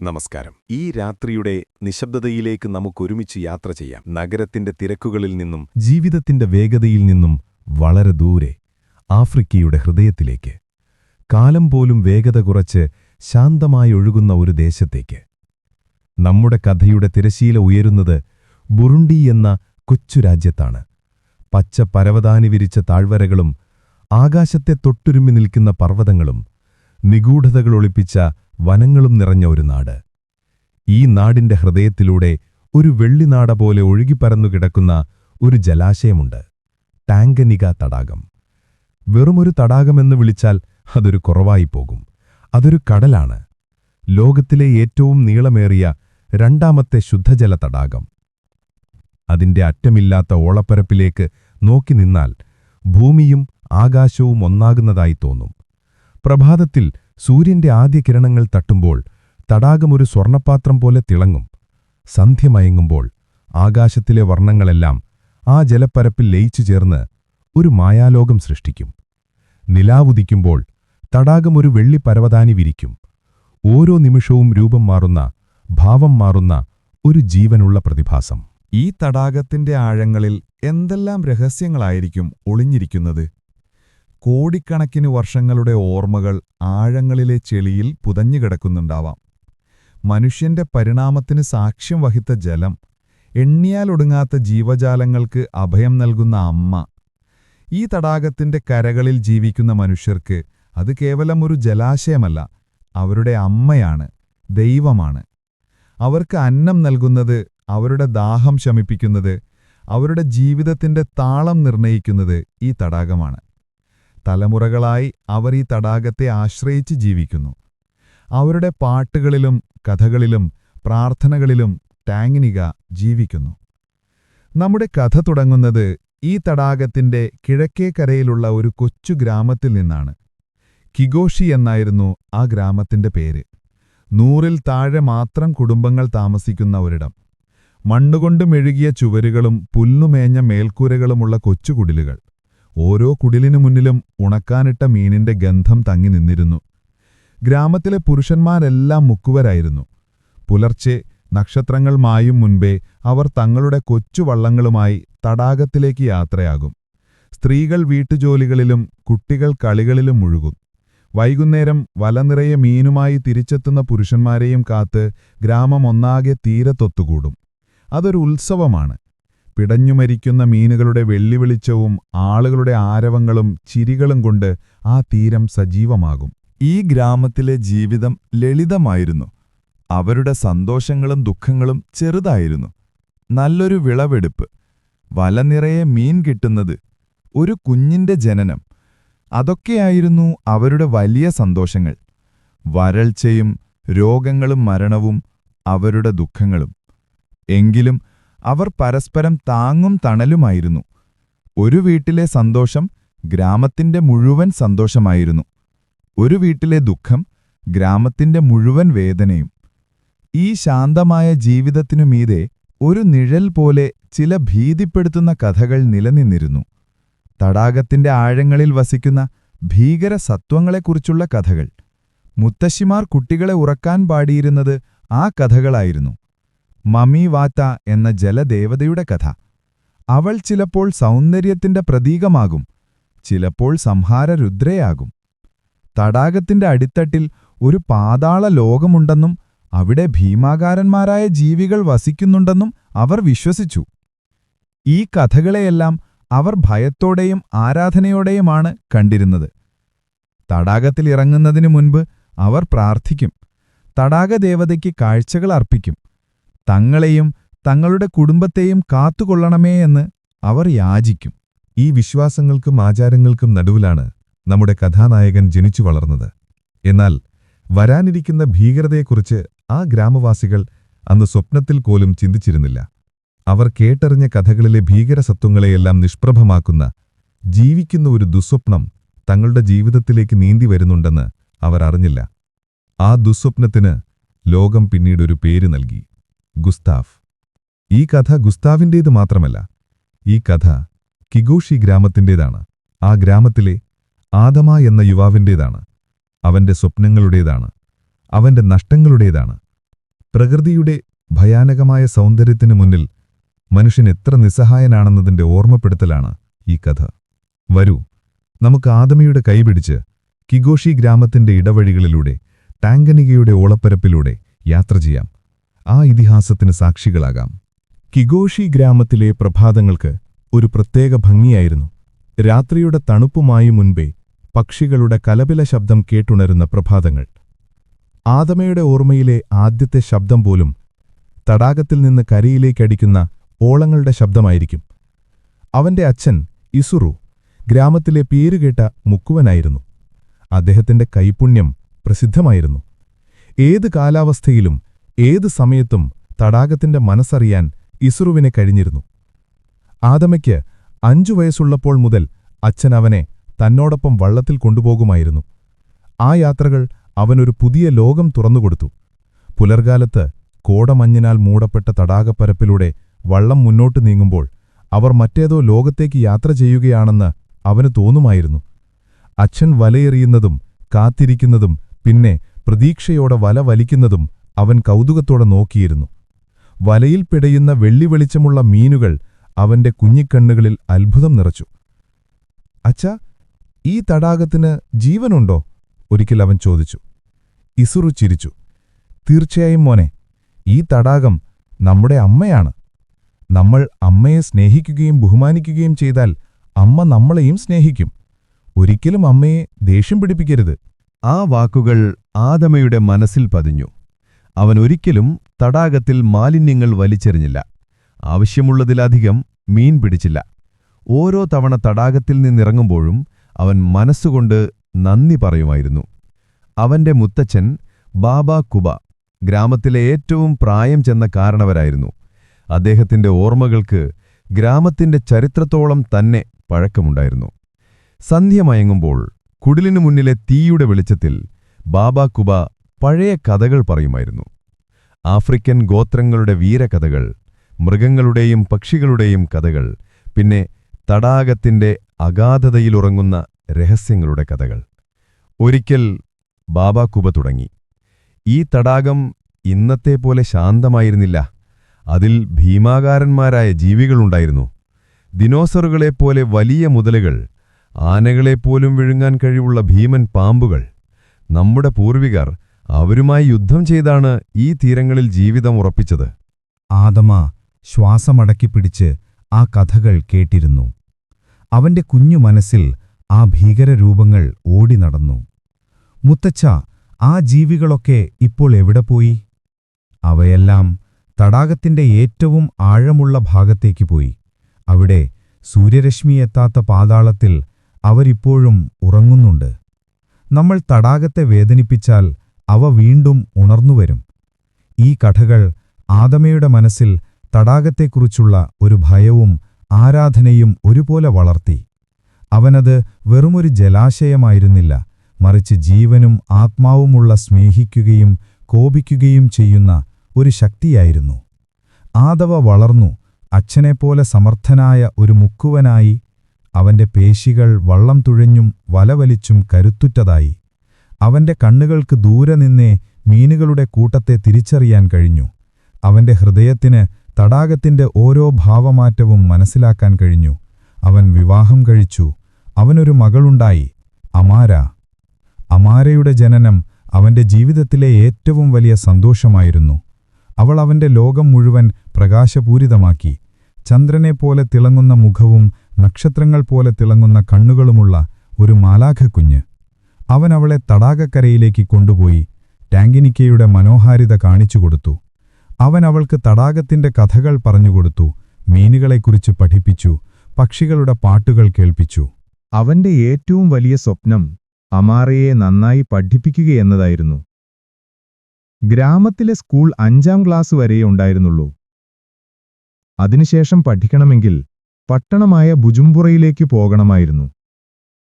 നമസ്കാരം. ഈ രാത്രിയുടെ നിശബ്ദതയിലേക്ക് നമുക്കൊരുമിച്ച് യാത്ര ചെയ്യാം. നഗരത്തിന്റെ തിരക്കുകളിൽ നിന്നും ജീവിതത്തിന്റെ വേഗതയിൽ നിന്നും വളരെ ദൂരെ, ആഫ്രിക്കയുടെ ഹൃദയത്തിലേക്ക്. കാലം പോലും വേഗത കുറച്ച് ശാന്തമായി ഒഴുകുന്ന ഒരു ദേശത്തേക്ക്. നമ്മുടെ കഥയുടെ തിരശീല ഉയരുന്നത് ബുറുണ്ടി എന്ന കൊച്ചു രാജ്യത്താണ്. പച്ച പരവതാനി വിരിച്ച താഴ്വരകളും ആകാശത്തെ തൊട്ടുരുമ്മി നിൽക്കുന്ന പർവ്വതങ്ങളും നിഗൂഢതകളൊളിപ്പിച്ച വനങ്ങളും നിറഞ്ഞ ഒരു നാട്. ഈ നാടിന്റെ ഹൃദയത്തിലൂടെ ഒരു വെള്ളിനാട പോലെ ഒഴുകിപ്പരന്നുകിടക്കുന്ന ഒരു ജലാശയമുണ്ട്, ടാങ്കനിക തടാകം. വെറുമൊരു തടാകമെന്ന് വിളിച്ചാൽ അതൊരു കുറവായിപ്പോകും. അതൊരു കടലാണ്. ലോകത്തിലെ ഏറ്റവും നീളമേറിയ രണ്ടാമത്തെ ശുദ്ധജല തടാകം. അതിന്റെ അറ്റമില്ലാത്ത ഓളപ്പരപ്പിലേക്ക് നോക്കി നിന്നാൽ ഭൂമിയും ആകാശവും ഒന്നാകുന്നതായി തോന്നും. പ്രഭാതത്തിൽ സൂര്യന്റെ ആദ്യ കിരണങ്ങൾ തട്ടുമ്പോൾ തടാകമൊരു സ്വർണപാത്രം പോലെ തിളങ്ങും. സന്ധ്യ മയങ്ങുമ്പോൾ ആകാശത്തിലെ വർണ്ണങ്ങളെല്ലാം ആ ജലപ്പരപ്പിൽ ലയിച്ചു ചേർന്ന് ഒരു മായാലോകം സൃഷ്ടിക്കും. നിലാവുദിക്കുമ്പോൾ തടാകമൊരു വെള്ളി പരവതാനി വിരിക്കും. ഓരോ നിമിഷവും രൂപം മാറുന്ന, ഭാവം മാറുന്ന ഒരു ജീവനുള്ള പ്രതിഭാസം. ഈ തടാകത്തിന്റെ ആഴങ്ങളിൽ എന്തെല്ലാം രഹസ്യങ്ങളായിരിക്കും ഒളിഞ്ഞിരിക്കുന്നത്? കോടിക്കണക്കിന് വർഷങ്ങളുടെ ഓർമ്മകൾ ആഴങ്ങളിലെ ചെളിയിൽ പുതഞ്ഞുകിടക്കുന്നുണ്ടാവാം. മനുഷ്യന്റെ പരിണാമത്തിന് സാക്ഷ്യം വഹിത്ത ജലം, എണ്ണിയാലൊടുങ്ങാത്ത ജീവജാലങ്ങൾക്ക് അഭയം നൽകുന്ന അമ്മ. ഈ തടാകത്തിന്റെ കരകളിൽ ജീവിക്കുന്ന മനുഷ്യർക്ക് അത് കേവലം ഒരു ജലാശയമല്ല, അവരുടെ അമ്മയാണ്, ദൈവമാണ്. അവർക്ക് അന്നം നൽകുന്നത്, അവരുടെ ദാഹം ശമിപ്പിക്കുന്നത്, അവരുടെ ജീവിതത്തിന്റെ താളം നിർണയിക്കുന്നത് ഈ തടാകമാണ്. തലമുറകളായി അവർ ഈ തടാകത്തെ ആശ്രയിച്ച് ജീവിക്കുന്നു. അവരുടെ പാട്ടുകളിലും കഥകളിലും പ്രാർത്ഥനകളിലും ടാങ്കനിക ജീവിക്കുന്നു. നമ്മുടെ കഥ തുടങ്ങുന്നത് ഈ തടാകത്തിന്റെ കിഴക്കേക്കരയിലുള്ള ഒരു കൊച്ചു ഗ്രാമത്തിൽ നിന്നാണ്. കിഗോഷി എന്നായിരുന്നു ആ ഗ്രാമത്തിന്റെ പേര്. 100-ൽ താഴെ മാത്രം കുടുംബങ്ങൾ താമസിക്കുന്ന ഒരിടം. മണ്ണുകൊണ്ട് മെഴുകിയ ചുവരുകളും പുല്ലുമേഞ്ഞ മേൽക്കൂരകളുമുള്ള കൊച്ചുകുടിലുകൾ. ഓരോ കുടിലിനു മുന്നിലും ഉണക്കാനിട്ട മീനിന്റെ ഗന്ധം തങ്ങി നിന്നിരുന്നു. ഗ്രാമത്തിലെ പുരുഷന്മാരെല്ലാം മുക്കുവരായിരുന്നു. പുലർച്ചെ നക്ഷത്രങ്ങൾ മായും മുൻപേ അവർ തങ്ങളുടെ കൊച്ചു വള്ളങ്ങളുമായി തടാകത്തിലേക്ക് യാത്രയാകും. സ്ത്രീകൾ വീട്ടുജോലികളിലും കുട്ടികൾ കളികളിലും മുഴുകും. വൈകുന്നേരം വലനിറയെ മീനുമായി തിരിച്ചെത്തുന്ന പുരുഷന്മാരെയും കാത്ത് ഗ്രാമം ഒന്നാകെ തീരത്തൊത്തുകൂടും. അതൊരു ഉത്സവമാണ്. പിടഞ്ഞുമരിക്കുന്ന മീനുകളുടെ വെള്ളിവെളിച്ചവും ആളുകളുടെ ആരവങ്ങളും ചിരികളും കൊണ്ട് ആ തീരം സജീവമാകും. ഈ ഗ്രാമത്തിലെ ജീവിതം ലളിതമായിരുന്നു. അവരുടെ സന്തോഷങ്ങളും ദുഃഖങ്ങളും ചെറുതായിരുന്നു. നല്ലൊരു വിളവെടുപ്പ്, വലനിറയെ മീൻ കിട്ടുന്നത്, ഒരു കുഞ്ഞിന്റെ ജനനം, അതൊക്കെയായിരുന്നു അവരുടെ വലിയ സന്തോഷങ്ങൾ. വരൾച്ചയും രോഗങ്ങളും മരണവും അവരുടെ ദുഃഖങ്ങളും. എങ്കിലും അവർ പരസ്പരം താങ്ങും തണലുമായിരുന്നു. ഒരു വീട്ടിലെ സന്തോഷം ഗ്രാമത്തിന്റെ മുഴുവൻ സന്തോഷമായിരുന്നു. ഒരു വീട്ടിലെ ദുഃഖം ഗ്രാമത്തിന്റെ മുഴുവൻ വേദനയും. ഈ ശാന്തമായ ജീവിതത്തിനുമീതെ ഒരു നിഴൽ പോലെ ചില ഭീതിപ്പെടുത്തുന്ന കഥകൾ നിലനിന്നിരുന്നു. തടാകത്തിന്റെ ആഴങ്ങളിൽ വസിക്കുന്ന ഭീകര സത്വങ്ങളെക്കുറിച്ചുള്ള കഥകൾ. മുത്തശ്ശിമാർ കുട്ടികളെ ഉറക്കാൻ പാടിയിരുന്നത് ആ കഥകളായിരുന്നു. മമി വാറ്റ എന്ന ജലദേവതയുടെ കഥ. അവൾ ചിലപ്പോൾ സൗന്ദര്യത്തിന്റെ പ്രതീകമാകും, ചിലപ്പോൾ സംഹാരരുദ്രയാകും. തടാകത്തിന്റെ അടിത്തട്ടിൽ ഒരു പാതാള ലോകമുണ്ടെന്നും അവിടെ ഭീമാകാരന്മാരായ ജീവികൾ വസിക്കുന്നുണ്ടെന്നും അവർ വിശ്വസിച്ചു. ഈ കഥകളെയെല്ലാം അവർ ഭയത്തോടെയും ആരാധനയോടെയുമാണ് കണ്ടിരുന്നത്. തടാകത്തിലിറങ്ങുന്നതിനു മുൻപ് അവർ പ്രാർത്ഥിക്കും. തടാകദേവതയ്ക്ക് കാഴ്ചകൾ അർപ്പിക്കും. തങ്ങളെയും തങ്ങളുടെ കുടുംബത്തെയും കാത്തുകൊള്ളണമേ എന്ന് അവർ യാചിക്കും. ഈ വിശ്വാസങ്ങൾക്കും ആചാരങ്ങൾക്കും നടുവിലാണ് നമ്മുടെ കഥാനായകൻ ജനിച്ചു വളർന്നത്. എന്നാൽ വരാനിരിക്കുന്ന ഭീകരതയെക്കുറിച്ച് ആ ഗ്രാമവാസികൾ അന്ന് സ്വപ്നത്തിൽ പോലും ചിന്തിച്ചിരുന്നില്ല. അവർ കേട്ടറിഞ്ഞ കഥകളിലെ ഭീകരസത്വങ്ങളെയെല്ലാം നിഷ്പ്രഭമാക്കുന്ന, ജീവിക്കുന്ന ഒരു ദുസ്വപ്നം തങ്ങളുടെ ജീവിതത്തിലേക്ക് നീന്തി വരുന്നുണ്ടെന്ന് അവർ അറിഞ്ഞില്ല. ആ ദുസ്വപ്നത്തിന് ലോകം പിന്നീടൊരു പേര് നൽകി, ഗുസ്താഫ്. ഈ കഥ ഗുസ്താവിൻ്റേത് മാത്രമല്ല. ഈ കഥ കിഗോഷി ഗ്രാമത്തിൻ്റേതാണ്. ആ ഗ്രാമത്തിലെ ആദമ എന്ന യുവാവിൻ്റേതാണ്. അവന്റെ സ്വപ്നങ്ങളുടേതാണ്, അവന്റെ നഷ്ടങ്ങളുടേതാണ്, പ്രകൃതിയുടെ ഭയാനകമായ സൗന്ദര്യത്തിനു മുന്നിൽ മനുഷ്യൻ എത്ര നിസ്സഹായനാണെന്നതിന്റെ ഓർമ്മപ്പെടുത്തലാണ് ഈ കഥ. വരൂ, നമുക്ക് ആദമിയുടെ കൈപിടിച്ച് കിഗോഷി ഗ്രാമത്തിന്റെ ഇടവഴികളിലൂടെ ടാങ്കനികയുടെ ഓളപ്പരപ്പിലൂടെ യാത്ര ചെയ്യാം. ആ ഇതിഹാസത്തിന് സാക്ഷികളാകാം. കിഗോഷി ഗ്രാമത്തിലെ പ്രഭാതങ്ങൾക്ക് ഒരു പ്രത്യേക ഭംഗിയായിരുന്നു. രാത്രിയുടെ തണുപ്പുമായി മുൻപേ പക്ഷികളുടെ കലപില ശബ്ദം കേട്ടുണരുന്ന പ്രഭാതങ്ങൾ. ആദമയുടെ ഓർമ്മയിലെ ആദ്യത്തെ ശബ്ദം പോലും തടാകത്തിൽ നിന്ന് കരയിലേക്കടിക്കുന്ന ഓളങ്ങളുടെ ശബ്ദമായിരിക്കും. അവന്റെ അച്ഛൻ ഇസുറു ഗ്രാമത്തിലെ പേരുകേട്ട മുക്കുവനായിരുന്നു. അദ്ദേഹത്തിന്റെ കൈപുണ്യം പ്രസിദ്ധമായിരുന്നു. ഏത് കാലാവസ്ഥയിലും ഏത് സമയത്തും തടാകത്തിന്റെ മനസ്സറിയാൻ ഇസുറുവിന് കഴിഞ്ഞിരുന്നു. ആദമയ്ക്ക് 5 വയസ്സുള്ളപ്പോൾ മുതൽ അച്ഛൻ അവനെ തന്നോടൊപ്പം വള്ളത്തിൽ കൊണ്ടുപോകുമായിരുന്നു. ആ യാത്രകൾ അവനൊരു പുതിയ ലോകം തുറന്നുകൊടുത്തു. പുലർകാലത്ത് കോടമഞ്ഞിനാൽ മൂടപ്പെട്ട തടാകപ്പരപ്പിലൂടെ വള്ളം മുന്നോട്ടു നീങ്ങുമ്പോൾ അവർ മറ്റേതോ ലോകത്തേക്ക് യാത്ര ചെയ്യുകയാണെന്ന് അവന് തോന്നുമായിരുന്നു. അച്ഛൻ വലയെറിയുന്നതും കാത്തിരിക്കുന്നതും പിന്നെ പ്രതീക്ഷയോടെ വല വലിക്കുന്നതും അവൻ കൗതുകത്തോടെ നോക്കിയിരുന്നു. വലയിൽ പിടയുന്ന വെള്ളിവെളിച്ചമുള്ള മീനുകൾ അവന്റെ കുഞ്ഞിക്കണ്ണുകളിൽ അത്ഭുതം നിറച്ചു. അച്ഛാ, ഈ തടാകത്തിന് ജീവനുണ്ടോ? ഒരിക്കൽ അവൻ ചോദിച്ചു. ഇസുറു ചിരിച്ചു. തീർച്ചയായും മോനെ, ഈ തടാകം നമ്മുടെ അമ്മയാണ്. നമ്മൾ അമ്മയെ സ്നേഹിക്കുകയും ബഹുമാനിക്കുകയും ചെയ്താൽ അമ്മ നമ്മളെയും സ്നേഹിക്കും. ഒരിക്കലും അമ്മയെ ദേഷ്യം പിടിപ്പിക്കരുത്. ആ വാക്കുകൾ ആദമയുടെ മനസ്സിൽ പതിഞ്ഞു. അവൻ ഒരിക്കലും തടാകത്തിൽ മാലിന്യങ്ങൾ വലിച്ചെറിഞ്ഞില്ല. ആവശ്യമുള്ളതിലധികം മീൻ പിടിച്ചില്ല. ഓരോ തവണ തടാകത്തിൽ നിന്നിറങ്ങുമ്പോഴും അവൻ മനസ്സുകൊണ്ട് നന്ദി പറയുമായിരുന്നു. അവന്റെ മുത്തച്ഛൻ ബാബാ കുബ ഗ്രാമത്തിലെ ഏറ്റവും പ്രായം ചെന്ന കാരണവരായിരുന്നു. അദ്ദേഹത്തിന്റെ ഓർമ്മകൾക്ക് ഗ്രാമത്തിന്റെ ചരിത്രത്തോളം തന്നെ പഴക്കമുണ്ടായിരുന്നു. സന്ധ്യ മയങ്ങുമ്പോൾ കുടിലിനു മുന്നിലെ തീയുടെ വെളിച്ചത്തിൽ ബാബാ കുബ പഴയ കഥകൾ പറയുമായിരുന്നു. ആഫ്രിക്കൻ ഗോത്രങ്ങളുടെ വീരകഥകൾ, മൃഗങ്ങളുടെയും പക്ഷികളുടെയും കഥകൾ, പിന്നെ തടാകത്തിന്റെ അഗാധതയിലുറങ്ങുന്ന രഹസ്യങ്ങളുടെ കഥകൾ. ഒരിക്കൽ ബാബാ കുബ തുടങ്ങി. ഈ തടാകം ഇന്നത്തെപ്പോലെ ശാന്തമായിരുന്നില്ല. അതിൽ ഭീമാകാരന്മാരായ ജീവികളുണ്ടായിരുന്നു. ദിനോസറുകളെപ്പോലെ വലിയ മുതലുകൾ, ആനകളെപ്പോലും വിഴുങ്ങാൻ കഴിവുള്ള ഭീമൻ പാമ്പുകൾ. നമ്മുടെ പൂർവികർ അവരുമായി യുദ്ധം ചെയ്താണ് ഈ തീരങ്ങളിൽ ജീവിതം ഉറപ്പിച്ചത്. ആദമ ശ്വാസമടക്കിപ്പിടിച്ച് ആ കഥകൾ കേട്ടിരുന്നു. അവന്റെ കുഞ്ഞു മനസ്സിൽ ആ ഭീകരരൂപങ്ങൾ ഓടി നടന്നു. മുത്തച്ഛ, ആ ജീവികളൊക്കെ ഇപ്പോൾ എവിടെ പോയി? അവയെല്ലാം തടാകത്തിന്റെ ഏറ്റവും ആഴമുള്ള ഭാഗത്തേക്ക് പോയി. അവിടെ സൂര്യരശ്മിയെത്താത്ത പാതാളത്തിൽ അവരിപ്പോഴും ഉറങ്ങുന്നുണ്ട്. നമ്മൾ തടാകത്തെ വേദനിപ്പിച്ചാൽ അവ വീണ്ടും ഉണർന്നുവരും. ഈ കഥകൾ ആദമയുടെ മനസ്സിൽ തടാകത്തെക്കുറിച്ചുള്ള ഒരു ഭയവും ആരാധനയും ഒരുപോലെ വളർത്തി. അവനത് വെറുമൊരു ജലാശയമായിരുന്നില്ല, മറിച്ച് ജീവനും ആത്മാവുമുള്ള സ്നേഹിക്കുകയും കോപിക്കുകയും ചെയ്യുന്ന ഒരു ശക്തിയായിരുന്നു. ആദവ വളർന്നു അച്ഛനെപ്പോലെ സമർത്ഥനായ ഒരു മുക്കുവനായി. അവന്റെ പേശികൾ വള്ളം തുഴഞ്ഞും വലവലിച്ചും കരുത്തുറ്റതായി. അവന്റെ കണ്ണുകൾക്ക് ദൂരെ നിന്നേ മീനുകളുടെ കൂട്ടത്തെ തിരിച്ചറിയാൻ കഴിഞ്ഞു. അവന്റെ ഹൃദയത്തിന് തടാകത്തിന്റെ ഓരോ ഭാവമാറ്റവും മനസ്സിലാക്കാൻ കഴിഞ്ഞു. അവൻ വിവാഹം കഴിച്ചു. അവനൊരു മകളുണ്ടായി, അമാര. അമാരയുടെ ജനനം അവന്റെ ജീവിതത്തിലെ ഏറ്റവും വലിയ സന്തോഷമായിരുന്നു. അവൾ അവന്റെ ലോകം മുഴുവൻ പ്രകാശപൂരിതമാക്കി. ചന്ദ്രനെപ്പോലെ തിളങ്ങുന്ന മുഖവും നക്ഷത്രങ്ങൾ പോലെ തിളങ്ങുന്ന കണ്ണുകളുമുള്ള ഒരു മാലാഖക്കുഞ്ഞ്. അവൻ അവളെ തടാകക്കരയിലേക്ക് കൊണ്ടുപോയി ടാങ്കിനിക്കയുടെ മനോഹാരിത കാണിച്ചുകൊടുത്തു. അവൻ അവൾക്ക് തടാകത്തിന്റെ കഥകൾ പറഞ്ഞുകൊടുത്തു, മീനുകളെക്കുറിച്ച് പഠിപ്പിച്ചു, പക്ഷികളുടെ പാട്ടുകൾ കേൾപ്പിച്ചു. അവന്റെ ഏറ്റവും വലിയ സ്വപ്നം അമാറയെ നന്നായി പഠിപ്പിക്കുകയെന്നതായിരുന്നു. ഗ്രാമത്തിലെ സ്കൂൾ 5ാം ക്ലാസ് വരെയേ ഉണ്ടായിരുന്നുള്ളൂ. അതിനുശേഷം പഠിക്കണമെങ്കിൽ പട്ടണമായ ബുജുംബുറയിലേക്ക് പോകണമായിരുന്നു.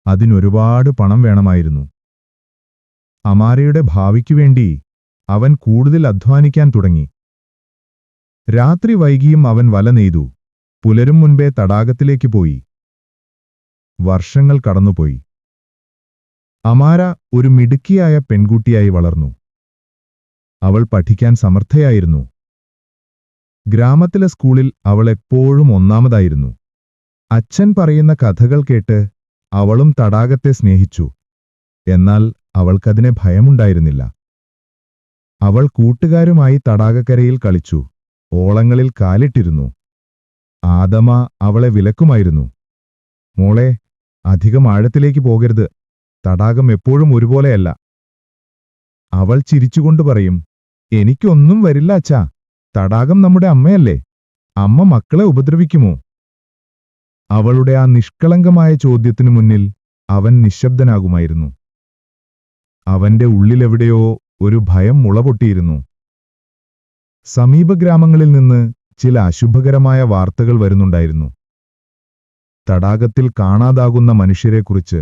അതിനൊരുപാട് പണം വേണമായിരുന്നു. അമാരയുടെ ഭാവിക്കുവേണ്ടി അവൻ കൂടുതൽ അധ്വാനിക്കാൻ തുടങ്ങി. രാത്രി വൈകിയും അവൻ വല നെയ്തു. പുലരും മുൻപേ തടാകത്തിലേക്ക് പോയി. വർഷങ്ങൾ കടന്നുപോയി. അമാര ഒരു മിടുക്കിയായ പെൺകുട്ടിയായി വളർന്നു. അവൾ പഠിക്കാൻ സമർത്ഥയായിരുന്നു. ഗ്രാമത്തിലെ സ്കൂളിൽ അവൾ എപ്പോഴും ഒന്നാമതായിരുന്നു. അച്ഛൻ പറയുന്ന കഥകൾ കേട്ട് അവളും തടാകത്തെ സ്നേഹിച്ചു. എന്നാൽ അവൾക്കതിനെ ഭയമുണ്ടായിരുന്നില്ല. അവൾ കൂട്ടുകാരുമായി തടാകക്കരയിൽ കളിച്ചു, ഓളങ്ങളിൽ കാലിട്ടിരുന്നു. ആദമ അവളെ വിലക്കുമായിരുന്നു. മോളെ, അധികം ആഴത്തിലേക്ക് പോകരുത്, തടാകം എപ്പോഴും ഒരുപോലെയല്ല. അവൾ ചിരിച്ചുകൊണ്ട് പറയും, എനിക്കൊന്നും വരില്ല അച്ഛാ, തടാകം നമ്മുടെ അമ്മയല്ലേ, അമ്മ മക്കളെ ഉപദ്രവിക്കുമോ? അവളുടെ ആ നിഷ്കളങ്കമായ ചോദ്യത്തിനു മുന്നിൽ അവൻ നിശബ്ദനാകുമായിരുന്നു. അവന്റെ ഉള്ളിലെവിടെയോ ഒരു ഭയം മുളപൊട്ടിയിരുന്നു. സമീപഗ്രാമങ്ങളിൽ നിന്ന് ചില അശുഭകരമായ വാർത്തകൾ വരുന്നുണ്ടായിരുന്നു. തടാകത്തിൽ കാണാതാകുന്ന മനുഷ്യരെക്കുറിച്ച്,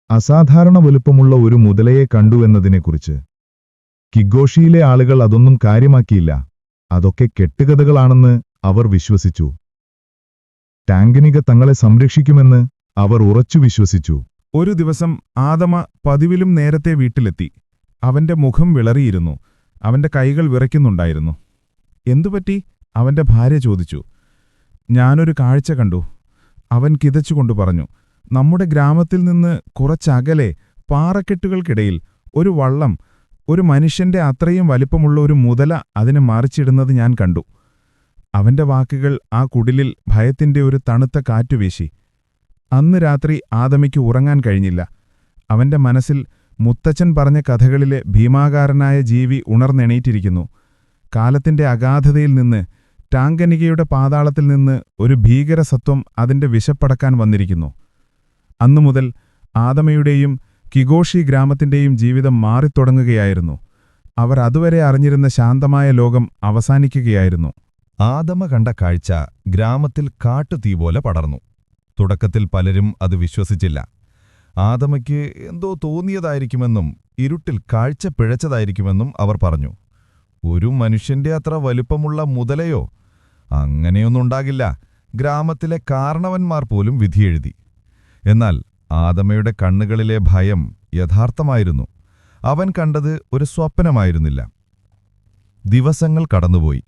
അസാധാരണ വലുപ്പമുള്ള ഒരു മുതലയെ കണ്ടുവെന്നതിനെക്കുറിച്ച്. കിഗോഷിയിലെ ആളുകൾ അതൊന്നും കാര്യമാക്കിയില്ല. അതൊക്കെ കെട്ടുകഥകളാണെന്ന് അവർ വിശ്വസിച്ചു. ടാങ്കനിക തങ്ങളെ സംരക്ഷിക്കുമെന്ന് അവർ ഉറച്ചു വിശ്വസിച്ചു. ഒരു ദിവസം ആദമ പതിവിലും നേരത്തെ വീട്ടിലെത്തി. അവന്റെ മുഖം വിളറിയിരുന്നു. അവന്റെ കൈകൾ വിറയ്ക്കുന്നുണ്ടായിരുന്നു. എന്തുപറ്റി? അവന്റെ ഭാര്യ ചോദിച്ചു. ഞാനൊരു കാഴ്ച കണ്ടു, അവൻ കിതച്ചുകൊണ്ടു പറഞ്ഞു. നമ്മുടെ ഗ്രാമത്തിൽ നിന്ന് കുറച്ചകലെ പാറക്കെട്ടുകൾക്കിടയിൽ ഒരു വള്ളം, ഒരു മനുഷ്യന്റെ അത്രയും വലിപ്പമുള്ള ഒരു മുതല അതിനെ മറിച്ചിടുന്നത് ഞാൻ കണ്ടു. അവന്റെ വാക്കുകൾ ആ കുടിലിൽ ഭയത്തിന്റെ ഒരു തണുത്ത കാറ്റുവീശി. അന്ന് രാത്രി ആദമിക്ക് ഉറങ്ങാൻ കഴിഞ്ഞില്ല. അവന്റെ മനസ്സിൽ മുത്തച്ഛൻ പറഞ്ഞ കഥകളിലെ ഭീമാകാരനായ ജീവി ഉണർന്നെണീറ്റിരിക്കുന്നു. കാലത്തിന്റെ അഗാധതയിൽ നിന്ന്, ടാങ്കനികയുടെ പാതാളത്തിൽ നിന്ന് ഒരു ഭീകരസത്വം അതിന്റെ വിശപ്പടക്കാൻ വന്നിരിക്കുന്നു. അന്നുമുതൽ ആദമയുടെയും കിഗോഷി ഗ്രാമത്തിന്റെയും ജീവിതം മാറിത്തുടങ്ങുകയായിരുന്നു. അവർ അതുവരെ അറിഞ്ഞിരുന്ന ശാന്തമായ ലോകം അവസാനിക്കുകയായിരുന്നു. ആദമ കണ്ട കാഴ്ച ഗ്രാമത്തിൽ കാട്ടുതീ പോലെ പടർന്നു. തുടക്കത്തിൽ പലരും അത് വിശ്വസിച്ചില്ല. ആദമയ്ക്ക് എന്തോ തോന്നിയതായിരിക്കുമെന്നും ഇരുട്ടിൽ കാഴ്ച പിഴച്ചതായിരിക്കുമെന്നും അവർ പറഞ്ഞു. ഒരു മനുഷ്യന്റെ അത്ര വലുപ്പമുള്ള മുതലയോ? അങ്ങനെയൊന്നുണ്ടാകില്ല. ഗ്രാമത്തിലെ കാരണവന്മാർ പോലും വിധിയെഴുതി. എന്നാൽ ആദമയുടെ കണ്ണുകളിലെ ഭയം യഥാർത്ഥമായിരുന്നു. അവൻ കണ്ടത് ഒരു സ്വപ്നമായിരുന്നില്ല. ദിവസങ്ങൾ കടന്നുപോയി.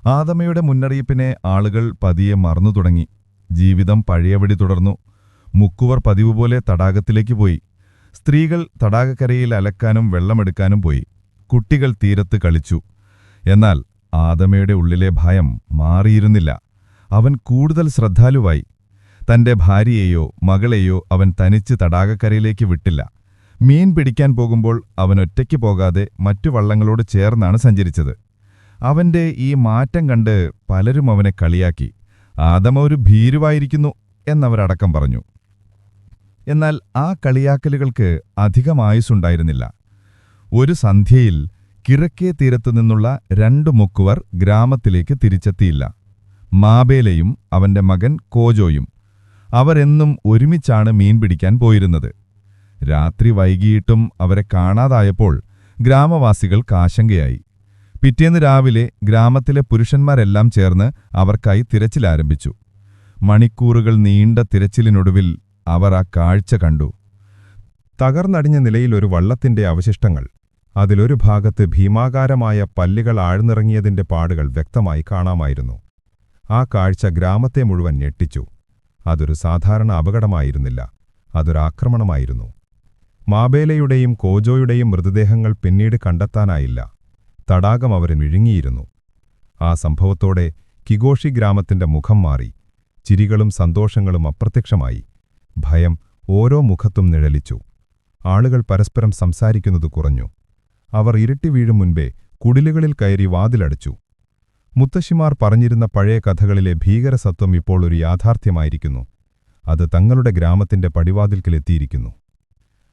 ആദമയുടെ മുന്നറിയിപ്പിനെ ആളുകൾ പതിയെ മറന്നു തുടങ്ങി. ജീവിതം പഴയപടി തുടർന്നു. മുക്കുവർ പതിവുപോലെ തടാകത്തിലേക്ക് പോയി. സ്ത്രീകൾ തടാകക്കരയിൽ അലക്കാനും വെള്ളമെടുക്കാനും പോയി. കുട്ടികൾ തീരത്ത് കളിച്ചു. എന്നാൽ ആദമയുടെ ഉള്ളിലെ ഭയം മാറിയിരുന്നില്ല. അവൻ കൂടുതൽ ശ്രദ്ധാലുവായി. തന്റെ ഭാര്യയെയോ മകളെയോ അവൻ തനിച്ച് തടാകക്കരയിലേക്ക് വിട്ടില്ല. മീൻ പിടിക്കാൻ പോകുമ്പോൾ അവൻ ഒറ്റയ്ക്ക് പോകാതെ മറ്റു വള്ളങ്ങളോട് ചേർന്നാണ് സഞ്ചരിച്ചത്. അവന്റെ ഈ മാറ്റം കണ്ട് പലരും അവനെ കളിയാക്കി. ആദമ ഒരു ഭീരുവായിരിക്കുന്നു എന്നവരടക്കം പറഞ്ഞു. എന്നാൽ ആ കളിയാക്കലുകൾക്ക് അധികം ആയുസ്സുണ്ടായിരുന്നില്ല. ഒരു സന്ധ്യയിൽ കിഴക്കേ തീരത്തുനിന്നുള്ള 2 മുക്കുവർ ഗ്രാമത്തിലേക്ക് തിരിച്ചെത്തിയില്ല. മാബേലയും അവന്റെ മകൻ കോജോയും. അവരെന്നും ഒരുമിച്ചാണ് മീൻ പിടിക്കാൻ പോയിരുന്നത്. രാത്രി വൈകിയിട്ടും അവരെ കാണാതായപ്പോൾ ഗ്രാമവാസികൾക്ക് ആശങ്കയായി. പിറ്റേന്ന് രാവിലെ ഗ്രാമത്തിലെ പുരുഷന്മാരെല്ലാം ചേർന്ന് അവർക്കായി തിരച്ചിലാരംഭിച്ചു. മണിക്കൂറുകൾ നീണ്ട തിരച്ചിലിനൊടുവിൽ അവർ ആ കാഴ്ച കണ്ടു. തകർന്നടിഞ്ഞ നിലയിൽ ഒരു വള്ളത്തിന്റെ അവശിഷ്ടങ്ങൾ. അതിലൊരു ഭാഗത്ത് ഭീമാകാരമായ പല്ലുകൾ ആഴ്ന്നിറങ്ങിയതിന്റെ പാടുകൾ വ്യക്തമായി കാണാമായിരുന്നു. ആ കാഴ്ച ഗ്രാമത്തെ മുഴുവൻ ഞെട്ടിച്ചു. അതൊരു സാധാരണ അപകടമായിരുന്നില്ല, അതൊരാക്രമണമായിരുന്നു. മാബേലയുടെയും കോജോയുടെയും മൃതദേഹങ്ങൾ പിന്നീട് കണ്ടെത്താനായില്ല. തടാകം അവരെ വിഴുങ്ങിയിരുന്നു. ആ സംഭവത്തോടെ കിഗോഷി ഗ്രാമത്തിന്റെ മുഖം മാറി. ചിരികളും സന്തോഷങ്ങളും അപ്രത്യക്ഷമായി. ഭയം ഓരോ മുഖത്തും നിഴലിച്ചു. ആളുകൾ പരസ്പരം സംസാരിക്കുന്നത് കുറഞ്ഞു. അവർ ഇരുട്ടി വീഴും മുൻപേ കുടിലുകളിൽ കയറി വാതിലടച്ചു. മുത്തശ്ശിമാർ പറഞ്ഞിരുന്ന പഴയ കഥകളിലെ ഭീകരസത്വം ഇപ്പോൾ ഒരു യാഥാർത്ഥ്യമായിരിക്കുന്നു. അത് തങ്ങളുടെ ഗ്രാമത്തിന്റെ പടിവാതിൽക്കിലെത്തിയിരിക്കുന്നു.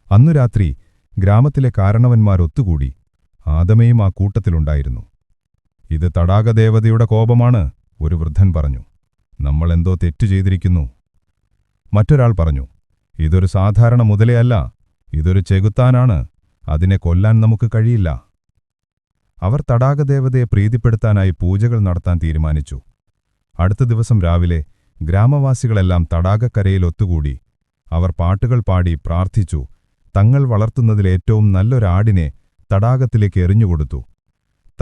അന്നു രാത്രി ഗ്രാമത്തിലെ കാരണവന്മാരൊത്തുകൂടി. ആദമയും ആ കൂട്ടത്തിലുണ്ടായിരുന്നു. ഇത് തടാകദേവതയുടെ കോപമാണ്, ഒരു വൃദ്ധൻ പറഞ്ഞു. നമ്മളെന്തോ തെറ്റു ചെയ്തിരിക്കുന്നു. മറ്റൊരാൾ പറഞ്ഞു, ഇതൊരു സാധാരണ മുതലയല്ല, ഇതൊരു ചെകുത്താനാണ്, അതിനെ കൊല്ലാൻ നമുക്ക് കഴിയില്ല. അവർ തടാകദേവതയെ പ്രീതിപ്പെടുത്താനായി പൂജകൾ നടത്താൻ തീരുമാനിച്ചു. അടുത്ത ദിവസം രാവിലെ ഗ്രാമവാസികളെല്ലാം തടാകക്കരയിൽ ഒത്തുകൂടി. അവർ പാട്ടുകൾ പാടി പ്രാർത്ഥിച്ചു. തങ്ങൾ വളർത്തുന്നതിലേറ്റവും നല്ലൊരാടിനെ തടാകത്തിലേക്ക് എറിഞ്ഞുകൊടുത്തു.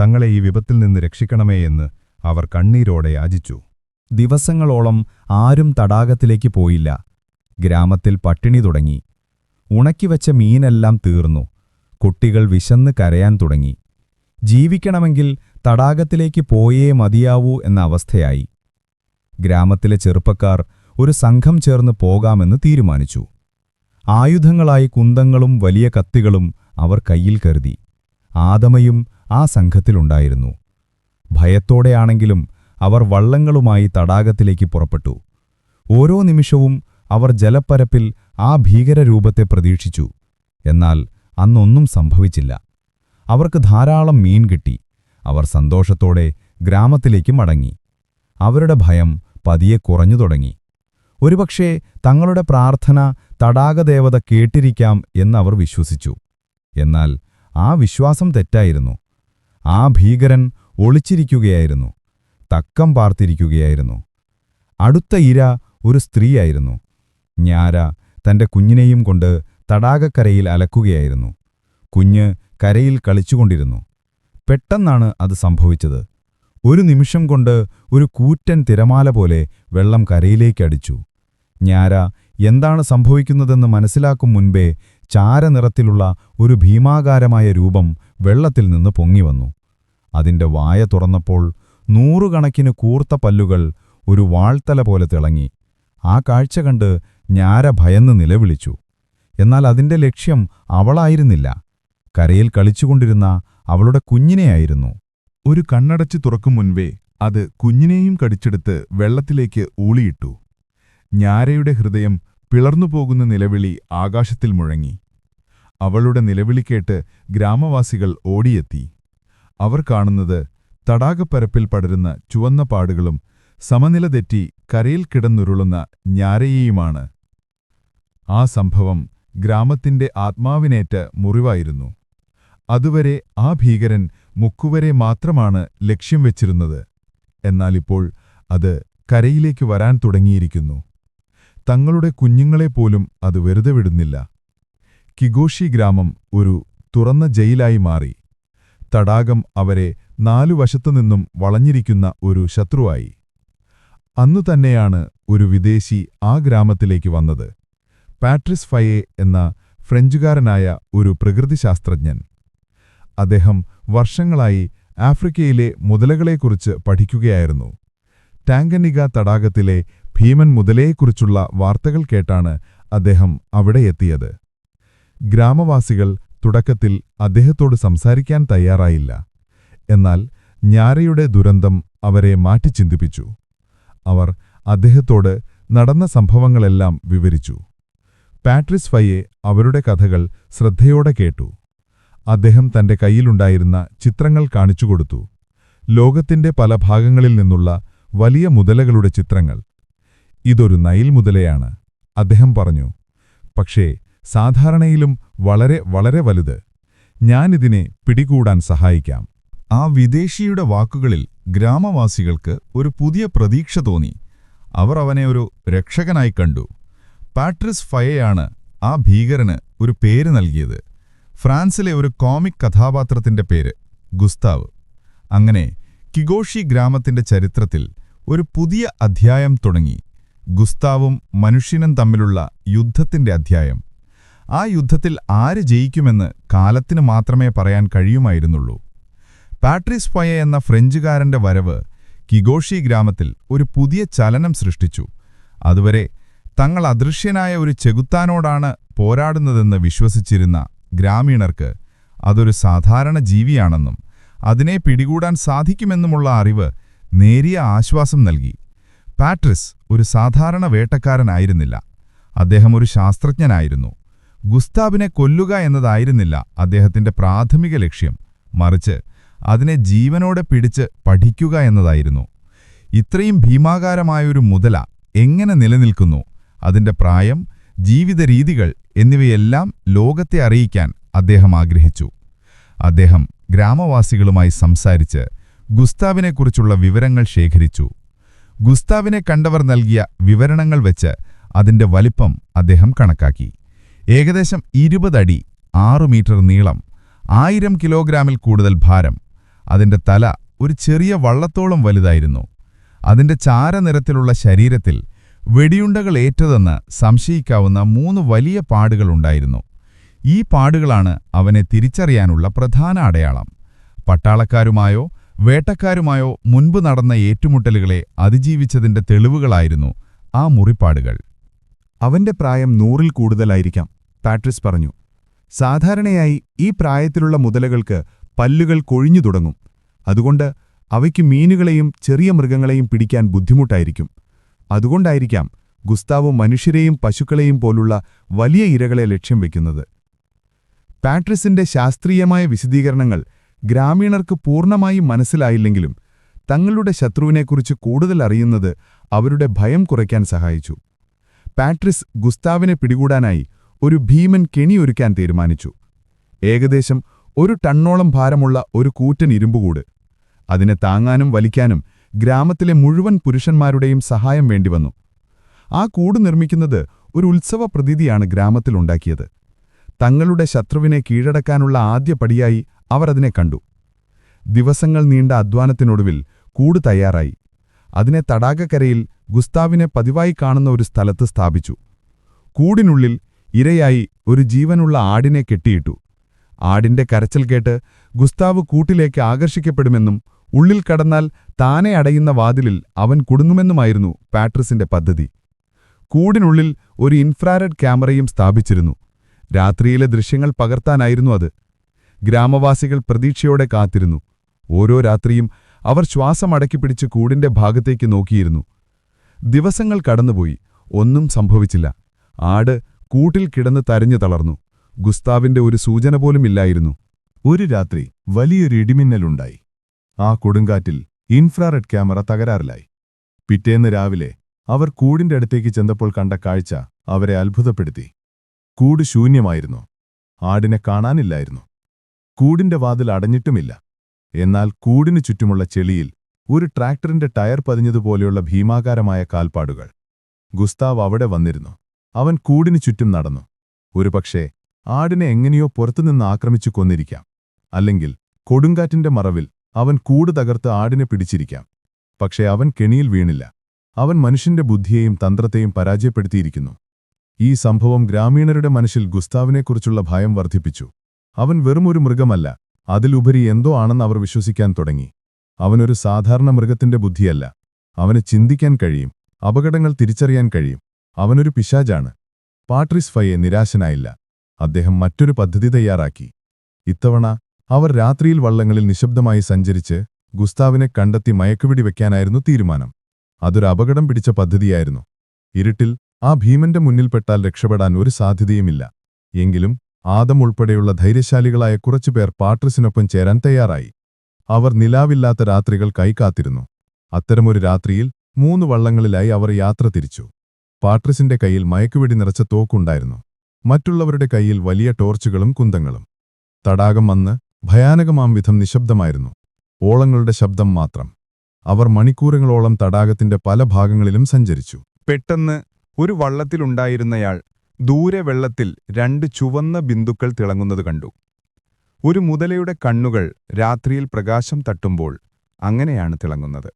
തങ്ങളെ ഈ വിപത്തിൽ നിന്ന് രക്ഷിക്കണമേ എന്ന് അവർ കണ്ണീരോടെ യാചിച്ചു. ദിവസങ്ങളോളം ആരും തടാകത്തിലേക്ക് പോയില്ല. ഗ്രാമത്തിൽ പട്ടിണി തുടങ്ങി. ഉണക്കിവെച്ച മീനെല്ലാം തീർന്നു. കുട്ടികൾ വിശന്ന് കരയാൻ തുടങ്ങി. ജീവിക്കണമെങ്കിൽ തടാകത്തിലേക്ക് പോയേ മതിയാവൂ എന്ന അവസ്ഥയായി. ഗ്രാമത്തിലെ ചെറുപ്പക്കാർ ഒരു സംഘം ചേർന്ന് പോകാമെന്ന് തീരുമാനിച്ചു. ആയുധങ്ങളായി കുന്തങ്ങളും വലിയ കത്തികളും അവർ കയ്യിൽ കരുതി. ആദമയും ആ സംഘത്തിലുണ്ടായിരുന്നു. ഭയത്തോടെയാണെങ്കിലും അവർ വള്ളങ്ങളുമായി തടാകത്തിലേക്ക് പുറപ്പെട്ടു. ഓരോ നിമിഷവും അവർ ജലപ്പരപ്പിൽ ആ ഭീകരരൂപത്തെ പ്രതീക്ഷിച്ചു. എന്നാൽ അന്നൊന്നും സംഭവിച്ചില്ല. അവർക്ക് ധാരാളം മീൻ കിട്ടി. അവർ സന്തോഷത്തോടെ ഗ്രാമത്തിലേക്ക് മടങ്ങി. അവരുടെ ഭയം പതിയെ കുറഞ്ഞു തുടങ്ങി. ഒരുപക്ഷേ തങ്ങളുടെ പ്രാർത്ഥന തടാകദേവത കേട്ടിരിക്കാം എന്നവർ വിശ്വസിച്ചു. എന്നാൽ ആ വിശ്വാസം തെറ്റായിരുന്നു. ആ ഭീകരൻ ഒളിച്ചിരിക്കുകയായിരുന്നു. തക്കം പാർത്തിരിക്കുകയായിരുന്നു. അടുത്ത ഇര ഒരു സ്ത്രീയായിരുന്നു. ഞാര തന്റെ കുഞ്ഞിനെയും കൊണ്ട് തടാകക്കരയിൽ അലക്കുകയായിരുന്നു. കുഞ്ഞ് കരയിൽ കളിച്ചുകൊണ്ടിരുന്നു. പെട്ടെന്നാണ് അത് സംഭവിച്ചത്. ഒരു നിമിഷം കൊണ്ട് ഒരു കൂറ്റൻ തിരമാല പോലെ വെള്ളം കരയിലേക്കടിച്ചു. ഞാര എന്താണ് സംഭവിക്കുന്നതെന്ന് മനസ്സിലാക്കും മുൻപേ ചാരനിറത്തിലുള്ള ഒരു ഭീമാകാരമായ രൂപം വെള്ളത്തിൽ നിന്ന് പൊങ്ങിവന്നു. അതിന്റെ വായ തുറന്നപ്പോൾ 100 കണക്കിന് കൂർത്ത പല്ലുകൾ ഒരു വാൾത്തല പോലെ തിളങ്ങി. ആ കാഴ്ച കണ്ട് ഞാര ഭയന്ന് നിലവിളിച്ചു. എന്നാൽ അതിന്റെ ലക്ഷ്യം അവളായിരുന്നില്ല. കരയിൽ കളിച്ചുകൊണ്ടിരുന്ന അവളുടെ കുഞ്ഞിനെയായിരുന്നു. ഒരു കണ്ണടച്ച് തുറക്കും മുൻപേ അത് കുഞ്ഞിനെയും കടിച്ചെടുത്ത് വെള്ളത്തിലേക്ക് ഊളിയിട്ടു. ഞാരയുടെ ഹൃദയം പിളർന്നുപോകുന്ന നിലവിളി ആകാശത്തിൽ മുഴങ്ങി. അവളുടെ നിലവിളി കേട്ട് ഗ്രാമവാസികൾ ഓടിയെത്തി. അവർ കാണുന്നത് തടാകപ്പരപ്പിൽ പടരുന്ന ചുവന്ന പാടുകളും സമനില തെറ്റി കരയിൽ കിടന്നുരുളുന്ന ഞാരയെയുമാണ്. ആ സംഭവം ഗ്രാമത്തിന്റെ ആത്മാവിനേറ്റ മുറിവായിരുന്നു. അതുവരെ ആ ഭീകരൻ മുക്കുവരെ മാത്രമാണ് ലക്ഷ്യം വെച്ചിരുന്നത്. എന്നാലിപ്പോൾ അത് കരയിലേക്ക് വരാൻ തുടങ്ങിയിരിക്കുന്നു. തങ്ങളുടെ കുഞ്ഞുങ്ങളെപ്പോലും അത് വെറുതെ വിടുന്നില്ല. കിഗോഷി ഗ്രാമം ഒരു തുറന്ന ജയിലായി മാറി. തടാകം അവരെ 4 വശത്തുനിന്നും വളഞ്ഞിരിക്കുന്ന ഒരു ശത്രുവായി. അന്നുതന്നെയാണ് ഒരു വിദേശി ആ ഗ്രാമത്തിലേക്ക് വന്നത്. പാട്രിസ് ഫയെ എന്ന ഫ്രഞ്ചുകാരനായ ഒരു പ്രകൃതിശാസ്ത്രജ്ഞൻ. അദ്ദേഹം വർഷങ്ങളായി ആഫ്രിക്കയിലെ മുതലകളെക്കുറിച്ച് പഠിക്കുകയായിരുന്നു. ടാങ്കനിക തടാകത്തിലെ ഭീമൻ മുതലയെക്കുറിച്ചുള്ള വാർത്തകൾ കേട്ടാണ് അദ്ദേഹം അവിടെ എത്തിയത്. ഗ്രാമവാസികൾ തുടക്കത്തിൽ അദ്ദേഹത്തോട് സംസാരിക്കാൻ തയ്യാറായില്ല. എന്നാൽ ഞാരയുടെ ദുരന്തം അവരെ മാറ്റിച്ചിന്തിപ്പിച്ചു. അവർ അദ്ദേഹത്തോട് നടന്ന സംഭവങ്ങളെല്ലാം വിവരിച്ചു. പാട്രിസ് ഫയെ അവരുടെ കഥകൾ ശ്രദ്ധയോടെ കേട്ടു. അദ്ദേഹം തന്റെ കയ്യിലുണ്ടായിരുന്ന ചിത്രങ്ങൾ കാണിച്ചുകൊടുത്തു. ലോകത്തിന്റെ പല ഭാഗങ്ങളിൽ നിന്നുള്ള വലിയ മുതലകളുടെ ചിത്രങ്ങൾ. ഇതൊരു നൈൽ മുതലയാണ്, അദ്ദേഹം പറഞ്ഞു. പക്ഷേ സാധാരണയിലും വളരെ വളരെ വലുത്. ഞാനിതിനെ പിടികൂടാൻ സഹായിക്കാം. ആ വിദേശിയുടെ വാക്കുകളിൽ ഗ്രാമവാസികൾക്ക് ഒരു പുതിയ പ്രതീക്ഷ തോന്നി. അവർ അവനെ ഒരു രക്ഷകനായി കണ്ടു. പാട്രിസ് ഫയെയാണ് ആ ഭീകരന് ഒരു പേര് നൽകിയത്. ഫ്രാൻസിലെ ഒരു കോമിക് കഥാപാത്രത്തിന്റെ പേര് ഗുസ്താവ്. അങ്ങനെ കിഗോഷി ഗ്രാമത്തിന്റെ ചരിത്രത്തിൽ ഒരു പുതിയ അധ്യായം തുടങ്ങി. ഗുസ്താവും മനുഷ്യനും തമ്മിലുള്ള യുദ്ധത്തിന്റെ അധ്യായം. ആ യുദ്ധത്തിൽ ആര് ജയിക്കുമെന്ന് കാലത്തിന് മാത്രമേ പറയാൻ കഴിയുമായിരുന്നുള്ളൂ. പാട്രിസ് ഫയെ എന്ന ഫ്രഞ്ചുകാരന്റെ വരവ് കിഗോഷി ഗ്രാമത്തിൽ ഒരു പുതിയ ചലനം സൃഷ്ടിച്ചു. അതുവരെ തങ്ങൾ അദൃശ്യനായ ഒരു ചെകുത്താനോടാണ് പോരാടുന്നതെന്ന് വിശ്വസിച്ചിരുന്ന ഗ്രാമീണർക്ക് അതൊരു സാധാരണ ജീവിയാണെന്നും അതിനെ പിടികൂടാൻ സാധിക്കുമെന്നുമുള്ള അറിവ് നേരിയ ആശ്വാസം നൽകി. പാട്രിസ് ഒരു സാധാരണ വേട്ടക്കാരനായിരുന്നില്ല. അദ്ദേഹം ഒരു ശാസ്ത്രജ്ഞനായിരുന്നു. ഗുസ്താവിനെ കൊല്ലുക എന്നതായിരുന്നില്ല അദ്ദേഹത്തിന്റെ പ്രാഥമിക ലക്ഷ്യം. മറിച്ച് അതിനെ ജീവനോടെ പിടിച്ച് പഠിക്കുക എന്നതായിരുന്നു. ഇത്രയും ഭീമാകാരമായൊരു മുതല എങ്ങനെ നിലനിൽക്കുന്നു, അതിന്റെ പ്രായം, ജീവിതരീതികൾ എന്നിവയെല്ലാം ലോകത്തെ അറിയിക്കാൻ അദ്ദേഹം ആഗ്രഹിച്ചു. അദ്ദേഹം ഗ്രാമവാസികളുമായി സംസാരിച്ച് ഗുസ്താവിനെക്കുറിച്ചുള്ള വിവരങ്ങൾ ശേഖരിച്ചു. ഗുസ്താവിനെ കണ്ടവർ നൽകിയ വിവരണങ്ങൾ വെച്ച് അതിന്റെ വലിപ്പം അദ്ദേഹം കണക്കാക്കി. ഏകദേശം 20 അടി, 6 മീറ്റർ നീളം, 1000 കിലോഗ്രാമിൽ കൂടുതൽ ഭാരം. അതിന്റെ തല ഒരു ചെറിയ വള്ളത്തോളം വലുതായിരുന്നു. അതിന്റെ ചാരനിറത്തിലുള്ള ശരീരത്തിൽ വെടിയുണ്ടകൾ ഏറ്റതെന്ന് സംശയിക്കാവുന്ന 3 വലിയ പാടുകളുണ്ടായിരുന്നു. ഈ പാടുകളാണ് അവനെ തിരിച്ചറിയാനുള്ള പ്രധാന അടയാളം. പട്ടാളക്കാരുമായോ വേട്ടക്കാരുമായോ മുൻപ് നടന്ന ഏറ്റുമുട്ടലുകളെ അതിജീവിച്ചതിന്റെ തെളിവുകളായിരുന്നു ആ മുറിപ്പാടുകൾ. അവന്റെ പ്രായം 100-ൽ കൂടുതലായിരിക്കാം, പാട്രിസ് പറഞ്ഞു. സാധാരണയായി ഈ പ്രായത്തിലുള്ള മുതലകൾക്ക് പല്ലുകൾ കൊഴിഞ്ഞു തുടങ്ങും. അതുകൊണ്ട് അവയ്ക്ക് മീനുകളെയും ചെറിയ മൃഗങ്ങളെയും പിടിക്കാൻ ബുദ്ധിമുട്ടായിരിക്കും. അതുകൊണ്ടായിരിക്കാം ഗുസ്താവോ മനുഷ്യരെയും പശുക്കളെയും പോലുള്ള വലിയ ഇരകളെ ലക്ഷ്യം വയ്ക്കുന്നത്. പാട്രിസിന്റെ ശാസ്ത്രീയമായ വിശദീകരണങ്ങൾ ഗ്രാമീണർക്ക് പൂർണ്ണമായും മനസ്സിലായില്ലെങ്കിലും തങ്ങളുടെ ശത്രുവിനെക്കുറിച്ച് കൂടുതൽ അറിയുന്നത് അവരുടെ ഭയം കുറയ്ക്കാൻ സഹായിച്ചു. പാട്രിസ് ഗുസ്താവിനെ പിടികൂടാനായി ഒരു ഭീമൻ കെണിയൊരുക്കാൻ തീരുമാനിച്ചു. ഏകദേശം 1 ടണ്ണോളം ഭാരമുള്ള ഒരു കൂറ്റൻ ഇരുമ്പുകൂട്. അതിനെ താങ്ങാനും വലിക്കാനും ഗ്രാമത്തിലെ മുഴുവൻ പുരുഷന്മാരുടെയും സഹായം വേണ്ടിവന്നു. ആ കൂട് നിർമ്മിക്കുന്നത് ഒരു ഉത്സവ പ്രതീതിയാണ് ഗ്രാമത്തിലുണ്ടാക്കിയത്. തങ്ങളുടെ ശത്രുവിനെ കീഴടക്കാനുള്ള ആദ്യ പടിയായി അവർ അതിനെ കണ്ടു. ദിവസങ്ങൾ നീണ്ട അധ്വാനത്തിനൊടുവിൽ കൂട് തയ്യാറായി. അതിനെ തടാകക്കരയിൽ ഗുസ്താവിനെ പതിവായി കാണുന്ന ഒരു സ്ഥലത്ത് സ്ഥാപിച്ചു. കൂടിനുള്ളിൽ ഇരയായി ഒരു ജീവനുള്ള ആടിനെ കെട്ടിയിട്ടു. ആടിന്റെ കരച്ചിൽ കേട്ട് ഗുസ്താവ് കൂട്ടിലേക്ക് ആകർഷിക്കപ്പെടുമെന്നും ഉള്ളിൽ കടന്നാൽ താനെ അടയുന്ന വാതിലിൽ അവൻ കുടുങ്ങുമെന്നുമായിരുന്നു പാട്രിസിന്റെ പദ്ധതി. കൂടിനുള്ളിൽ ഒരു ഇൻഫ്രാറെഡ് ക്യാമറയും സ്ഥാപിച്ചിരുന്നു. രാത്രിയിലെ ദൃശ്യങ്ങൾ പകർത്താനായിരുന്നു അത്. ഗ്രാമവാസികൾ പ്രതീക്ഷയോടെ കാത്തിരുന്നു. ഓരോ രാത്രിയും അവർ ശ്വാസം അടക്കിപ്പിടിച്ച് കൂടിന്റെ ഭാഗത്തേക്ക് നോക്കിയിരുന്നു. ദിവസങ്ങൾ കടന്നുപോയി. ഒന്നും സംഭവിച്ചില്ല. ആട് കൂട്ടിൽ കിടന്ന് തരിഞ്ഞു തളർന്നു. ഗുസ്താവിന്റെ ഒരു സൂചന പോലും ഇല്ലായിരുന്നു. ഒരു രാത്രി വലിയൊരു ഇടിമിന്നലുണ്ടായി. ആ കൊടുങ്കാറ്റിൽ ഇൻഫ്രാറെഡ് ക്യാമറ തകരാറിലായി. പിറ്റേന്ന് രാവിലെ അവർ കൂടിന്റെ അടുത്തേക്ക് ചെന്നപ്പോൾ കണ്ട കാഴ്ച അവരെ അത്ഭുതപ്പെടുത്തി. കൂട് ശൂന്യമായിരുന്നു. ആടിനെ കാണാനില്ലായിരുന്നു. കൂടിന്റെ വാതിൽ അടഞ്ഞിട്ടുമില്ല. എന്നാൽ കൂടിനു ചുറ്റുമുള്ള ചെളിയിൽ ഒരു ട്രാക്ടറിന്റെ ടയർ പതിഞ്ഞതുപോലെയുള്ള ഭീമാകാരമായ കാൽപ്പാടുകൾ. ഗുസ്താവ് അവിടെ വന്നിരുന്നു. അവൻ കൂടിനു ചുറ്റും നടന്നു. ഒരുപക്ഷേ ആടിനെ എങ്ങനെയോ പുറത്തുനിന്ന് ആക്രമിച്ചു കൊന്നിരിക്കാം. അല്ലെങ്കിൽ കൊടുങ്കാറ്റിന്റെ മറവിൽ അവൻ കൂട് തകർത്ത് ആടിനെ പിടിച്ചിരിക്കാം. പക്ഷേ അവൻ കെണിയിൽ വീണില്ല. അവൻ മനുഷ്യന്റെ ബുദ്ധിയെയും തന്ത്രത്തെയും പരാജയപ്പെടുത്തിയിരിക്കുന്നു. ഈ സംഭവം ഗ്രാമീണരുടെ മനസ്സിൽ ഗുസ്താവിനെക്കുറിച്ചുള്ള ഭയം വർദ്ധിപ്പിച്ചു. അവൻ വെറുമൊരു മൃഗമല്ല, അതിലുപരി എന്തോ ആണെന്ന് അവർ വിശ്വസിക്കാൻ തുടങ്ങി. അവനൊരു സാധാരണ മൃഗത്തിന്റെ ബുദ്ധിയല്ല. അവന് ചിന്തിക്കാൻ കഴിയും, അപകടങ്ങൾ തിരിച്ചറിയാൻ കഴിയും. അവനൊരു പിശാചാണ്. പാട്രിസ് ഫയെ നിരാശനായില്ല. അദ്ദേഹം മറ്റൊരു പദ്ധതി തയ്യാറാക്കി. ഇത്തവണ അവർ രാത്രിയിൽ വള്ളങ്ങളിൽ നിശബ്ദമായി സഞ്ചരിച്ച് ഗുസ്താവിനെ കണ്ടെത്തി മയക്കുപിടി വയ്ക്കാനായിരുന്നു തീരുമാനം. അതൊരു അപകടം പിടിച്ച പദ്ധതിയായിരുന്നു. ഇരുട്ടിൽ ആ ഭീമന്റെ മുന്നിൽപ്പെട്ടാൽ രക്ഷപ്പെടാൻ ഒരു സാധ്യതയുമില്ല. എങ്കിലും ആദം ഉൾപ്പെടെയുള്ള ധൈര്യശാലികളായ കുറച്ചുപേർ പാട്രിസിനൊപ്പം ചേരാൻ തയ്യാറായി. അവർ നിലാവില്ലാത്ത രാത്രികൾ കൈകാത്തിരുന്നു. അത്തരമൊരു രാത്രിയിൽ 3 വള്ളങ്ങളിലായി അവർ യാത്ര തിരിച്ചു. പാട്രിസിന്റെ കയ്യിൽ മയക്കുവെടി നിറച്ച തോക്കുണ്ടായിരുന്നു. മറ്റുള്ളവരുടെ കയ്യിൽ വലിയ ടോർച്ചുകളും കുന്തങ്ങളും. തടാകം അന്ന് ഭയാനകമാം വിധം നിശബ്ദമായിരുന്നു. ഓളങ്ങളുടെ ശബ്ദം മാത്രം. അവർ മണിക്കൂറുകളോളം തടാകത്തിന്റെ പല ഭാഗങ്ങളിലും സഞ്ചരിച്ചു. പെട്ടെന്ന് ഒരു വള്ളത്തിലുണ്ടായിരുന്നയാൾ ദൂരെ വെള്ളത്തിൽ 2 ചുവന്ന ബിന്ദുക്കൾ തിളങ്ങുന്നത് കണ്ടു. ഒരു മുതലയുടെ കണ്ണുകൾ രാത്രിയിൽ പ്രകാശം തട്ടുമ്പോൾ അങ്ങനെയാണ് തിളങ്ങുന്നത്.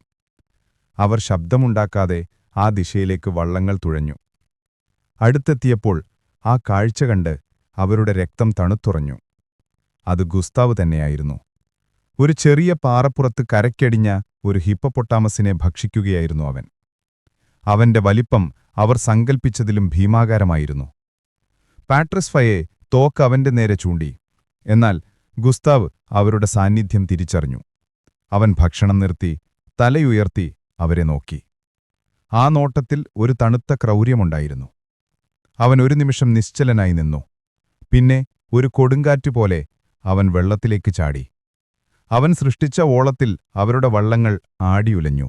അവർ ശബ്ദമുണ്ടാക്കാതെ ആ ദിശയിലേക്ക് വള്ളങ്ങൾ തുഴഞ്ഞു. അടുത്തെത്തിയപ്പോൾ ആ കാഴ്ച കണ്ട് അവരുടെ രക്തം തണുത്തുറഞ്ഞു. അത് ഗുസ്താവ് തന്നെയായിരുന്നു. ഒരു ചെറിയ പാറപ്പുറത്ത് കരയ്ക്കടിഞ്ഞ ഒരു ഹിപ്പപ്പൊട്ടാമസിനെ ഭക്ഷിക്കുകയായിരുന്നു അവൻ. അവന്റെ വലിപ്പം അവർ സങ്കൽപ്പിച്ചതിലും ഭീമാകാരമായിരുന്നു. പാട്രിസ് ഫയെ തോക്ക് അവന്റെ നേരെ ചൂണ്ടി. എന്നാൽ ഗുസ്താവ് അവരുടെ സാന്നിധ്യം തിരിച്ചറിഞ്ഞു. അവൻ ഭക്ഷണം നിർത്തി തലയുയർത്തി അവരെ നോക്കി. ആ നോട്ടത്തിൽ ഒരു തണുത്ത ക്രൗര്യമുണ്ടായിരുന്നു. അവൻ ഒരു നിമിഷം നിശ്ചലനായി നിന്നു. പിന്നെ ഒരു കൊടുങ്കാറ്റുപോലെ അവൻ വെള്ളത്തിലേക്ക് ചാടി. അവൻ സൃഷ്ടിച്ച ഓളത്തിൽ അവരുടെ വള്ളങ്ങൾ ആടിയുലഞ്ഞു.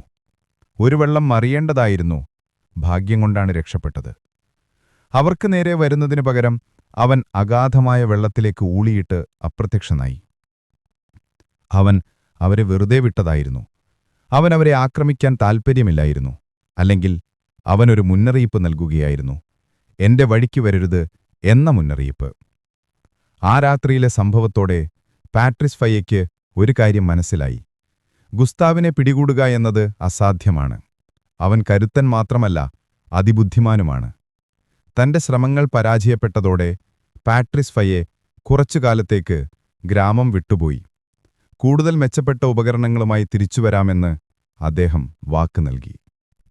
ഒരു വെള്ളം മറിയേണ്ടതായിരുന്നു. ഭാഗ്യം കൊണ്ടാണ് രക്ഷപ്പെട്ടത്. അവർക്ക് നേരെ വരുന്നതിനു പകരം അവൻ അഗാധമായ വെള്ളത്തിലേക്ക് ഊളിയിട്ട് അപ്രത്യക്ഷനായി. അവൻ അവരെ വെറുതെ വിട്ടതായിരുന്നു. അവൻ അവരെ ആക്രമിക്കാൻ താൽപ്പര്യമില്ലായിരുന്നു. അല്ലെങ്കിൽ അവനൊരു മുന്നറിയിപ്പ് നൽകുകയായിരുന്നു. എന്റെ വഴിക്ക് വരരുത് എന്ന മുന്നറിയിപ്പ്. ആ രാത്രിയിലെ സംഭവത്തോടെ പാട്രിസ് ഫയയ്ക്ക് ഒരു കാര്യം മനസ്സിലായി. ഗുസ്താവിനെ പിടികൂടുക എന്നത് അസാധ്യമാണ്. അവൻ കരുത്തൻ മാത്രമല്ല, അതിബുദ്ധിമാനുമാണ്. തന്റെ ശ്രമങ്ങൾ പരാജയപ്പെട്ടതോടെ പാട്രിസ് ഫയെ കുറച്ചുകാലത്തേക്ക് ഗ്രാമം വിട്ടുപോയി. കൂടുതൽ മെച്ചപ്പെട്ട ഉപകരണങ്ങളുമായി തിരിച്ചുവരാമെന്ന് അദ്ദേഹം വാക്ക് നൽകി.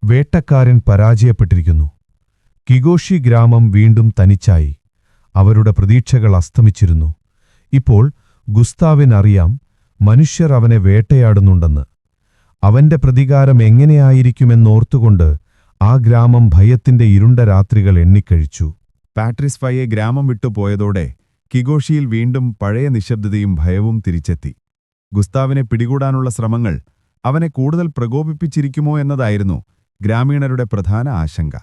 വേട്ടക്കാരൻ പരാജയപ്പെട്ടിരിക്കുന്നു. കിഗോഷി ഗ്രാമം വീണ്ടും തനിച്ചായി. അവരുടെ പ്രതീക്ഷകൾ അസ്തമിച്ചിരുന്നു. ഇപ്പോൾ ഗുസ്താവിനറിയാം മനുഷ്യർ അവനെ വേട്ടയാടുന്നുണ്ടെന്ന്. അവന്റെ പ്രതികാരം എങ്ങനെയായിരിക്കുമെന്നോർത്തുകൊണ്ട് ആ ഗ്രാമം ഭയത്തിന്റെ ഇരുണ്ട രാത്രികൾ എണ്ണിക്കഴിച്ചു. പാട്രിസ് ഫയെ ഗ്രാമം വിട്ടുപോയതോടെ കിഗോഷിയിൽ വീണ്ടും പഴയ നിശബ്ദതയും ഭയവും തിരിച്ചെത്തി. ഗുസ്താവിനെ പിടികൂടാനുള്ള ശ്രമങ്ങൾ അവനെ കൂടുതൽ പ്രകോപിപ്പിച്ചിരിക്കുമോ എന്നതായിരുന്നു ഗ്രാമീണരുടെ പ്രധാന ആശങ്ക.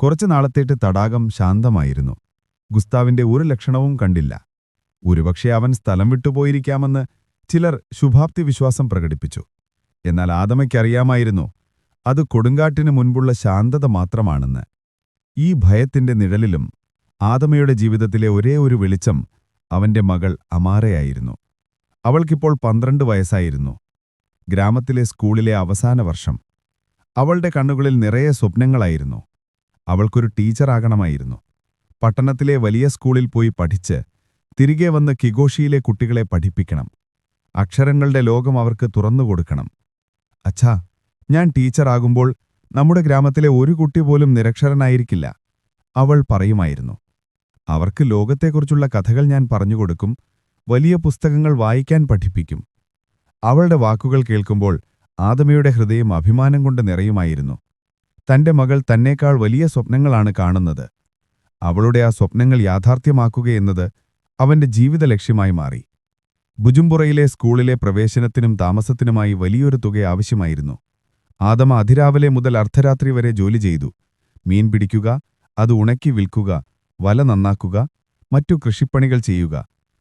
കുറച്ചു നാളത്തേട്ട് തടാകം ശാന്തമായിരുന്നു. ഗുസ്താവിന്റെ ഒരു ലക്ഷണവും കണ്ടില്ല. ഒരുപക്ഷെ അവൻ സ്ഥലം വിട്ടുപോയിരിക്കാമെന്ന് ചിലർ ശുഭാപ്തി വിശ്വാസം പ്രകടിപ്പിച്ചു. എന്നാൽ ആദമയ്ക്കറിയാമായിരുന്നു അത് കൊടുങ്കാറ്റിനു മുൻപുള്ള ശാന്തത മാത്രമാണെന്ന്. ഈ ഭയത്തിന്റെ നിഴലിലും ആദമയുടെ ജീവിതത്തിലെ ഒരേ ഒരു വെളിച്ചം അവന്റെ മകൾ അമാരയായിരുന്നു. അവൾക്കിപ്പോൾ 12 വയസ്സായിരുന്നു. ഗ്രാമത്തിലെ സ്കൂളിലെ അവസാന വർഷം. അവളുടെ കണ്ണുകളിൽ നിറയെ സ്വപ്നങ്ങളായിരുന്നു. അവൾക്കൊരു ടീച്ചറാകണമായിരുന്നു. പട്ടണത്തിലെ വലിയ സ്കൂളിൽ പോയി പഠിച്ച് തിരികെ വന്ന് കിഗോഷിയിലെ കുട്ടികളെ പഠിപ്പിക്കണം. അക്ഷരങ്ങളുടെ ലോകം അവർക്ക് തുറന്നുകൊടുക്കണം. അച്ഛാ, ഞാൻ ടീച്ചറാകുമ്പോൾ നമ്മുടെ ഗ്രാമത്തിലെ ഒരു കുട്ടി പോലും നിരക്ഷരനായിരിക്കില്ല, അവൾ പറയുമായിരുന്നു. അവർക്ക് ലോകത്തെക്കുറിച്ചുള്ള കഥകൾ ഞാൻ പറഞ്ഞുകൊടുക്കും, വലിയ പുസ്തകങ്ങൾ വായിക്കാൻ പഠിപ്പിക്കും. അവളുടെ വാക്കുകൾ കേൾക്കുമ്പോൾ ആദമയുടെ ഹൃദയം അഭിമാനം കൊണ്ട് നിറയുമായിരുന്നു. തന്റെ മകൾ തന്നേക്കാൾ വലിയ സ്വപ്നങ്ങളാണ് കാണുന്നത്. അവളുടെ ആ സ്വപ്നങ്ങൾ യാഥാർത്ഥ്യമാക്കുകയെന്നത് അവന്റെ ജീവിത ലക്ഷ്യമായി മാറി. ബുജുംബുറയിലെ സ്കൂളിലെ പ്രവേശനത്തിനും താമസത്തിനുമായി വലിയൊരു തുക ആവശ്യമായിരുന്നു. ആദമ അതിരാവിലെ മുതൽ അർദ്ധരാത്രി വരെ ജോലി ചെയ്തു. മീൻ പിടിക്കുക, അത് ഉണക്കി വിൽക്കുക, വല നന്നാക്കുക, മറ്റു കൃഷിപ്പണികൾ ചെയ്യുക.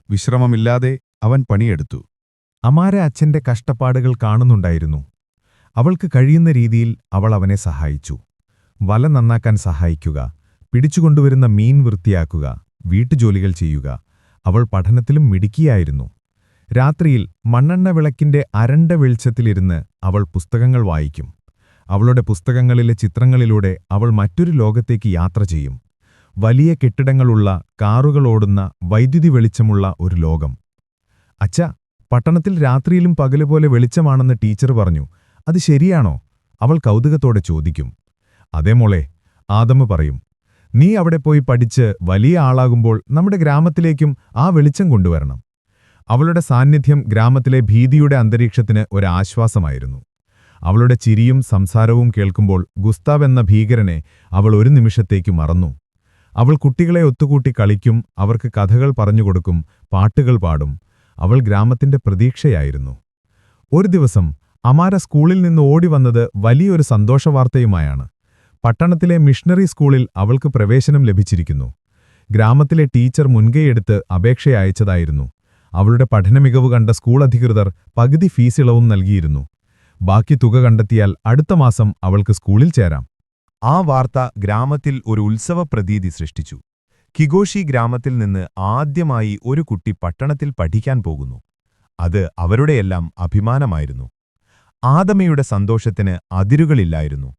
വിശ്രമമില്ലാതെ അവൻ പണിയെടുത്തു. അമാര അച്ഛന്റെ കഷ്ടപ്പാടുകൾ കാണുന്നുണ്ടായിരുന്നു. അവൾക്ക് കഴിയുന്ന രീതിയിൽ അവൾ അവനെ സഹായിച്ചു. വല നന്നാക്കാൻ സഹായിക്കുക, പിടിച്ചുകൊണ്ടുവരുന്ന മീൻ വൃത്തിയാക്കുക, വീട്ടുജോലികൾ ചെയ്യുക. അവൾ പഠനത്തിലും മിടുക്കിയായിരുന്നു. രാത്രിയിൽ മണ്ണെണ്ണ വിളക്കിന്റെ അരണ്ട വെളിച്ചത്തിലിരുന്ന് അവൾ പുസ്തകങ്ങൾ വായിക്കും. അവളുടെ പുസ്തകങ്ങളിലെ ചിത്രങ്ങളിലൂടെ അവൾ മറ്റൊരു ലോകത്തേക്ക് യാത്ര ചെയ്യും. വലിയ കെട്ടിടങ്ങളുള്ള, കാറുകളോടുന്ന, വൈദ്യുതി വെളിച്ചമുള്ള ഒരു ലോകം. അച്ഛാ, പട്ടണത്തിൽ രാത്രിയിലും പകലുപോലെ വെളിച്ചമാണെന്ന് ടീച്ചർ പറഞ്ഞു. അത് ശരിയാണോ? അവൾ കൗതുകത്തോടെ ചോദിക്കും. അതേ മോളെ, ആദമ പറയും. നീ അവിടെ പോയി പഠിച്ച് വലിയ ആളാകുമ്പോൾ നമ്മുടെ ഗ്രാമത്തിലേക്കും ആ വെളിച്ചം കൊണ്ടുവരണം. അവളുടെ സാന്നിധ്യം ഗ്രാമത്തിലെ ഭീതിയുടെ അന്തരീക്ഷത്തിന് ഒരാശ്വാസമായിരുന്നു. അവളുടെ ചിരിയും സംസാരവും കേൾക്കുമ്പോൾ ഗുസ്താവ് എന്ന ഭീകരനെ അവൾ ഒരു നിമിഷത്തേക്ക് മറന്നു. അവൾ കുട്ടികളെ ഒത്തുകൂട്ടി കളിക്കും, അവർക്ക് കഥകൾ പറഞ്ഞുകൊടുക്കും, പാട്ടുകൾ പാടും. അവൾ ഗ്രാമത്തിന്റെ പ്രതീക്ഷയായിരുന്നു. ഒരു ദിവസം അമാര സ്കൂളിൽ നിന്ന് ഓടിവന്നത് വലിയൊരു സന്തോഷവാർത്തയുമായാണ്. പട്ടണത്തിലെ മിഷണറി സ്കൂളിൽ അവൾക്ക് പ്രവേശനം ലഭിച്ചിരിക്കുന്നു. ഗ്രാമത്തിലെ ടീച്ചർ മുൻകൈയെടുത്ത് അപേക്ഷ അയച്ചതായിരുന്നു. അവളുടെ പഠനമികവ് കണ്ട സ്കൂൾ അധികൃതർ പകുതി ഫീസ് ഇളവും നൽകിയിരുന്നു. ബാക്കി തുക കണ്ടെത്തിയാൽ അടുത്ത മാസം അവൾക്ക് സ്കൂളിൽ ചേരാം. ആ വാർത്ത ഗ്രാമത്തിൽ ഒരു ഉത്സവ പ്രതീതി സൃഷ്ടിച്ചു. കിഗോഷി ഗ്രാമത്തിൽ നിന്ന് ആദ്യമായി ഒരു കുട്ടി പട്ടണത്തിൽ പഠിക്കാൻ പോകുന്നു. അത് അവരുടെയെല്ലാം അഭിമാനമായിരുന്നു. ആദമയുടെ സന്തോഷത്തിന് അതിരുകളില്ലായിരുന്നു.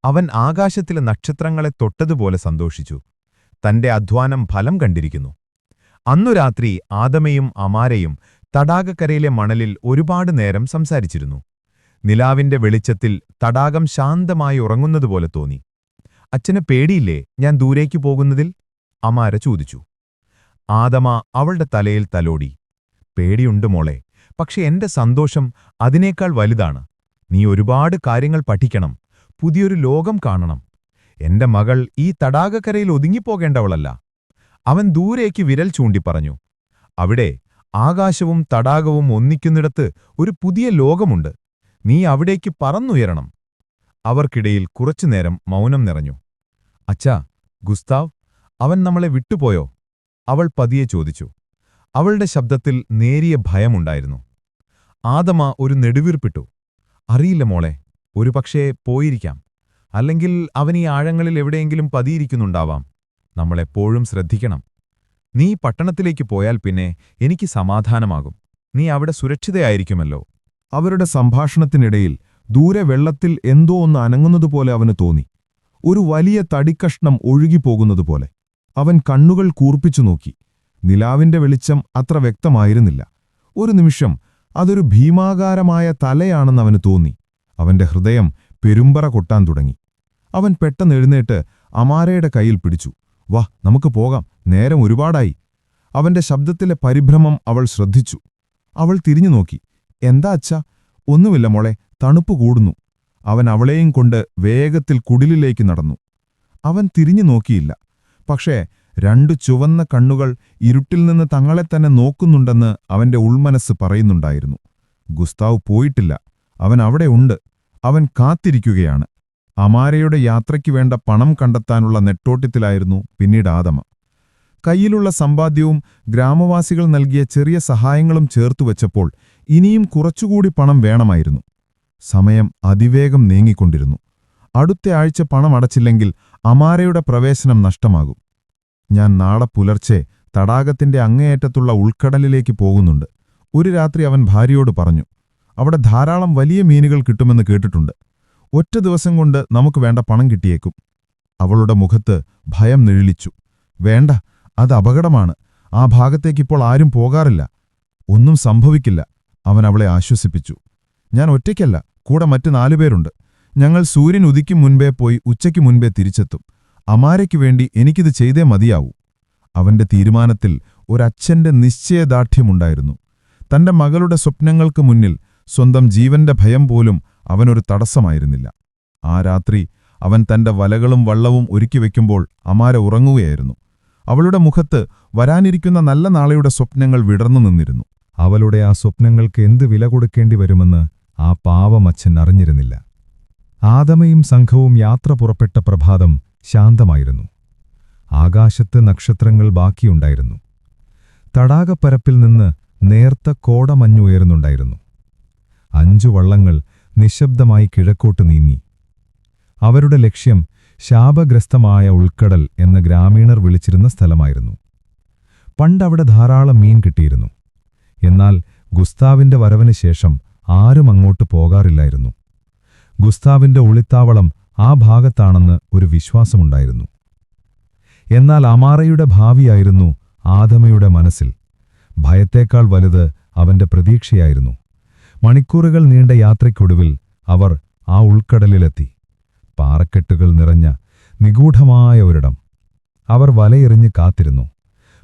അവൻ ആകാശത്തിലെ നക്ഷത്രങ്ങളെ തൊട്ടതുപോലെ സന്തോഷിച്ചു. തന്റെ അധ്വാനം ഫലം കണ്ടിരിക്കുന്നു. അന്നു രാത്രി ആദമയും അമാരയും തടാകക്കരയിലെ മണലിൽ ഒരുപാട് നേരം സംസാരിച്ചിരുന്നു. നിലാവിന്റെ വെളിച്ചത്തിൽ തടാകം ശാന്തമായി ഉറങ്ങുന്നതുപോലെ തോന്നി. അച്ഛന് പേടിയില്ലേ ഞാൻ ദൂരേക്കു പോകുന്നതിൽ? അമാര ചോദിച്ചു. ആദമ അവളുടെ തലയിൽ തലോടി. പേടിയുണ്ട് മോളെ, പക്ഷെ എന്റെ സന്തോഷം അതിനേക്കാൾ വലുതാണ്. നീ ഒരുപാട് കാര്യങ്ങൾ പഠിക്കണം, പുതിയൊരു ലോകം കാണണം. എന്റെ മകൾ ഈ തടാകക്കരയിൽ ഒതുങ്ങിപ്പോകേണ്ടവളല്ല. അവൻ ദൂരേക്ക് വിരൽ ചൂണ്ടിപ്പറഞ്ഞു. അവിടെ ആകാശവും തടാകവും ഒന്നിക്കുന്നിടത്ത് ഒരു പുതിയ ലോകമുണ്ട്. നീ അവിടേക്ക് പറന്നുയരണം. അവർക്കിടയിൽ കുറച്ചുനേരം മൗനം നിറഞ്ഞു. അച്ഛാ, ഗുസ്താവ്, അവൻ നമ്മളെ വിട്ടുപോയോ? അവൾ പതിയെ ചോദിച്ചു. അവളുടെ ശബ്ദത്തിൽ നേരിയ ഭയമുണ്ടായിരുന്നു. ആദമ ഒരു നെടുവീർപ്പിട്ടു. അറിയില്ല മോളെ, ഒരുപക്ഷേ പോയിരിക്കാം. അല്ലെങ്കിൽ അവൻ ഈ ആഴങ്ങളിൽ എവിടെയെങ്കിലും പതിയിരിക്കുന്നുണ്ടാവാം. നമ്മളെപ്പോഴും ശ്രദ്ധിക്കണം. നീ പട്ടണത്തിലേക്ക് പോയാൽ പിന്നെ എനിക്ക് സമാധാനമാകും. നീ അവിടെ സുരക്ഷിതയായിരിക്കുമല്ലോ. അവരുടെ സംഭാഷണത്തിനിടയിൽ ദൂരെ വെള്ളത്തിൽ എന്തോ ഒന്ന് അനങ്ങുന്നതുപോലെ അവന് തോന്നി. ഒരു വലിയ തടിക്കഷ്ണം ഒഴുകിപ്പോകുന്നതുപോലെ. അവൻ കണ്ണുകൾ കൂർപ്പിച്ചു നോക്കി. നിലാവിന്റെ വെളിച്ചം അത്ര വ്യക്തമായിരുന്നില്ല. ഒരു നിമിഷം അതൊരു ഭീമാകാരമായ തലയാണെന്നവന് തോന്നി. അവന്റെ ഹൃദയം പെരുമ്പറ കൊട്ടാൻ തുടങ്ങി. അവൻ പെട്ടെന്ന് എഴുന്നേറ്റ് അമാരയുടെ കയ്യിൽ പിടിച്ചു. വാ, നമുക്ക് പോകാം, നേരം ഒരുപാടായി. അവന്റെ ശബ്ദത്തിലെ പരിഭ്രമം അവൾ ശ്രദ്ധിച്ചു. അവൾ തിരിഞ്ഞു നോക്കി. എന്താ അച്ഛാ? ഒന്നുമില്ല മോളെ, തണുപ്പ് കൂടുന്നു. അവൻ അവളെയും കൊണ്ട് വേഗത്തിൽ കുടിലിലേക്ക് നടന്നു. അവൻ തിരിഞ്ഞു നോക്കിയില്ല. പക്ഷേ രണ്ടു ചുവന്ന കണ്ണുകൾ ഇരുട്ടിൽ നിന്ന് തങ്ങളെത്തന്നെ നോക്കുന്നുണ്ടെന്ന് അവന്റെ ഉൾമനസ്സ് പറയുന്നുണ്ടായിരുന്നു. ഗുസ്താവ് പോയിട്ടില്ല. അവൻ അവിടെ ഉണ്ട്. അവൻ കാത്തിരിക്കുകയാണ്. അമാരയുടെ യാത്രയ്ക്ക് വേണ്ട പണം കണ്ടെത്താനുള്ള നെട്ടോട്ടത്തിലായിരുന്നു പിന്നീട് ആദമ. കയ്യിലുള്ള സമ്പാദ്യവും ഗ്രാമവാസികൾ നൽകിയ ചെറിയ സഹായങ്ങളും ചേർത്തുവച്ചപ്പോൾ ഇനിയും കുറച്ചുകൂടി പണം വേണമായിരുന്നു. സമയം അതിവേഗം നീങ്ങിക്കൊണ്ടിരുന്നു. അടുത്ത ആഴ്ച പണം അടച്ചില്ലെങ്കിൽ അമാരയുടെ പ്രവേശനം നഷ്ടമാകും. ഞാൻ നാളെ പുലർച്ചെ തടാകത്തിന്റെ അങ്ങേയറ്റത്തുള്ള ഉൾക്കടലിലേക്ക് പോകുന്നുണ്ട്. ഒരു രാത്രി അവൻ ഭാര്യയോട് പറഞ്ഞു. അവിടെ ധാരാളം വലിയ മീനുകൾ കിട്ടുമെന്ന് കേട്ടിട്ടുണ്ട്. ഒറ്റ ദിവസം കൊണ്ട് നമുക്ക് വേണ്ട പണം കിട്ടിയേക്കും. അവളുടെ മുഖത്ത് ഭയം നിഴലിച്ചു. വേണ്ട, അത് അപകടമാണ്. ആ ഭാഗത്തേക്കിപ്പോൾ ആരും പോകാറില്ല. ഒന്നും സംഭവിക്കില്ല, അവൻ അവളെ ആശ്വസിപ്പിച്ചു. ഞാൻ ഒറ്റയ്ക്കല്ല, കൂടെ മറ്റ് 4 പേരുണ്ട്. ഞങ്ങൾ സൂര്യൻ ഉദിക്കും മുൻപേ പോയി ഉച്ചയ്ക്ക് മുൻപേ തിരിച്ചെത്തും. അമാരയ്ക്കു വേണ്ടി എനിക്കിത് ചെയ്തേ മതിയാവൂ. അവന്റെ തീരുമാനത്തിൽ ഒരച്ഛന്റെ നിശ്ചയദാർഢ്യമുണ്ടായിരുന്നു. തന്റെ മകളുടെ സ്വപ്നങ്ങൾക്ക് മുന്നിൽ സ്വന്തം ജീവന്റെ ഭയം പോലും അവനൊരു തടസ്സമായിരുന്നില്ല. ആ രാത്രി അവൻ തന്റെ വലകളും വള്ളവും ഒരുക്കിവെക്കുമ്പോൾ അമാര ഉറങ്ങുകയായിരുന്നു. അവളുടെ മുഖത്ത് വരാനിരിക്കുന്ന നല്ല നാളെയുടെ സ്വപ്നങ്ങൾ വിടർന്നു നിന്നിരുന്നു. അവളുടെ ആ സ്വപ്നങ്ങൾക്ക് എന്ത് വില കൊടുക്കേണ്ടി വരുമെന്ന് ആ പാവമച്ഛൻ അറിഞ്ഞിരുന്നില്ല. ആദമയും സംഘവും യാത്ര പുറപ്പെട്ട പ്രഭാതം ശാന്തമായിരുന്നു. ആകാശത്ത് നക്ഷത്രങ്ങൾ ബാക്കിയുണ്ടായിരുന്നു. തടാകപ്പരപ്പിൽ നിന്ന് നേർത്ത കോടമഞ്ഞുയർന്നുണ്ടായിരുന്നു. 5 വള്ളങ്ങൾ നിശബ്ദമായി കിഴക്കോട്ട് നീങ്ങി. അവരുടെ ലക്ഷ്യം ശാപഗ്രസ്തമായ ഉൾക്കടൽ എന്ന് ഗ്രാമീണർ വിളിച്ചിരുന്ന സ്ഥലമായിരുന്നു. പണ്ടവിടെ ധാരാളം മീൻ കിട്ടിയിരുന്നു. എന്നാൽ ഗുസ്താവിന്റെ വരവിന് ശേഷം ആരും അങ്ങോട്ട് പോകാറില്ലായിരുന്നു. ഗുസ്താവിന്റെ ഒളിത്താവളം ആ ഭാഗത്താണെന്ന് ഒരു വിശ്വാസമുണ്ടായിരുന്നു. എന്നാൽ അമാറയുടെ ഭാവിയായിരുന്നു ആദമയുടെ മനസ്സിൽ. ഭയത്തേക്കാൾ വലുത് അവന്റെ പ്രതീക്ഷയായിരുന്നു. മണിക്കൂറുകൾ നീണ്ട യാത്രയ്ക്കൊടുവിൽ അവർ ആ ഉൾക്കടലിലെത്തി. പാറക്കെട്ടുകൾ നിറഞ്ഞ നിഗൂഢമായ ഒരിടം. അവർ വലയെറിഞ്ഞ് കാത്തിരുന്നു.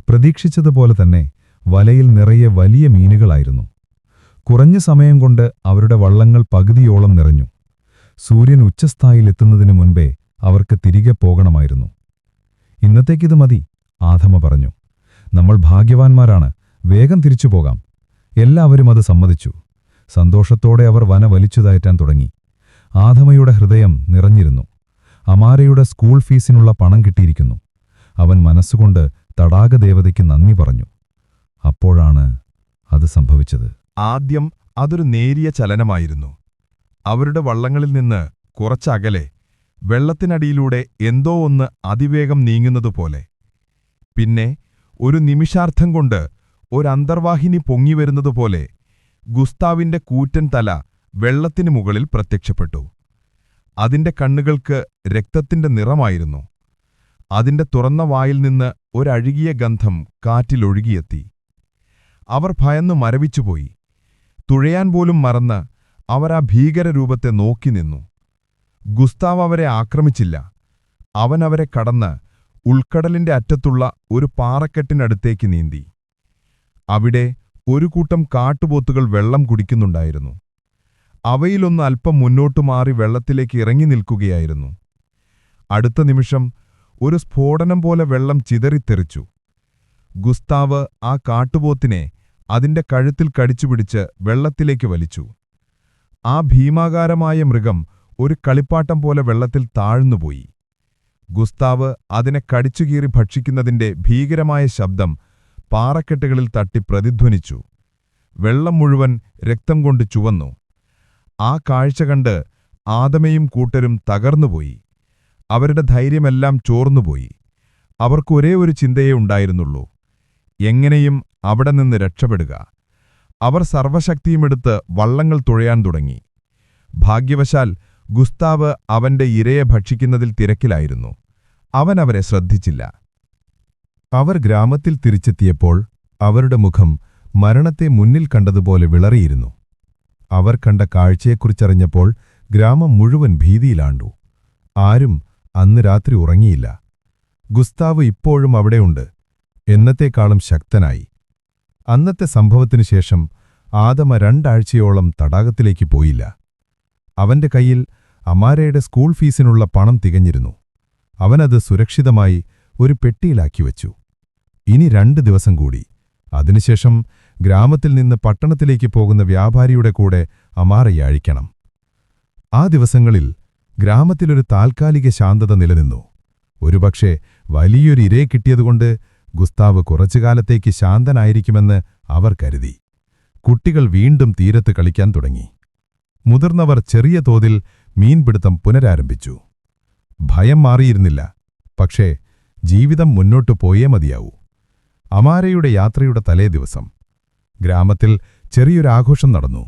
പ്രതീക്ഷിച്ചതുപോലെ തന്നെ വലയിൽ നിറയെ വലിയ മീനുകളായിരുന്നു. കുറഞ്ഞ സമയം കൊണ്ട് അവരുടെ വള്ളങ്ങൾ പകുതിയോളം നിറഞ്ഞു. സൂര്യൻ ഉച്ചസ്ഥായിലെത്തുന്നതിനു മുൻപേ അവർക്ക് തിരികെ പോകണമായിരുന്നു. ഇന്നത്തേക്കിത് മതി, ആദമ പറഞ്ഞു. നമ്മൾ ഭാഗ്യവാന്മാരാണ്, വേഗം തിരിച്ചു പോകാം. എല്ലാവരും അത് സമ്മതിച്ചു. സന്തോഷത്തോടെ അവർ വന വലിച്ചുതയറ്റാൻ തുടങ്ങി. ആദമയുടെ ഹൃദയം നിറഞ്ഞിരുന്നു. അമാരയുടെ സ്കൂൾ ഫീസിനുള്ള പണം കിട്ടിയിരിക്കുന്നു. അവൻ മനസ്സുകൊണ്ട് തടാകദേവതയ്ക്ക് നന്ദി പറഞ്ഞു. അപ്പോഴാണ് അത് സംഭവിച്ചത്. ആദ്യം അതൊരു നേരിയ ചലനമായിരുന്നു. അവരുടെ വള്ളങ്ങളിൽ നിന്ന് കുറച്ചകലെ വെള്ളത്തിനടിയിലൂടെ എന്തോ ഒന്ന് അതിവേഗം നീങ്ങുന്നതുപോലെ. പിന്നെ ഒരു നിമിഷാർത്ഥം കൊണ്ട് ഒരന്തർവാഹിനി പൊങ്ങിവരുന്നതുപോലെ ഗുസ്താവിന്റെ കൂറ്റൻ തല വെള്ളത്തിനു മുകളിൽ പ്രത്യക്ഷപ്പെട്ടു. അതിന്റെ കണ്ണുകൾക്ക് രക്തത്തിന്റെ നിറമായിരുന്നു. അതിന്റെ തുറന്ന വായിൽ നിന്ന് ഒരഴുകിയ ഗന്ധം കാറ്റിലൊഴുകിയെത്തി. അവർ ഭയന്നു മരവിച്ചുപോയി. തുഴയാൻ പോലും മറന്ന് അവർ ആ ഭീകരരൂപത്തെ നോക്കി നിന്നു. ഗുസ്താവ് അവരെ ആക്രമിച്ചില്ല. അവൻ അവരെ കടന്ന് ഉൾക്കടലിന്റെ അറ്റത്തുള്ള ഒരു പാറക്കെട്ടിനടുത്തേക്ക് നീന്തി. അവിടെ ഒരു കൂട്ടം കാട്ടുപോത്തുകൾ വെള്ളം കുടിക്കുന്നുണ്ടായിരുന്നു. അവയിലൊന്ന് അല്പം മുന്നോട്ടു മാറി വെള്ളത്തിലേക്ക് ഇറങ്ങി നിൽക്കുകയായിരുന്നു. അടുത്ത നിമിഷം ഒരു സ്ഫോടനം പോലെ വെള്ളം ചിതറിത്തെറിച്ചു. ഗുസ്താവ് ആ കാട്ടുപോത്തിനെ അതിന്റെ കഴുത്തിൽ കടിച്ചുപിടിച്ച് വെള്ളത്തിലേക്ക് വലിച്ചു. ആ ഭീമാകാരമായ മൃഗം ഒരു കളിപ്പാട്ടം പോലെ വെള്ളത്തിൽ താഴ്ന്നുപോയി. ഗുസ്താവ് അതിനെ കടിച്ചുകീറി ഭക്ഷിക്കുന്നതിന്റെ ഭീകരമായ ശബ്ദം പാറക്കെട്ടുകളിൽ തട്ടി പ്രതിധ്വനിച്ചു. വെള്ളം മുഴുവൻ രക്തം കൊണ്ട് ചുവന്നു. ആ കാഴ്ച കണ്ട് ആദമയും കൂട്ടരും തകർന്നുപോയി. അവരുടെ ധൈര്യമെല്ലാം ചോർന്നുപോയി. അവർക്ക് ഒരേ ഒരു ചിന്തയേ ഉണ്ടായിരുന്നുള്ളൂ: എങ്ങനെയും അവിടെ നിന്ന് രക്ഷപ്പെടുക. അവർ സർവശക്തിയുമെടുത്ത് വള്ളങ്ങൾ തുഴയാൻ തുടങ്ങി. ഭാഗ്യവശാൽ ഗുസ്താവ് അവന്റെ ഇരയെ ഭക്ഷിക്കുന്നതിൽ തിരക്കിലായിരുന്നു. അവൻ അവരെ ശ്രദ്ധിച്ചില്ല. അവർ ഗ്രാമത്തിൽ തിരിച്ചെത്തിയപ്പോൾ അവരുടെ മുഖം മരണത്തെ മുന്നിൽ കണ്ടതുപോലെ വിളറിയിരുന്നു. അവർ കണ്ട കാഴ്ചയെക്കുറിച്ചറിഞ്ഞപ്പോൾ ഗ്രാമം മുഴുവൻ ഭീതിയിലാണ്ടു. ആരും അന്ന് രാത്രി ഉറങ്ങിയില്ല. ഗുസ്താവ് ഇപ്പോഴും അവിടെയുണ്ട്, എന്നത്തേക്കാളും ശക്തനായി. അന്നത്തെ സംഭവത്തിനു ശേഷം ആദമ 2 ആഴ്ചയോളം തടാകത്തിലേക്ക് പോയില്ല. അവന്റെ കയ്യിൽ അമാരയുടെ സ്കൂൾ ഫീസിനുള്ള പണം തികഞ്ഞിരുന്നു. അവനത് സുരക്ഷിതമായി ഒരു പെട്ടിയിലാക്കി വച്ചു. ഇനി 2 ദിവസം കൂടി. അതിനുശേഷം ഗ്രാമത്തിൽ നിന്ന് പട്ടണത്തിലേക്ക് പോകുന്ന വ്യാപാരിയുടെ കൂടെ അമാരയെ അഴിക്കണം. ആ ദിവസങ്ങളിൽ ഗ്രാമത്തിലൊരു താൽക്കാലിക ശാന്തത നിലനിന്നു. ഒരുപക്ഷെ വലിയൊരു ഇരയെ കിട്ടിയതുകൊണ്ട് ഗുസ്താവ് കുറച്ചുകാലത്തേക്ക് ശാന്തനായിരിക്കുമെന്ന് അവർ കരുതി. കുട്ടികൾ വീണ്ടും തീരത്ത് കളിക്കാൻ തുടങ്ങി. മുതിർന്നവർ ചെറിയ തോതിൽ മീൻപിടുത്തം പുനരാരംഭിച്ചു. ഭയം മാറിയിരുന്നില്ല. പക്ഷേ ജീവിതം മുന്നോട്ടു പോയേ മതിയാവൂ. അമാരയുടെ യാത്രയുടെ തലേ ദിവസം ഗ്രാമത്തിൽ ചെറിയൊരാഘോഷം നടന്നു.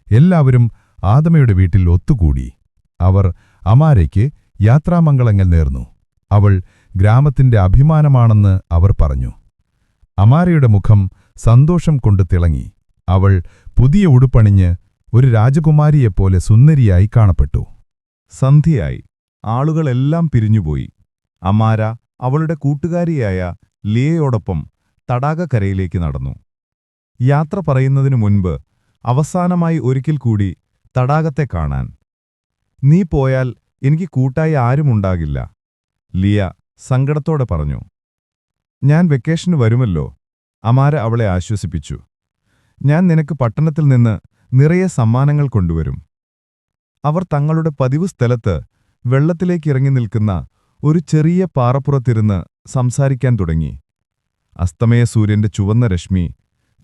എല്ലാവരും ആദമയുടെ വീട്ടിൽ ഒത്തുകൂടി. അവർ അമാരയ്ക്ക് യാത്രാമംഗളങ്ങൾ നേർന്നു. അവൾ ഗ്രാമത്തിന്റെ അഭിമാനമാണെന്ന് അവർ പറഞ്ഞു. അമാരയുടെ മുഖം സന്തോഷം കൊണ്ട് തിളങ്ങി. അവൾ പുതിയ ഉടുപ്പണിഞ്ഞ് ഒരു രാജകുമാരിയെപ്പോലെ സുന്ദരിയായി കാണപ്പെട്ടു. സന്ധ്യയായി. ആളുകളെല്ലാം പിരിഞ്ഞുപോയി. അമാര അവളുടെ കൂട്ടുകാരിയായ ലിയയോടൊപ്പം തടാകക്കരയിലേക്ക് നടന്നു. യാത്ര പറയുന്നതിനു മുൻപ് അവസാനമായി ഒരിക്കൽ കൂടി തടാകത്തെ കാണാൻ. നീ പോയാൽ എനിക്ക് കൂട്ടായി ആരുമുണ്ടാകില്ല, ലിയ സങ്കടത്തോടെ പറഞ്ഞു. ഞാൻ വെക്കേഷന് വരുമല്ലോ, അമാര അവളെ ആശ്വസിപ്പിച്ചു. ഞാൻ നിനക്ക് പട്ടണത്തിൽ നിന്ന് നിറയെ സമ്മാനങ്ങൾ കൊണ്ടുവരും. അവർ തങ്ങളുടെ പതിവ് സ്ഥലത്ത് വെള്ളത്തിലേക്കിറങ്ങി നിൽക്കുന്ന ഒരു ചെറിയ പാറപ്പുറത്തിരുന്ന് സംസാരിക്കാൻ തുടങ്ങി. അസ്തമയ സൂര്യന്റെ ചുവന്ന രശ്മി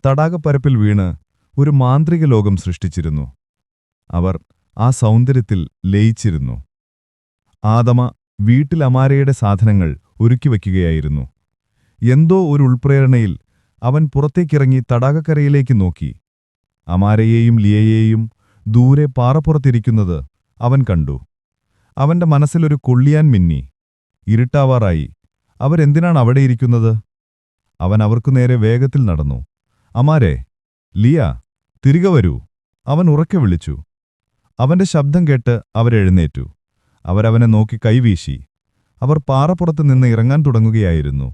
തടാകപ്പരപ്പിൽ വീണ് ഒരു മാന്ത്രിക ലോകം സൃഷ്ടിച്ചിരുന്നു. അവർ ആ സൗന്ദര്യത്തിൽ ലയിച്ചിരുന്നു. ആദമ വീട്ടിൽ അമാരയുടെ സാധനങ്ങൾ ഒരുക്കിവയ്ക്കുകയായിരുന്നു. എന്തോ ഒരു ഉൾപ്രേരണയിൽ അവൻ പുറത്തേക്കിറങ്ങി തടാകക്കരയിലേക്ക് നോക്കി. അമാരയെയും ലിയയെയും ദൂരെ പാറപ്പുറത്തിരിക്കുന്നത് അവൻ കണ്ടു. അവന്റെ മനസ്സിലൊരു കൊള്ളിയാൻ മിന്നി. ഇരുട്ടാവാറായി. അവരെന്തിനാണ് അവിടെയിരിക്കുന്നത്? അവൻ അവർക്കു നേരെ വേഗത്തിൽ നടന്നു. അമാരെ, ലിയ, തിരികെ വരൂ, അവൻ ഉറക്കെ വിളിച്ചു. അവന്റെ ശബ്ദം കേട്ട് അവരെഴുന്നേറ്റു. അവരവനെ നോക്കി കൈവീശി. അവർ പാറപ്പുറത്ത് നിന്ന് ഇറങ്ങാൻ തുടങ്ങുകയായിരുന്നു.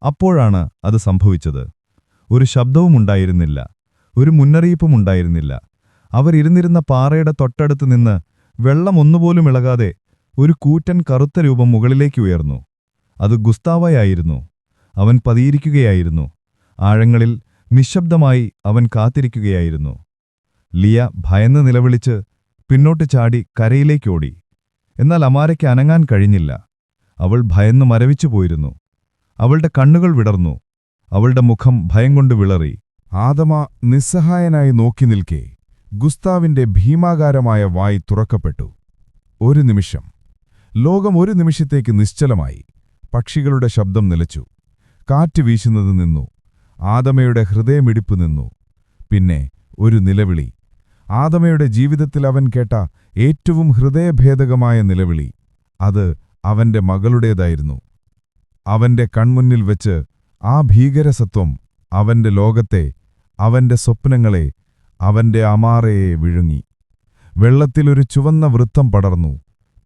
അപ്പോഴാണ് അത് സംഭവിച്ചത്. ഒരു ശബ്ദവുമുണ്ടായിരുന്നില്ല, ഒരു മുന്നറിയിപ്പുമുണ്ടായിരുന്നില്ല. അവരിരുന്നിരുന്ന പാറയുടെ തൊട്ടടുത്ത് നിന്ന് വെള്ളം ഒന്നുപോലും ഇളകാതെ ഒരു കൂറ്റൻ കറുത്ത രൂപം മുകളിലേക്ക് ഉയർന്നു. അത് ഗുസ്താവയായിരുന്നു. അവൻ പതിയിരിക്കുകയായിരുന്നു. ആഴങ്ങളിൽ നിശബ്ദമായി അവൻ കാത്തിരിക്കുകയായിരുന്നു. ലിയ ഭയന്ന് നിലവിളിച്ച് പിന്നോട്ട് ചാടി കരയിലേക്കോടി. എന്നാൽ അമാരയ്ക്ക് അനങ്ങാൻ കഴിഞ്ഞില്ല. അവൾ ഭയന്നു മരവിച്ചുപോയിരുന്നു. അവളുടെ കണ്ണുകൾ വിടർന്നു. അവളുടെ മുഖം ഭയം കൊണ്ട് വിളറി. ആദമ നിസ്സഹായനായി നോക്കി നിൽക്കെ ഗുസ്താവിന്റെ ഭീമാകാരമായ വായ് തുറക്കപ്പെട്ടു. ഒരു നിമിഷം. ലോകം ഒരു നിമിഷത്തേക്ക് നിശ്ചലമായി. പക്ഷികളുടെ ശബ്ദം നിലച്ചു. കാറ്റ് വീശുന്നത് നിന്നു. ആദമയുടെ ഹൃദയമിടിപ്പ് നിന്നു. പിന്നെ ഒരു നിലവിളി. ആദമയുടെ ജീവിതത്തിൽ അവൻ കേട്ട ഏറ്റവും ഹൃദയഭേദകമായ നിലവിളി. അത് അവന്റെ മകളുടേതായിരുന്നു. അവന്റെ കൺമുന്നിൽ വെച്ച് ആ ഭീകരസത്വം അവന്റെ ലോകത്തെ, അവന്റെ സ്വപ്നങ്ങളെ, അവന്റെ അമാരയെ വിഴുങ്ങി. വെള്ളത്തിലൊരു ചുവന്ന വൃത്തം പടർന്നു.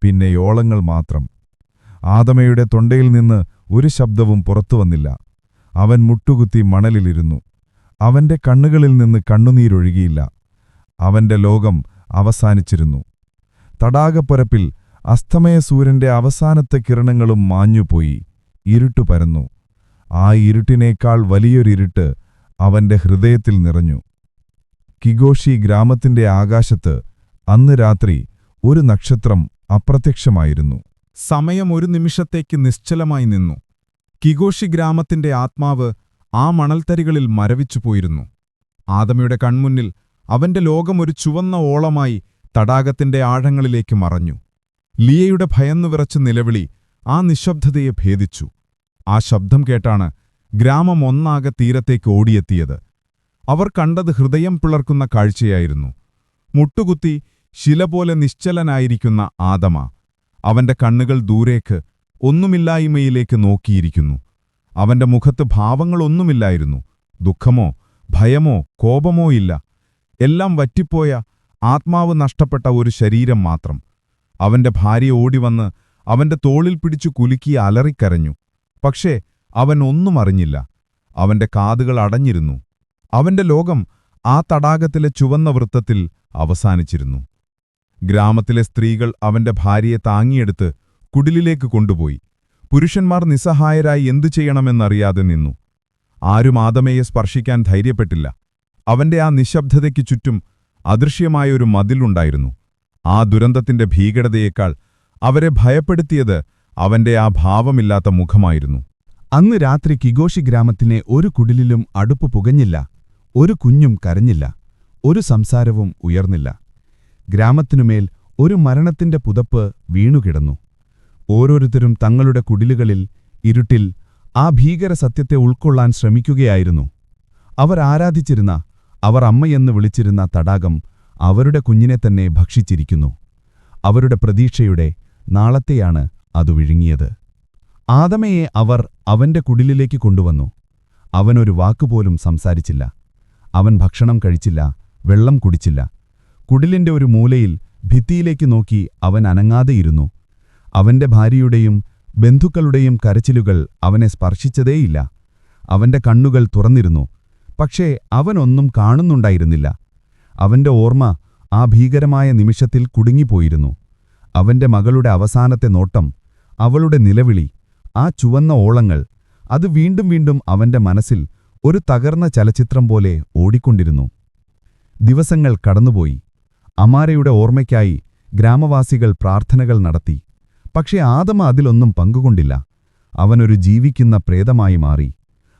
പിന്നെ ഓളങ്ങൾ മാത്രം. ആദമയുടെ തൊണ്ടയിൽ നിന്ന് ഒരു ശബ്ദവും പുറത്തുവന്നില്ല. അവൻ മുട്ടുകുത്തി മണലിലിരുന്നു. അവന്റെ കണ്ണുകളിൽ നിന്ന് കണ്ണുനീരൊഴുകിയില്ല. അവന്റെ ലോകം അവസാനിച്ചിരുന്നു. തടാകപ്പരപ്പിൽ അസ്തമയ സൂര്യന്റെ അവസാനത്തെ കിരണങ്ങളും മാഞ്ഞുപോയി. ഇരുട്ടു പരന്നു. ആ ഇരുട്ടിനേക്കാൾ വലിയൊരിരുട്ട് അവന്റെ ഹൃദയത്തിൽ നിറഞ്ഞു. കിഗോഷി ഗ്രാമത്തിന്റെ ആകാശത്ത് അന്ന് രാത്രി ഒരു നക്ഷത്രം അപ്രത്യക്ഷമായിരുന്നു. സമയം ഒരു നിമിഷത്തേക്ക് നിശ്ചലമായി നിന്നു. കിഗോഷി ഗ്രാമത്തിന്റെ ആത്മാവ് ആ മണൽത്തരികളിൽ മരവിച്ചുപോയിരുന്നു. ആദമയുടെ കൺമുന്നിൽ അവന്റെ ലോകം ഒരു ചുവന്ന ഓളമായി തടാകത്തിന്റെ ആഴങ്ങളിലേക്ക് മറഞ്ഞു. ലിയയുടെ ഭയന്നു വിറച്ച നിലവിളി ആ നിശബ്ദതയെ ഭേദിച്ചു. ആ ശബ്ദം കേട്ടാണ് ഗ്രാമം ഒന്നാകെ തീരത്തേക്ക് ഓടിയെത്തിയത്. അവർ കണ്ടത് ഹൃദയം പിളർക്കുന്ന കാഴ്ചയായിരുന്നു. മുട്ടുകുത്തി ശില പോലെ നിശ്ചലനായിരിക്കുന്ന ആദമ അവന്റെ കണ്ണുകൾ ദൂരേക്ക് ഒന്നുമില്ലായ്മയിലേക്ക് നോക്കിയിരിക്കുന്നു. അവന്റെ മുഖത്ത് ഭാവങ്ങളൊന്നുമില്ലായിരുന്നു. ദുഃഖമോ ഭയമോ കോപമോ ഇല്ല. എല്ലാം വറ്റിപ്പോയ, ആത്മാവ് നഷ്ടപ്പെട്ട ഒരു ശരീരം മാത്രം. അവന്റെ ഭാര്യ ഓടിവന്ന് അവന്റെ തോളിൽ പിടിച്ചു കുലുക്കി അലറിക്കരഞ്ഞു. പക്ഷേ അവൻ ഒന്നും അറിഞ്ഞില്ല. അവന്റെ കാതുകൾ അടഞ്ഞിരുന്നു. അവന്റെ ലോകം ആ തടാകത്തിലെ ചുവന്ന വൃത്തത്തിൽ അവസാനിച്ചിരുന്നു. ഗ്രാമത്തിലെ സ്ത്രീകൾ അവന്റെ ഭാര്യയെ താങ്ങിയെടുത്ത് കുടിലിലേക്ക് കൊണ്ടുപോയി. പുരുഷന്മാർ നിസ്സഹായരായി എന്തു ചെയ്യണമെന്നറിയാതെ നിന്നു. ആരും ആദമയെ സ്പർശിക്കാൻ ധൈര്യപ്പെട്ടില്ല. അവന്റെ ആ നിശബ്ദതയ്ക്കു ചുറ്റും അദൃശ്യമായൊരു മതിലുണ്ടായിരുന്നു. ആ ദുരന്തത്തിന്റെ ഭീകരതയേക്കാൾ അവരെ ഭയപ്പെടുത്തിയത് അവന്റെ ആ ഭാവമില്ലാത്ത മുഖമായിരുന്നു. അന്ന് രാത്രി കിഗോഷി ഗ്രാമത്തിനെ ഒരു കുടിലിലും അടുപ്പ് പുകഞ്ഞില്ല. ഒരു കുഞ്ഞും കരഞ്ഞില്ല. ഒരു സംസാരവും ഉയർന്നില്ല. ഗ്രാമത്തിനുമേൽ ഒരു മരണത്തിന്റെ പുതപ്പ് വീണുകിടന്നു. ഓരോരുത്തരും തങ്ങളുടെ കുടിലുകളിൽ ഇരുട്ടിൽ ആ ഭീകര സത്യത്തെ ഉൾക്കൊള്ളാൻ ശ്രമിക്കുകയായിരുന്നു. അവർ ആരാധിച്ചിരുന്ന, അവർ അമ്മയെന്ന് വിളിച്ചിരുന്ന തടാകം അവരുടെ കുഞ്ഞിനെ തന്നെ ഭക്ഷിച്ചിരിക്കുന്നു. അവരുടെ പ്രതീക്ഷയുടെ നാളത്തെയാണ് അത് വിഴുങ്ങിയത്. ആദമയെ അവർ അവന്റെ കുടിലിലേക്ക് കൊണ്ടുവന്നു. അവനൊരു വാക്കുപോലും സംസാരിച്ചില്ല. അവൻ ഭക്ഷണം കഴിച്ചില്ല, വെള്ളം കുടിച്ചില്ല. കുടിലിന്റെ ഒരു മൂലയിൽ ഭിത്തിയിലേക്ക് നോക്കി അവൻ അനങ്ങാതെയിരുന്നു. അവന്റെ ഭാര്യയുടെയും ബന്ധുക്കളുടെയും കരച്ചിലുകൾ അവനെ സ്പർശിച്ചതേയില്ല. അവന്റെ കണ്ണുകൾ തുറന്നിരുന്നു. പക്ഷേ അവനൊന്നും കാണുന്നുണ്ടായിരുന്നില്ല. അവന്റെ ഓർമ്മ ആ ഭീകരമായ നിമിഷത്തിൽ കുടുങ്ങിപ്പോയിരുന്നു. അവന്റെ മകളുടെ അവസാനത്തെ നോട്ടം, അവളുടെ നിലവിളി, ആ ചുവന്ന ഓളങ്ങൾ, അത് വീണ്ടും വീണ്ടും അവന്റെ മനസ്സിൽ ഒരു തകർന്ന ചലച്ചിത്രം പോലെ ഓടിക്കൊണ്ടിരുന്നു. ദിവസങ്ങൾ കടന്നുപോയി. അമാരയുടെ ഓർമ്മയ്ക്കായി ഗ്രാമവാസികൾ പ്രാർത്ഥനകൾ നടത്തി. പക്ഷേ ആദമ അതിലൊന്നും പങ്കുകൊണ്ടില്ല. അവനൊരു ജീവിക്കുന്ന പ്രേതമായി മാറി.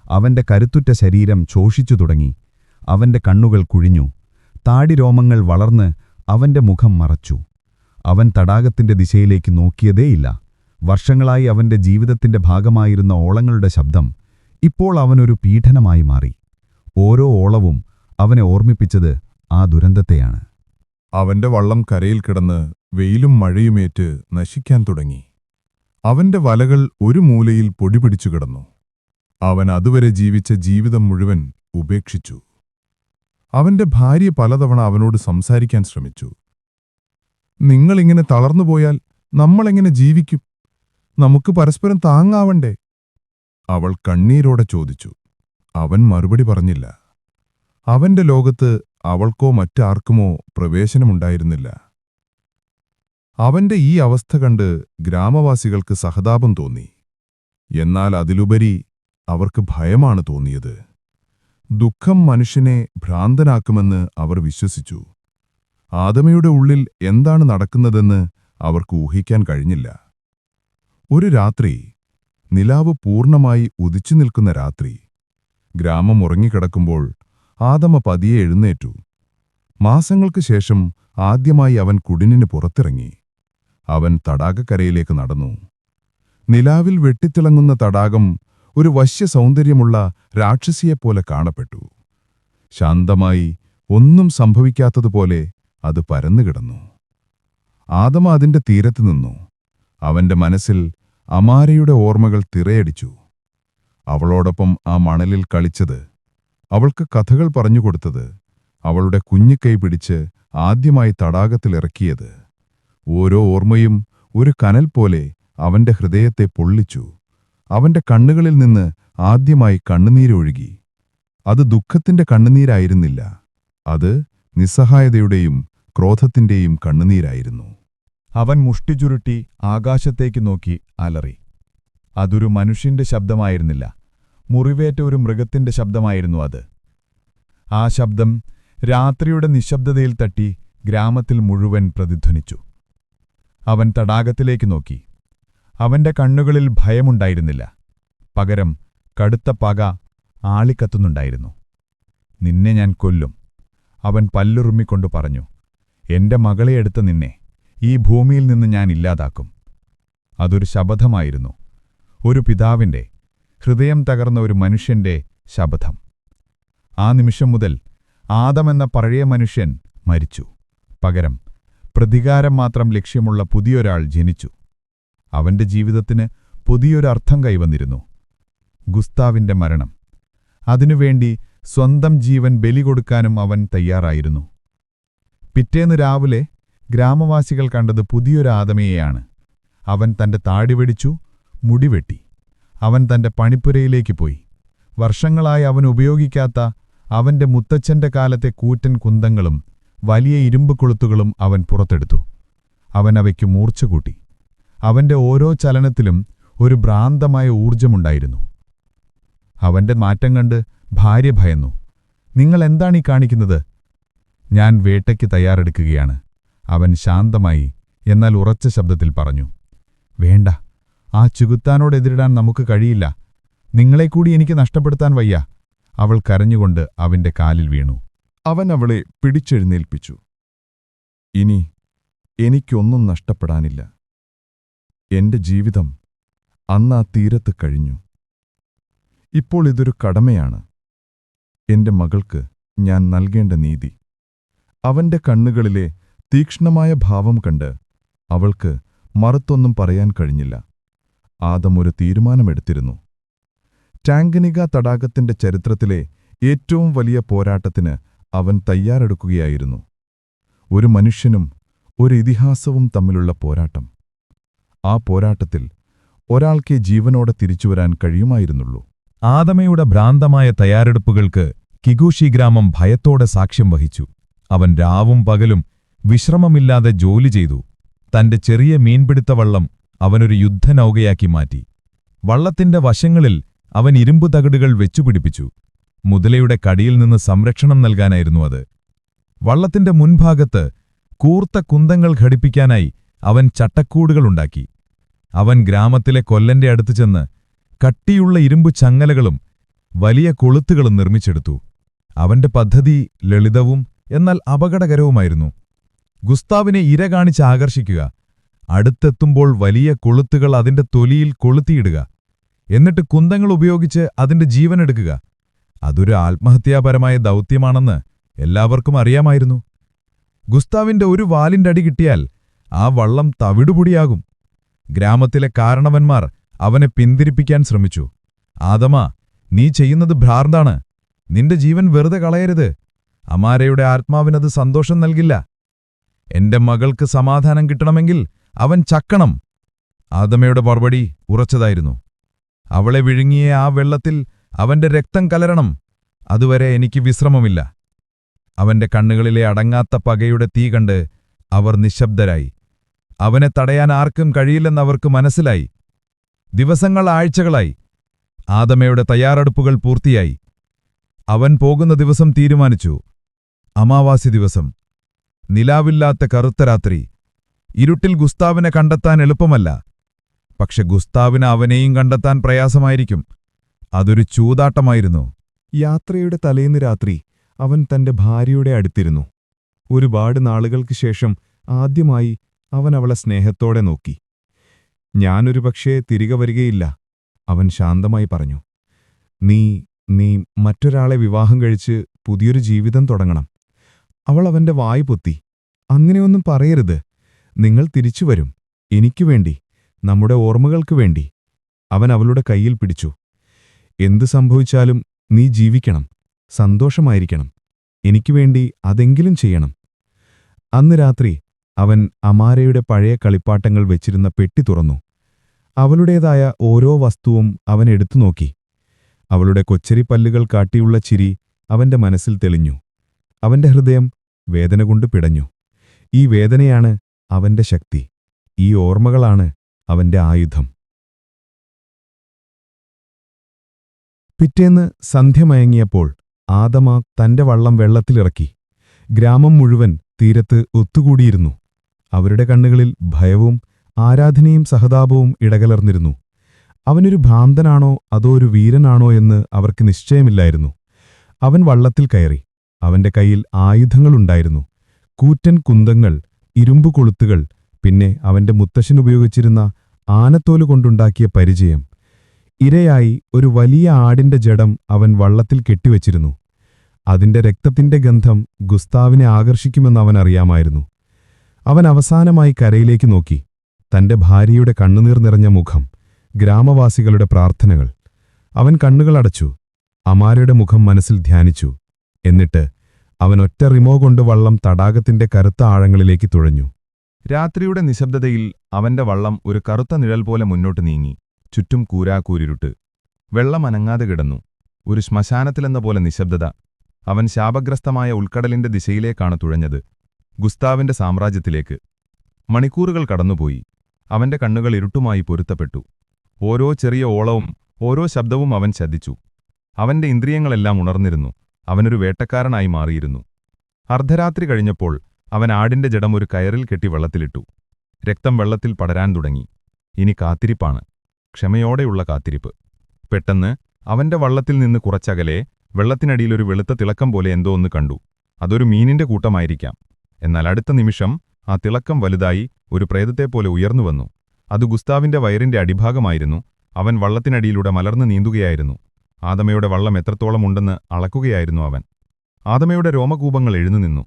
അവന്റെ കരുത്തുറ്റ ശരീരം ശോഷിച്ചു തുടങ്ങി. അവന്റെ കണ്ണുകൾ കുഴിഞ്ഞു. താടിരോമങ്ങൾ വളർന്ന് അവന്റെ മുഖം മറച്ചു. അവൻ തടാകത്തിന്റെ ദിശയിലേക്ക് നോക്കിയതേയില്ല. വർഷങ്ങളായി അവന്റെ ജീവിതത്തിന്റെ ഭാഗമായിരുന്ന ഓളങ്ങളുടെ ശബ്ദം ഇപ്പോൾ അവനൊരു പീഡനമായി മാറി. ഓരോ ഓളവും അവനെ ഓർമ്മിപ്പിച്ചത് ആ ദുരന്തത്തെയാണ്. അവന്റെ വള്ളം കരയിൽ കിടന്ന് വെയിലും മഴയുമേറ്റ് നശിക്കാൻ തുടങ്ങി. അവന്റെ വലകൾ ഒരു മൂലയിൽ പൊടിപിടിച്ചു കിടന്നു. അവൻ അതുവരെ ജീവിച്ച ജീവിതം മുഴുവൻ ഉപേക്ഷിച്ചു. അവന്റെ ഭാര്യ പലതവണ അവനോട് സംസാരിക്കാൻ ശ്രമിച്ചു. നിങ്ങളിങ്ങനെ തളർന്നുപോയാൽ നമ്മളെങ്ങനെ ജീവിക്കും? നമുക്ക് പരസ്പരം താങ്ങാവണ്ടേ? അവൾ കണ്ണീരോടെ ചോദിച്ചു. അവൻ മറുപടി പറഞ്ഞില്ല. അവന്റെ ലോകത്ത് അവൾക്കോ മറ്റാർക്കുമോ പ്രവേശനമുണ്ടായിരുന്നില്ല. അവന്റെ ഈ അവസ്ഥ കണ്ട് ഗ്രാമവാസികൾക്ക് സഹതാപം തോന്നി. എന്നാൽ അതിലുപരി അവർക്ക് ഭയമാണ് തോന്നിയത്. ദുഃഖം മനുഷ്യനെ ഭ്രാന്തനാക്കുമെന്ന് അവർ വിശ്വസിച്ചു. ആദമയുടെ ഉള്ളിൽ എന്താണ് നടക്കുന്നതെന്ന് അവർക്ക് ഊഹിക്കാൻ കഴിഞ്ഞില്ല. ഒരു രാത്രി, നിലാവ് പൂർണ്ണമായി ഉദിച്ചു നിൽക്കുന്ന രാത്രി, ഗ്രാമം ഉറങ്ങിക്കിടക്കുമ്പോൾ ആദമ പതിയെ എഴുന്നേറ്റു. മാസങ്ങൾക്ക് ശേഷം ആദ്യമായി അവൻ കുടിലിന് പുറത്തിറങ്ങി. അവൻ തടാകക്കരയിലേക്ക് നടന്നു. നിലാവിൽ വെട്ടിത്തിളങ്ങുന്ന തടാകം ഒരു വശ്യ സൗന്ദര്യമുള്ള രാക്ഷസിയെപ്പോലെ കാണപ്പെട്ടു. ശാന്തമായി, ഒന്നും സംഭവിക്കാത്തതുപോലെ അത് പരന്നുകിടന്നു. ആദമ അതിന്റെ തീരത്ത് നിന്നു. അവന്റെ മനസ്സിൽ അമാരയുടെ ഓർമ്മകൾ തിരയടിച്ചു. അവളോടൊപ്പം ആ മണലിൽ കളിച്ചത്, അവൾക്ക് കഥകൾ പറഞ്ഞുകൊടുത്തത്, അവളുടെ കുഞ്ഞിക്കൈ പിടിച്ച് ആദ്യമായി തടാകത്തിലിറക്കിയത്. ഓരോ ഓർമ്മയും ഒരു കനൽ പോലെ അവന്റെ ഹൃദയത്തെ പൊള്ളിച്ചു. അവന്റെ കണ്ണുകളിൽ നിന്ന് ആദ്യമായി കണ്ണുനീരൊഴുകി. അത് ദുഃഖത്തിന്റെ കണ്ണുനീരായിരുന്നില്ല. അത് നിസ്സഹായതയുടെയും ക്രോധത്തിന്റെയും കണ്ണുനീരായിരുന്നു. അവൻ മുഷ്ടി ചുരുട്ടി ആകാശത്തേക്ക് നോക്കി അലറി. അതൊരു മനുഷ്യന്റെ ശബ്ദമായിരുന്നില്ല. മുറിവേറ്റ ഒരു മൃഗത്തിന്റെ ശബ്ദമായിരുന്നു അത്. ആ ശബ്ദം രാത്രിയുടെ നിശബ്ദതയിൽ തട്ടി ഗ്രാമത്തിൽ മുഴുവൻ പ്രതിധ്വനിച്ചു. അവൻ തടാകത്തിലേക്ക് നോക്കി. അവന്റെ കണ്ണുകളിൽ ഭയമുണ്ടായിരുന്നില്ല. പകരം കടുത്ത പക ആളിക്കത്തുന്നുണ്ടായിരുന്നു. നിന്നെ ഞാൻ കൊല്ലും, അവൻ പല്ലുറുമ്മിക്കൊണ്ടു പറഞ്ഞു. എന്റെ മകളെ എടുത്ത നിന്നെ ഈ ഭൂമിയിൽ നിന്ന് ഞാൻ ഇല്ലാതാക്കും. അതൊരു ശപഥമായിരുന്നു. ഒരു പിതാവിന്റെ, ഹൃദയം തകർന്ന ഒരു മനുഷ്യന്റെ ശപഥം. ആ നിമിഷം മുതൽ ആദമെന്ന പഴയ മനുഷ്യൻ മരിച്ചു. പകരം പ്രതികാരം മാത്രം ലക്ഷ്യമുള്ള പുതിയൊരാൾ ജനിച്ചു. അവന്റെ ജീവിതത്തിന് പുതിയൊരർത്ഥം കൈവന്നിരുന്നു. ഗുസ്താവിന്റെ മരണം. അതിനുവേണ്ടി സ്വന്തം ജീവൻ ബലി കൊടുക്കാനും അവൻ തയ്യാറായിരുന്നു. പിറ്റേന്ന് രാവിലെ ഗ്രാമവാസികൾ കണ്ടത് പുതിയൊരു ആദമയെയാണ്. അവൻ തന്റെ താടി വെടിച്ചു, മുടിവെട്ടി. അവൻ തന്റെ പണിപ്പുരയിലേക്ക് പോയി. വർഷങ്ങളായി അവൻ ഉപയോഗിക്കാത്ത അവന്റെ മുത്തച്ഛന്റെ കാലത്തെ കൂറ്റൻ കുന്തങ്ങളും വലിയ ഇരുമ്പ് കൊളുത്തുകളും അവൻ പുറത്തെടുത്തു. അവൻ അവയ്ക്ക് മൂർച്ച കൂട്ടി. അവന്റെ ഓരോ ചലനത്തിലും ഒരു ഭ്രാന്തമായ ഊർജമുണ്ടായിരുന്നു. അവന്റെ മാറ്റം കണ്ട് ഭാര്യ ഭയന്നു. "നിങ്ങൾ എന്താണീ കാണിക്കുന്നത്?" "ഞാൻ വേട്ടയ്ക്ക് തയ്യാറെടുക്കുകയാണ്," അവൻ ശാന്തമായി എന്നാൽ ഉറച്ച ശബ്ദത്തിൽ പറഞ്ഞു. "വേണ്ട, ആ ചുകുത്താനോടെതിരിടാൻ നമുക്ക് കഴിയില്ല. നിങ്ങളെക്കൂടി എനിക്ക് നഷ്ടപ്പെടുത്താൻ വയ്യ." അവൾ കരഞ്ഞുകൊണ്ട് അവന്റെ കാലിൽ വീണു. അവൻ അവളെ പിടിച്ചെഴുന്നേൽപ്പിച്ചു. "ഇനി എനിക്കൊന്നും നഷ്ടപ്പെടാനില്ല. എന്റെ ജീവിതം അന്ന് ആ തീരത്ത് കഴിഞ്ഞു. ഇപ്പോൾ ഇതൊരു കടമയാണ്, എന്റെ മകൾക്ക് ഞാൻ നൽകേണ്ട നീതി." അവന്റെ കണ്ണുകളിലെ തീക്ഷ്ണമായ ഭാവം കണ്ട് അവൾക്ക് മറുത്തൊന്നും പറയാൻ കഴിഞ്ഞില്ല. ആദം ഒരു തീരുമാനമെടുത്തിരുന്നു. ടാങ്കനിക തടാകത്തിന്റെ ചരിത്രത്തിലെ ഏറ്റവും വലിയ പോരാട്ടത്തിന് അവൻ തയ്യാറെടുക്കുകയായിരുന്നു. ഒരു മനുഷ്യനും ഒരു ഇതിഹാസവും തമ്മിലുള്ള പോരാട്ടം. ആ പോരാട്ടത്തിൽ ഒരാൾക്കേ ജീവനോടെ തിരിച്ചുവരാൻ കഴിയുമായിരുന്നുള്ളൂ. ആദമയുടെ ഭ്രാന്തമായ തയ്യാറെടുപ്പുകൾക്ക് കിഗൂഷി ഗ്രാമം ഭയത്തോടെ സാക്ഷ്യം വഹിച്ചു. അവൻ രാവും പകലും വിശ്രമമില്ലാതെ ജോലി ചെയ്തു. തന്റെ ചെറിയ മീൻപിടുത്തവള്ളം അവനൊരു യുദ്ധനൗകയാക്കി മാറ്റി. വള്ളത്തിന്റെ വശങ്ങളിൽ അവൻ ഇരുമ്പു തകിടുകൾ വെച്ചുപിടിപ്പിച്ചു. മുതലയുടെ കടിയിൽ നിന്ന് സംരക്ഷണം നൽകാനായിരുന്നു അത്. വള്ളത്തിന്റെ മുൻഭാഗത്ത് കൂർത്ത കുന്തങ്ങൾ ഘടിപ്പിക്കാനായി അവൻ ചട്ടക്കൂടുകളുണ്ടാക്കി. അവൻ ഗ്രാമത്തിലെ കൊല്ലന്റെ അടുത്ത് ചെന്ന് കട്ടിയുള്ള ഇരുമ്പു ചങ്ങലകളും വലിയ കൊളുത്തുകളും നിർമ്മിച്ചെടുത്തു. അവന്റെ പദ്ധതി ലളിതവും എന്നാൽ അപകടകരവുമായിരുന്നു. ഗുസ്താവിനെ ഇര കാണിച്ച് ആകർഷിക്കുക, അടുത്തെത്തുമ്പോൾ വലിയ കൊളുത്തുകൾ അതിന്റെ തൊലിയിൽ കൊളുത്തിയിടുക, എന്നിട്ട് കുന്തങ്ങൾ ഉപയോഗിച്ച് അതിന്റെ ജീവനെടുക്കുക. അതൊരു ആത്മഹത്യാപരമായ ദൗത്യമാണെന്ന് എല്ലാവർക്കും അറിയാമായിരുന്നു. ഗുസ്താവിന്റെ ഒരു വാലിന്റെ അടി കിട്ടിയാൽ ആ വള്ളം തവിടുപൊടിയാകും. ഗ്രാമത്തിലെ കാരണവന്മാർ അവനെ പിന്തിരിപ്പിക്കാൻ ശ്രമിച്ചു. "ആദമാ, നീ ചെയ്യുന്നത് ഭ്രാന്താണ്. നിന്റെ ജീവൻ വെറുതെ കളയരുത്. അമാരയുടെ ആത്മാവിനത് സന്തോഷം നൽകില്ല. എന്റെ മകൾക്ക് സമാധാനം കിട്ടണമെങ്കിൽ അവൻ ചക്കണം." ആദമയുടെ മറുപടി ഉറച്ചതായിരുന്നു. "അവളെ വിഴുങ്ങിയ ആ വെള്ളത്തിൽ അവന്റെ രക്തം കലരണം. അതുവരെ എനിക്ക് വിശ്രമമില്ല." അവന്റെ കണ്ണുകളിലെ അടങ്ങാത്ത പകയുടെ തീ കണ്ട് അവർ നിശബ്ദരായി. അവനെ തടയാൻ ആർക്കും കഴിയില്ലെന്നവർക്ക് മനസ്സിലായി. ദിവസങ്ങൾ ആഴ്ചകളായി. ആദമയുടെ തയ്യാറെടുപ്പുകൾ പൂർത്തിയായി. അവൻ പോകുന്ന ദിവസം തീരുമാനിച്ചു. അമാവാസി ദിവസം. നിലാവില്ലാത്ത കറുത്ത രാത്രി. ഇരുട്ടിൽ ഗുസ്താവിനെ കണ്ടെത്താൻ എളുപ്പമല്ല. പക്ഷെ ഗുസ്താവിന് അവനെയും കണ്ടെത്താൻ പ്രയാസമായിരിക്കും. അതൊരു ചൂതാട്ടമായിരുന്നു. യാത്രയുടെ തലേന്ന് രാത്രി അവൻ തന്റെ ഭാര്യയുടെ അടുത്തിരുന്നു. ഒരുപാട് നാളുകൾക്ക് ശേഷം ആദ്യമായി അവൻ അവളെ സ്നേഹത്തോടെ നോക്കി. "ഞാനൊരു പക്ഷേ തിരികെ വരികയില്ല," അവൻ ശാന്തമായി പറഞ്ഞു. നീ മറ്റൊരാളെ വിവാഹം കഴിച്ച് പുതിയൊരു ജീവിതം തുടങ്ങണം." അവൾ അവന്റെ വായ് പൊത്തി. "അങ്ങനെയൊന്നും പറയരുത്. നിങ്ങൾ തിരിച്ചുവരും. എനിക്കുവേണ്ടി, നമ്മുടെ ഓർമ്മകൾക്ക് വേണ്ടി." അവൻ അവളുടെ കയ്യിൽ പിടിച്ചു. "എന്തു സംഭവിച്ചാലും നീ ജീവിക്കണം, സന്തോഷമായിരിക്കണം. എനിക്കുവേണ്ടി അതെങ്കിലും ചെയ്യണം." അന്ന് രാത്രി അവൻ അമാരയുടെ പഴയ കളിപ്പാട്ടങ്ങൾ വെച്ചിരുന്ന പെട്ടി തുറന്നു. അവളുടേതായ ഓരോ വസ്തുവും അവൻ എടുത്തുനോക്കി. അവളുടെ കൊച്ചരിപ്പല്ലുകൾ കാട്ടിയുള്ള ചിരി അവന്റെ മനസ്സിൽ തെളിഞ്ഞു. അവന്റെ ഹൃദയം വേദന കൊണ്ട് പിടഞ്ഞു. ഈ വേദനയാണ് അവന്റെ ശക്തി. ഈ ഓർമ്മകളാണ് അവന്റെ ആയുധം. പിറ്റേന്ന് സന്ധ്യ മയങ്ങിയപ്പോൾ ആദമ തന്റെ വള്ളം വെള്ളത്തിലിറക്കി. ഗ്രാമം മുഴുവൻ തീരത്ത് ഒത്തുകൂടിയിരുന്നു. അവരുടെ കണ്ണുകളിൽ ഭയവും ആരാധനയും സഹതാപവും ഇടകലർന്നിരുന്നു. അവനൊരു ഭ്രാന്തനാണോ അതോ ഒരു വീരനാണോ എന്ന് അവർക്ക് നിശ്ചയമില്ലായിരുന്നു. അവൻ വള്ളത്തിൽ കയറി. അവന്റെ കയ്യിൽ ആയുധങ്ങളുണ്ടായിരുന്നു. കൂറ്റൻ കുന്തങ്ങൾ, ഇരുമ്പു കൊളുത്തുകൾ, പിന്നെ അവന്റെ മുത്തശ്ശൻ ഉപയോഗിച്ചിരുന്ന ആനത്തോല് കൊണ്ടുണ്ടാക്കിയ പരിചയം. ഇരയായി ഒരു വലിയ ആടിന്റെ ജഡം അവൻ വള്ളത്തിൽ കെട്ടിവച്ചിരുന്നു. അതിന്റെ രക്തത്തിന്റെ ഗന്ധം ഗുസ്താവിനെ ആകർഷിക്കുമെന്ന് അവൻ അറിയാമായിരുന്നു. അവൻ അവസാനമായി കരയിലേക്ക് നോക്കി. തന്റെ ഭാര്യയുടെ കണ്ണുനീർ നിറഞ്ഞ മുഖം, ഗ്രാമവാസികളുടെ പ്രാർത്ഥനകൾ. അവൻ കണ്ണുകളടച്ചു, അമാരയുടെ മുഖം മനസ്സിൽ ധ്യാനിച്ചു. എന്നിട്ട് അവൻ ഒറ്റ റിമോ കൊണ്ട് വള്ളം തടാകത്തിന്റെ കറുത്ത ആഴങ്ങളിലേക്ക് തുഴഞ്ഞു. രാത്രിയുടെ നിശബ്ദതയിൽ അവന്റെ വള്ളം ഒരു കറുത്ത നിഴൽ പോലെ മുന്നോട്ട് നീങ്ങി. ചുറ്റും കൂരാക്കൂരിരുട്ട്. വെള്ളം അനങ്ങാതെ കിടന്നു. ഒരു ശ്മശാനത്തിലെന്ന പോലെ നിശബ്ദത. അവൻ ശാപഗ്രസ്തമായ ഉൾക്കടലിന്റെ ദിശയിലേക്കാണ് തുഴഞ്ഞത്, ഗുസ്താവിന്റെ സാമ്രാജ്യത്തിലേക്ക്. മണിക്കൂറുകൾ കടന്നുപോയി. അവന്റെ കണ്ണുകൾ ഇരുട്ടുമായി പൊരുത്തപ്പെട്ടു. ഓരോ ചെറിയ ഓളവും ഓരോ ശബ്ദവും അവൻ ശ്രദ്ധിച്ചു. അവന്റെ ഇന്ദ്രിയങ്ങളെല്ലാം ഉണർന്നിരുന്നു. അവനൊരു വേട്ടക്കാരനായി മാറിയിരുന്നു. അർദ്ധരാത്രി കഴിഞ്ഞപ്പോൾ അവൻ ആടിന്റെ ജഡം ഒരു കയറിൽ കെട്ടി വെള്ളത്തിലിട്ടു. രക്തം വെള്ളത്തിൽ പടരാൻ തുടങ്ങി. ഇനി കാത്തിരിപ്പാണ്, ക്ഷമയോടെയുള്ള കാത്തിരിപ്പ്. പെട്ടെന്ന് അവന്റെ വള്ളത്തിൽ നിന്ന് കുറച്ചകലെ വെള്ളത്തിനടിയിൽ ഒരു വെളുത്ത തിളക്കം പോലെ എന്തോ ഒന്ന് കണ്ടു. അതൊരു മീനിന്റെ കൂട്ടമായിരിക്കാം. എന്നാൽ അടുത്ത നിമിഷം ആ തിളക്കം വലുതായി ഒരു പ്രേതത്തെപ്പോലെ ഉയർന്നുവന്നു. അത് ഗുസ്താവിന്റെ വയറിന്റെ അടിഭാഗമായിരുന്നു. അവൻ വള്ളത്തിനടിയിലൂടെ മലർന്നു നീന്തുകയായിരുന്നു. ആദമയുടെ വള്ളം എത്രത്തോളം ഉണ്ടെന്ന് അളക്കുകയായിരുന്നു അവൻ. ആദമയുടെ രോമകൂപങ്ങൾ എഴുന്നുനിന്നു.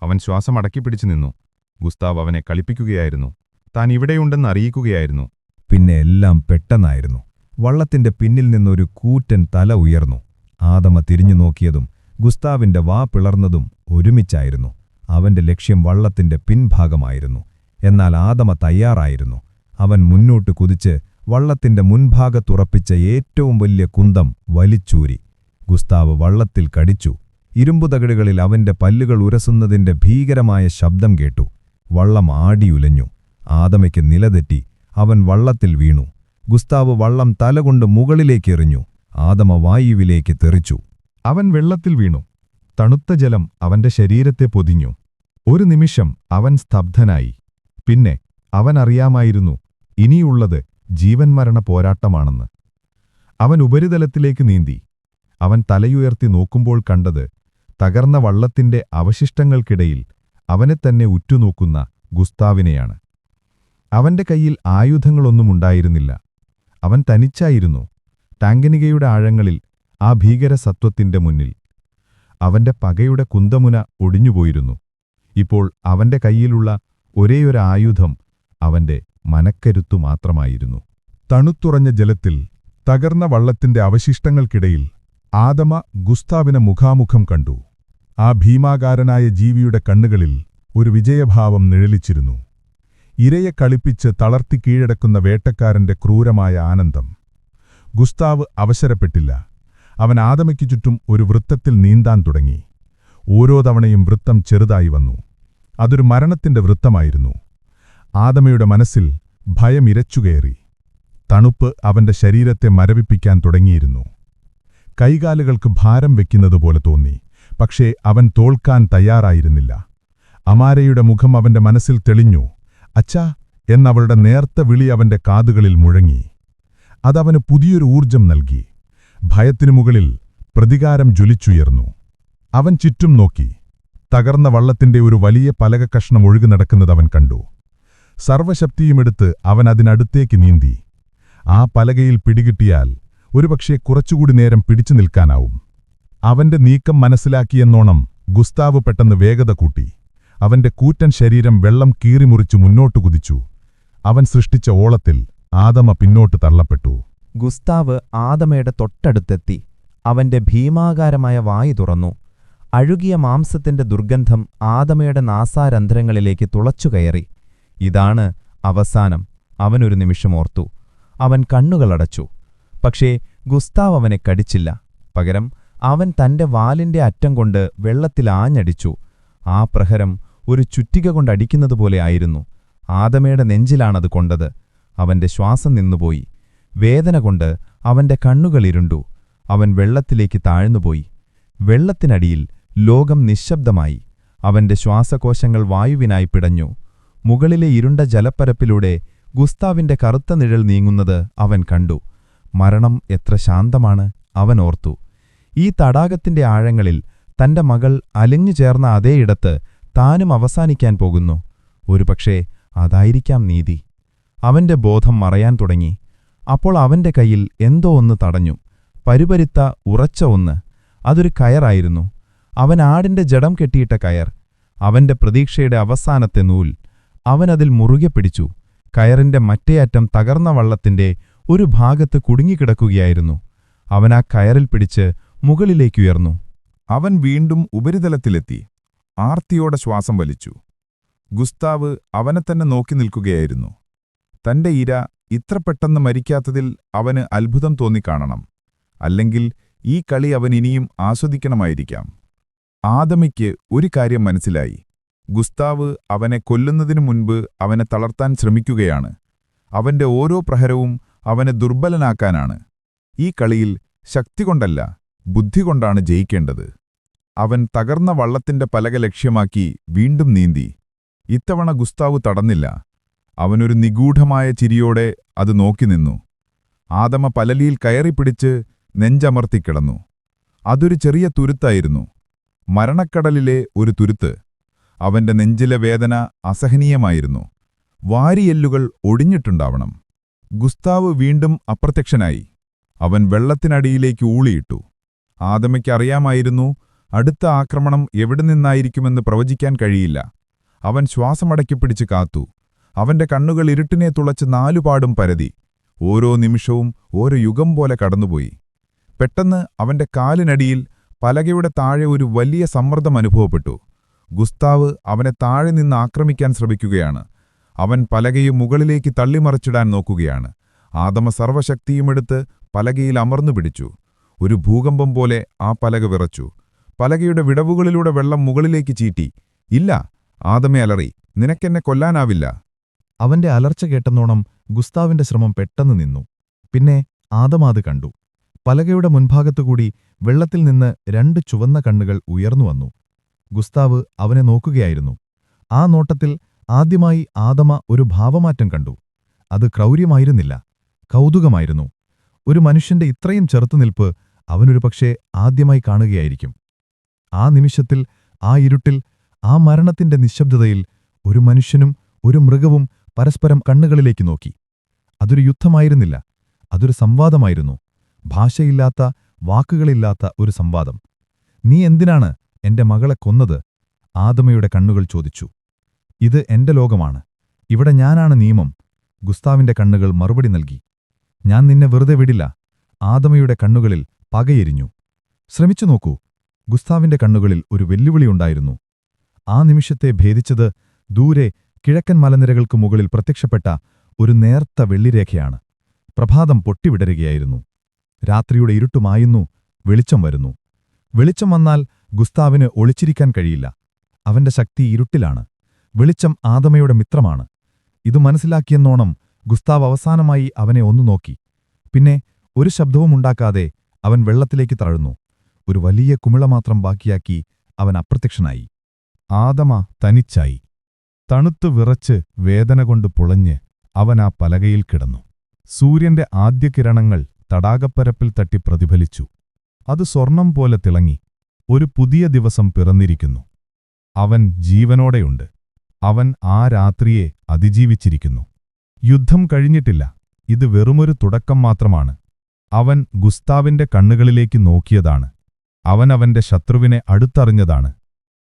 അവൻ ശ്വാസം അടക്കിപ്പിടിച്ചു നിന്നു. ഗുസ്താവ് അവനെ കളിപ്പിക്കുകയായിരുന്നു. താൻ ഇവിടെയുണ്ടെന്ന് അറിയിക്കുകയായിരുന്നു. പിന്നെ എല്ലാം പെട്ടെന്നായിരുന്നു. വള്ളത്തിന്റെ പിന്നിൽ നിന്നൊരു കൂറ്റൻ തല ഉയർന്നു. ആദമ തിരിഞ്ഞു നോക്കിയതും ഗുസ്താവിന്റെ വാ പിളർന്നതും ഒരുമിച്ചായിരുന്നു. അവന്റെ ലക്ഷ്യം വള്ളത്തിന്റെ പിൻഭാഗമായിരുന്നു. എന്നാൽ ആദമ തയ്യാറായിരുന്നു. അവൻ മുന്നോട്ട് കുതിച്ച് വള്ളത്തിന്റെ മുൻഭാഗത്തുറപ്പിച്ച ഏറ്റവും വലിയ കുന്തം വലിച്ചൂരി. ഗുസ്താവ് വള്ളത്തിൽ കടിച്ചു. ഇരുമ്പുതകിടുകളിൽ അവന്റെ പല്ലുകൾ ഉരസുന്നതിന്റെ ഭീകരമായ ശബ്ദം കേട്ടു. വള്ളം ആടിയുലഞ്ഞു. ആദമയ്ക്ക് നിലതെറ്റി. അവൻ വള്ളത്തിൽ വീണു. ഗുസ്താവ് വള്ളം തലകൊണ്ട് മുകളിലേക്കെറിഞ്ഞു. ആദമ വായുവിലേക്ക് തെറിച്ചു. അവൻ വെള്ളത്തിൽ വീണു. തണുത്ത ജലം അവന്റെ ശരീരത്തെ പൊതിഞ്ഞു. ഒരു നിമിഷം അവൻ സ്തബ്ധനായി. പിന്നെ അവൻ അറിയാമായിരുന്നു, ഇനിയുള്ളത് ജീവൻമരണ പോരാട്ടമാണെന്ന്. അവൻ ഉപരിതലത്തിലേക്ക് നീന്തി. അവൻ തലയുയർത്തി നോക്കുമ്പോൾ കണ്ടത് തകർന്ന വള്ളത്തിന്റെ അവശിഷ്ടങ്ങൾക്കിടയിൽ അവനെത്തന്നെ ഉറ്റുനോക്കുന്ന ഗുസ്താവിനെയാണ്. അവന്റെ കയ്യിൽ ആയുധങ്ങളൊന്നുമുണ്ടായിരുന്നില്ല. അവൻ തനിച്ചായിരുന്നു, ടാങ്കനികയുടെ ആഴങ്ങളിൽ, ആ ഭീകരസത്വത്തിന്റെ മുന്നിൽ. അവന്റെ പകയുടെ കുന്തമുന ഒടിഞ്ഞുപോയിരുന്നു. ഇപ്പോൾ അവന്റെ കയ്യിലുള്ള ഒരേയൊരു ആയുധം അവന്റെ മനക്കരുത്തു മാത്രമായിരുന്നു. തണുത്തുറഞ്ഞ ജലത്തിൽ തകർന്ന വള്ളത്തിന്റെ അവശിഷ്ടങ്ങൾക്കിടയിൽ ആദമ ഗുസ്താവിനെ മുഖാമുഖം കണ്ടു. ആ ഭീമാകാരനായ ജീവിയുടെ കണ്ണുകളിൽ ഒരു വിജയഭാവം നിഴലിച്ചിരുന്നു. ഇരയെ കളിപ്പിച്ച് തളർത്തി കീഴടക്കുന്ന വേട്ടക്കാരന്റെ ക്രൂരമായ ആനന്ദം. ഗുസ്താവ് അവസരപ്പെട്ടില്ല. അവൻ ആദമയ്ക്കു ചുറ്റും ഒരു വൃത്തത്തിൽ നീന്താൻ തുടങ്ങി. ഓരോ തവണയും വൃത്തം ചെറുതായി വന്നു. അതൊരു മരണത്തിന്റെ വൃത്തമായിരുന്നു. ആദമയുടെ മനസ്സിൽ ഭയം ഇരച്ചുകയറി. തണുപ്പ് അവന്റെ ശരീരത്തെ മരവിപ്പിക്കാൻ തുടങ്ങിയിരുന്നു. കൈകാലുകൾക്ക് ഭാരം വെക്കുന്നതുപോലെ തോന്നി. പക്ഷേ അവൻ തോൽക്കാൻ തയ്യാറായിരുന്നില്ല. അമാരയുടെ മുഖം അവന്റെ മനസ്സിൽ തെളിഞ്ഞു. അച്ഛാ എന്നവളുടെ നേർത്ത വിളി അവന്റെ കാതുകളിൽ മുഴങ്ങി. അതവന് പുതിയൊരു ഊർജം നൽകി. ഭയത്തിനു മുകളിൽ പ്രതികാരം ജ്വലിച്ചുയർന്നു. അവൻ ചുറ്റും നോക്കി. തകർന്ന വള്ളത്തിന്റെ ഒരു വലിയ പലകക്കഷ്ണം ഒഴുകി നടക്കുന്നതവൻ കണ്ടു. സർവശക്തിയുമെടുത്ത് അവൻ അതിനടുത്തേക്ക് നീന്തി. ആ പലകയിൽ പിടികിട്ടിയാൽ ഒരുപക്ഷെ കുറച്ചുകൂടി നേരം പിടിച്ചു നിൽക്കാനാവും. അവന്റെ നീക്കം മനസ്സിലാക്കിയെന്നോണം ഗുസ്താവ് പെട്ടെന്ന് വേഗത കൂട്ടി. അവന്റെ കൂറ്റൻ ശരീരം വെള്ളം കീറിമുറിച്ചു മുന്നോട്ടു കുതിച്ചു. അവൻ സൃഷ്ടിച്ച ഓളത്തിൽ ആദമ പിന്നോട്ട് തള്ളപ്പെട്ടു. ഗുസ്താവ് ആദമയുടെ തൊട്ടടുത്തെത്തി. അവന്റെ ഭീമാകാരമായ വായു തുറന്നു. അഴുകിയ മാംസത്തിന്റെ ദുർഗന്ധം ആദമയുടെ നാസാരന്ധ്രങ്ങളിലേക്ക് തുളച്ചുകയറി. ഇതാണ് അവസാനം, അവനൊരു നിമിഷമോർത്തു. അവൻ കണ്ണുകളടച്ചു. പക്ഷേ ഗുസ്താവ് അവനെ കടിച്ചില്ല. പകരം അവൻ തന്റെ വാലിന്റെ അറ്റം കൊണ്ട് വെള്ളത്തിൽ ആഞ്ഞടിച്ചു. ആ പ്രഹരം ഒരു ചുറ്റിക കൊണ്ടടിക്കുന്നതുപോലെ ആയിരുന്നു. ആദമയുടെ നെഞ്ചിലാണത് കൊണ്ടത്. അവന്റെ ശ്വാസം നിന്നുപോയി. വേദന കൊണ്ട് അവന്റെ കണ്ണുകളിരുണ്ടു. അവൻ വെള്ളത്തിലേക്ക് താഴ്ന്നുപോയി. വെള്ളത്തിനടിയിൽ ലോകം നിശ്ശബ്ദമായി. അവന്റെ ശ്വാസകോശങ്ങൾ വായുവിനായി പിടഞ്ഞു. മുകളിലെ ഇരുണ്ട ജലപ്പരപ്പിലൂടെ ഗുസ്താവിന്റെ കറുത്ത നിഴൽ നീങ്ങുന്നത് അവൻ കണ്ടു. മരണം എത്ര ശാന്തമാണ്, അവൻ ഓർത്തു. ഈ തടാകത്തിന്റെ ആഴങ്ങളിൽ തന്റെ മകൾ അലിഞ്ഞു ചേർന്ന അതേയിടത്ത് താനും അവസാനിക്കാൻ പോകുന്നു. ഒരുപക്ഷേ അതായിരിക്കാം നീതി. അവന്റെ ബോധം മറയാൻ തുടങ്ങി. അപ്പോൾ അവന്റെ കയ്യിൽ എന്തോ ഒന്ന് തടഞ്ഞു. പരുപരുത്ത ഉറച്ച ഒന്ന്. അതൊരു കയറായിരുന്നു. അവൻ ആടിന്റെ ജഡം കെട്ടിയിട്ട കയർ, അവന്റെ പ്രതീക്ഷയുടെ അവസാനത്തെ നൂൽ. അവനതിൽ മുറുകെ പിടിച്ചു. കയറിന്റെ മറ്റേ അറ്റം തകർന്ന വള്ളത്തിന്റെ ഒരു ഭാഗത്ത് കുടുങ്ങിക്കിടക്കുകയായിരുന്നു. അവൻ ആ കയറിൽ പിടിച്ച് മുകളിലേക്കുയർന്നു. അവൻ വീണ്ടും ഉപരിതലത്തിലെത്തി. ആർത്തിയോടെ ശ്വാസം വലിച്ചു. ഗുസ്താവ് അവനെത്തന്നെ നോക്കി നിൽക്കുകയായിരുന്നു. തന്റെ ഇര ഇത്ര പെട്ടെന്ന് മരിക്കാത്തതിൽ അവന് അത്ഭുതം തോന്നിക്കാണണം. അല്ലെങ്കിൽ ഈ കളി അവൻ ഇനിയും ആസ്വദിക്കണമായിരിക്കാം. ആദമയ്ക്ക് ഒരു കാര്യം മനസ്സിലായി. ഗുസ്താവ് അവനെ കൊല്ലുന്നതിനു മുൻപ് അവനെ തളർത്താൻ ശ്രമിക്കുകയാണ്. അവന്റെ ഓരോ പ്രഹരവും അവനെ ദുർബലനാക്കാനാണ്. ഈ കളിയിൽ ശക്തി കൊണ്ടല്ല, ബുദ്ധി കൊണ്ടാണ് ജയിക്കേണ്ടത്. അവൻ തകർന്ന വള്ളത്തിന്റെ പലക ലക്ഷ്യമാക്കി വീണ്ടും നീന്തി. ഇത്തവണ ഗുസ്താവ് തടഞ്ഞില്ല. അവനൊരു നിഗൂഢമായ ചിരിയോടെ അത് നോക്കി നിന്നു. ആദമ പലലിയിൽ കയറിപ്പിടിച്ച് നെഞ്ചമർത്തിക്കിടന്നു. അതൊരു ചെറിയ തുരുത്തായിരുന്നു. മരണക്കടലിലെ ഒരു തുരുത്ത്. അവന്റെ നെഞ്ചിലെ വേദന അസഹനീയമായിരുന്നു. വാരിയെല്ലുകൾ ഒടിഞ്ഞിട്ടുണ്ടാവണം. ഗുസ്താവ് വീണ്ടും അപ്രത്യക്ഷനായി. അവൻ വെള്ളത്തിനടിയിലേക്ക് ഊളിയിട്ടു. ആദമയ്ക്കറിയാമായിരുന്നു അടുത്ത ആക്രമണം എവിടെ നിന്നായിരിക്കുമെന്ന് പ്രവചിക്കാൻ കഴിയില്ല. അവൻ ശ്വാസമടക്കിപ്പിടിച്ച് കാത്തു. അവന്റെ കണ്ണുകൾ ഇരുട്ടിനെ തുളച്ച് നാലുപാടും പരതി. ഓരോ നിമിഷവും ഓരോ യുഗം പോലെ കടന്നുപോയി. പെട്ടെന്ന് അവന്റെ കാലിനടിയിൽ പലകയുടെ താഴെ ഒരു വലിയ സമ്മർദ്ദം അനുഭവപ്പെട്ടു. ഗുസ്താവ് അവനെ താഴെ നിന്ന് ആക്രമിക്കാൻ ശ്രമിക്കുകയാണ്. അവൻ പലകയെ മുകളിലേക്ക് തള്ളിമറിച്ചിടാൻ നോക്കുകയാണ്. ആദമ സർവശക്തിയുമെടുത്ത് പലകയിൽ അമർന്നു പിടിച്ചു. ഒരു ഭൂകമ്പം പോലെ ആ പലക വിറച്ചു. പലകയുടെ വിടവുകളിലൂടെ വെള്ളം മുകളിലേക്ക് ചീറ്റി. "ഇല്ല!" ആദമെ അലറി. "നിനക്കെന്നെ കൊല്ലാനാവില്ല!" അവന്റെ അലർച്ച കേട്ടെന്നോണം ഗുസ്താവിന്റെ ശ്രമം പെട്ടെന്ന് നിന്നു. പിന്നെ ആദമ അത് കണ്ടു. പലകയുടെ മുൻഭാഗത്തുകൂടി വെള്ളത്തിൽ നിന്ന് 2 ചുവന്ന കണ്ണുകൾ ഉയർന്നുവന്നു. ഗുസ്താവ് അവനെ നോക്കുകയായിരുന്നു. ആ നോട്ടത്തിൽ ആദ്യമായി ആദമ ഒരു ഭാവമാറ്റം കണ്ടു. അത് ക്രൗര്യമായിരുന്നില്ല, കൗതുകമായിരുന്നു. ഒരു മനുഷ്യന്റെ ഇത്രയും ചെറുത്തുനിൽപ്പ് അവനൊരു പക്ഷേ ആദ്യമായി കാണുകയായിരിക്കും. ആ നിമിഷത്തിൽ, ആ ഇരുട്ടിൽ, ആ മരണത്തിന്റെ നിശബ്ദതയിൽ ഒരു മനുഷ്യനും ഒരു മൃഗവും പരസ്പരം കണ്ണുകളിലേക്ക് നോക്കി. അതൊരു യുദ്ധമായിരുന്നില്ല, അതൊരു സംവാദമായിരുന്നു. ഭാഷയില്ലാത്ത, വാക്കുകളില്ലാത്ത ഒരു സംവാദം. "നീ എന്തിനാണ് എന്റെ മകളെ കൊന്നത്?" ആദമയുടെ കണ്ണുകൾ ചോദിച്ചു. "ഇത് എന്റെ ലോകമാണ്. ഇവിടെ ഞാനാണ് നിയമം." ഗുസ്താവിന്റെ കണ്ണുകൾ മറുപടി നൽകി. "ഞാൻ നിന്നെ വെറുതെ വിടില്ല." ആദമയുടെ കണ്ണുകളിൽ പകയെരിഞ്ഞു. "ശ്രമിച്ചു നോക്കൂ." ഗുസ്താവിന്റെ കണ്ണുകളിൽ ഒരു വെല്ലുവിളിയുണ്ടായിരുന്നു. ആ നിമിഷത്തെ ഭേദിച്ചത് ദൂരെ കിഴക്കൻ മലനിരകൾക്കു മുകളിൽ പ്രത്യക്ഷപ്പെട്ട ഒരു നേർത്ത വെള്ളിരേഖയാണ്. പ്രഭാതം പൊട്ടിവിടരുകയായിരുന്നു. രാത്രിയുടെ ഇരുട്ടുമായുന്നു. വെളിച്ചം വരുന്നു. വെളിച്ചം വന്നാൽ ഗുസ്താവിന് ഒളിച്ചിരിക്കാൻ കഴിയില്ല. അവന്റെ ശക്തി ഇരുട്ടിലാണ്. വെളിച്ചം ആദമയുടെ മിത്രമാണ്. ഇതു മനസ്സിലാക്കിയെന്നോണം ഗുസ്താവ് അവസാനമായി അവനെ ഒന്നു നോക്കി. പിന്നെ ഒരു ശബ്ദവുമുണ്ടാക്കാതെ അവൻ വെള്ളത്തിലേക്ക് താഴ്ന്നു. ഒരു വലിയ കുമിള മാത്രം ബാക്കിയാക്കി അവൻ അപ്രത്യക്ഷനായി. ആദമ തനിച്ചായി. തണുത്തു വിറച്ച് വേദന കൊണ്ട് പുളഞ്ഞ് അവൻ ആ പലകയിൽ കിടന്നു. സൂര്യന്റെ ആദ്യ കിരണങ്ങൾ തടാകപ്പരപ്പിൽ തട്ടി പ്രതിഫലിച്ചു. അത് സ്വർണം പോലെ തിളങ്ങി. ഒരു പുതിയ ദിവസം പിറന്നിരിക്കുന്നു. അവൻ ജീവനോടെയുണ്ട്. അവൻ ആ രാത്രിയെ അതിജീവിച്ചിരിക്കുന്നു. യുദ്ധം കഴിഞ്ഞിട്ടില്ല. ഇത് വെറുമൊരു തുടക്കം മാത്രമാണ്. അവൻ ഗുസ്താവിന്റെ കണ്ണുകളിലേക്ക് നോക്കിയതാണ്. അവൻ അവന്റെ ശത്രുവിനെ അടുത്തറിഞ്ഞതാണ്.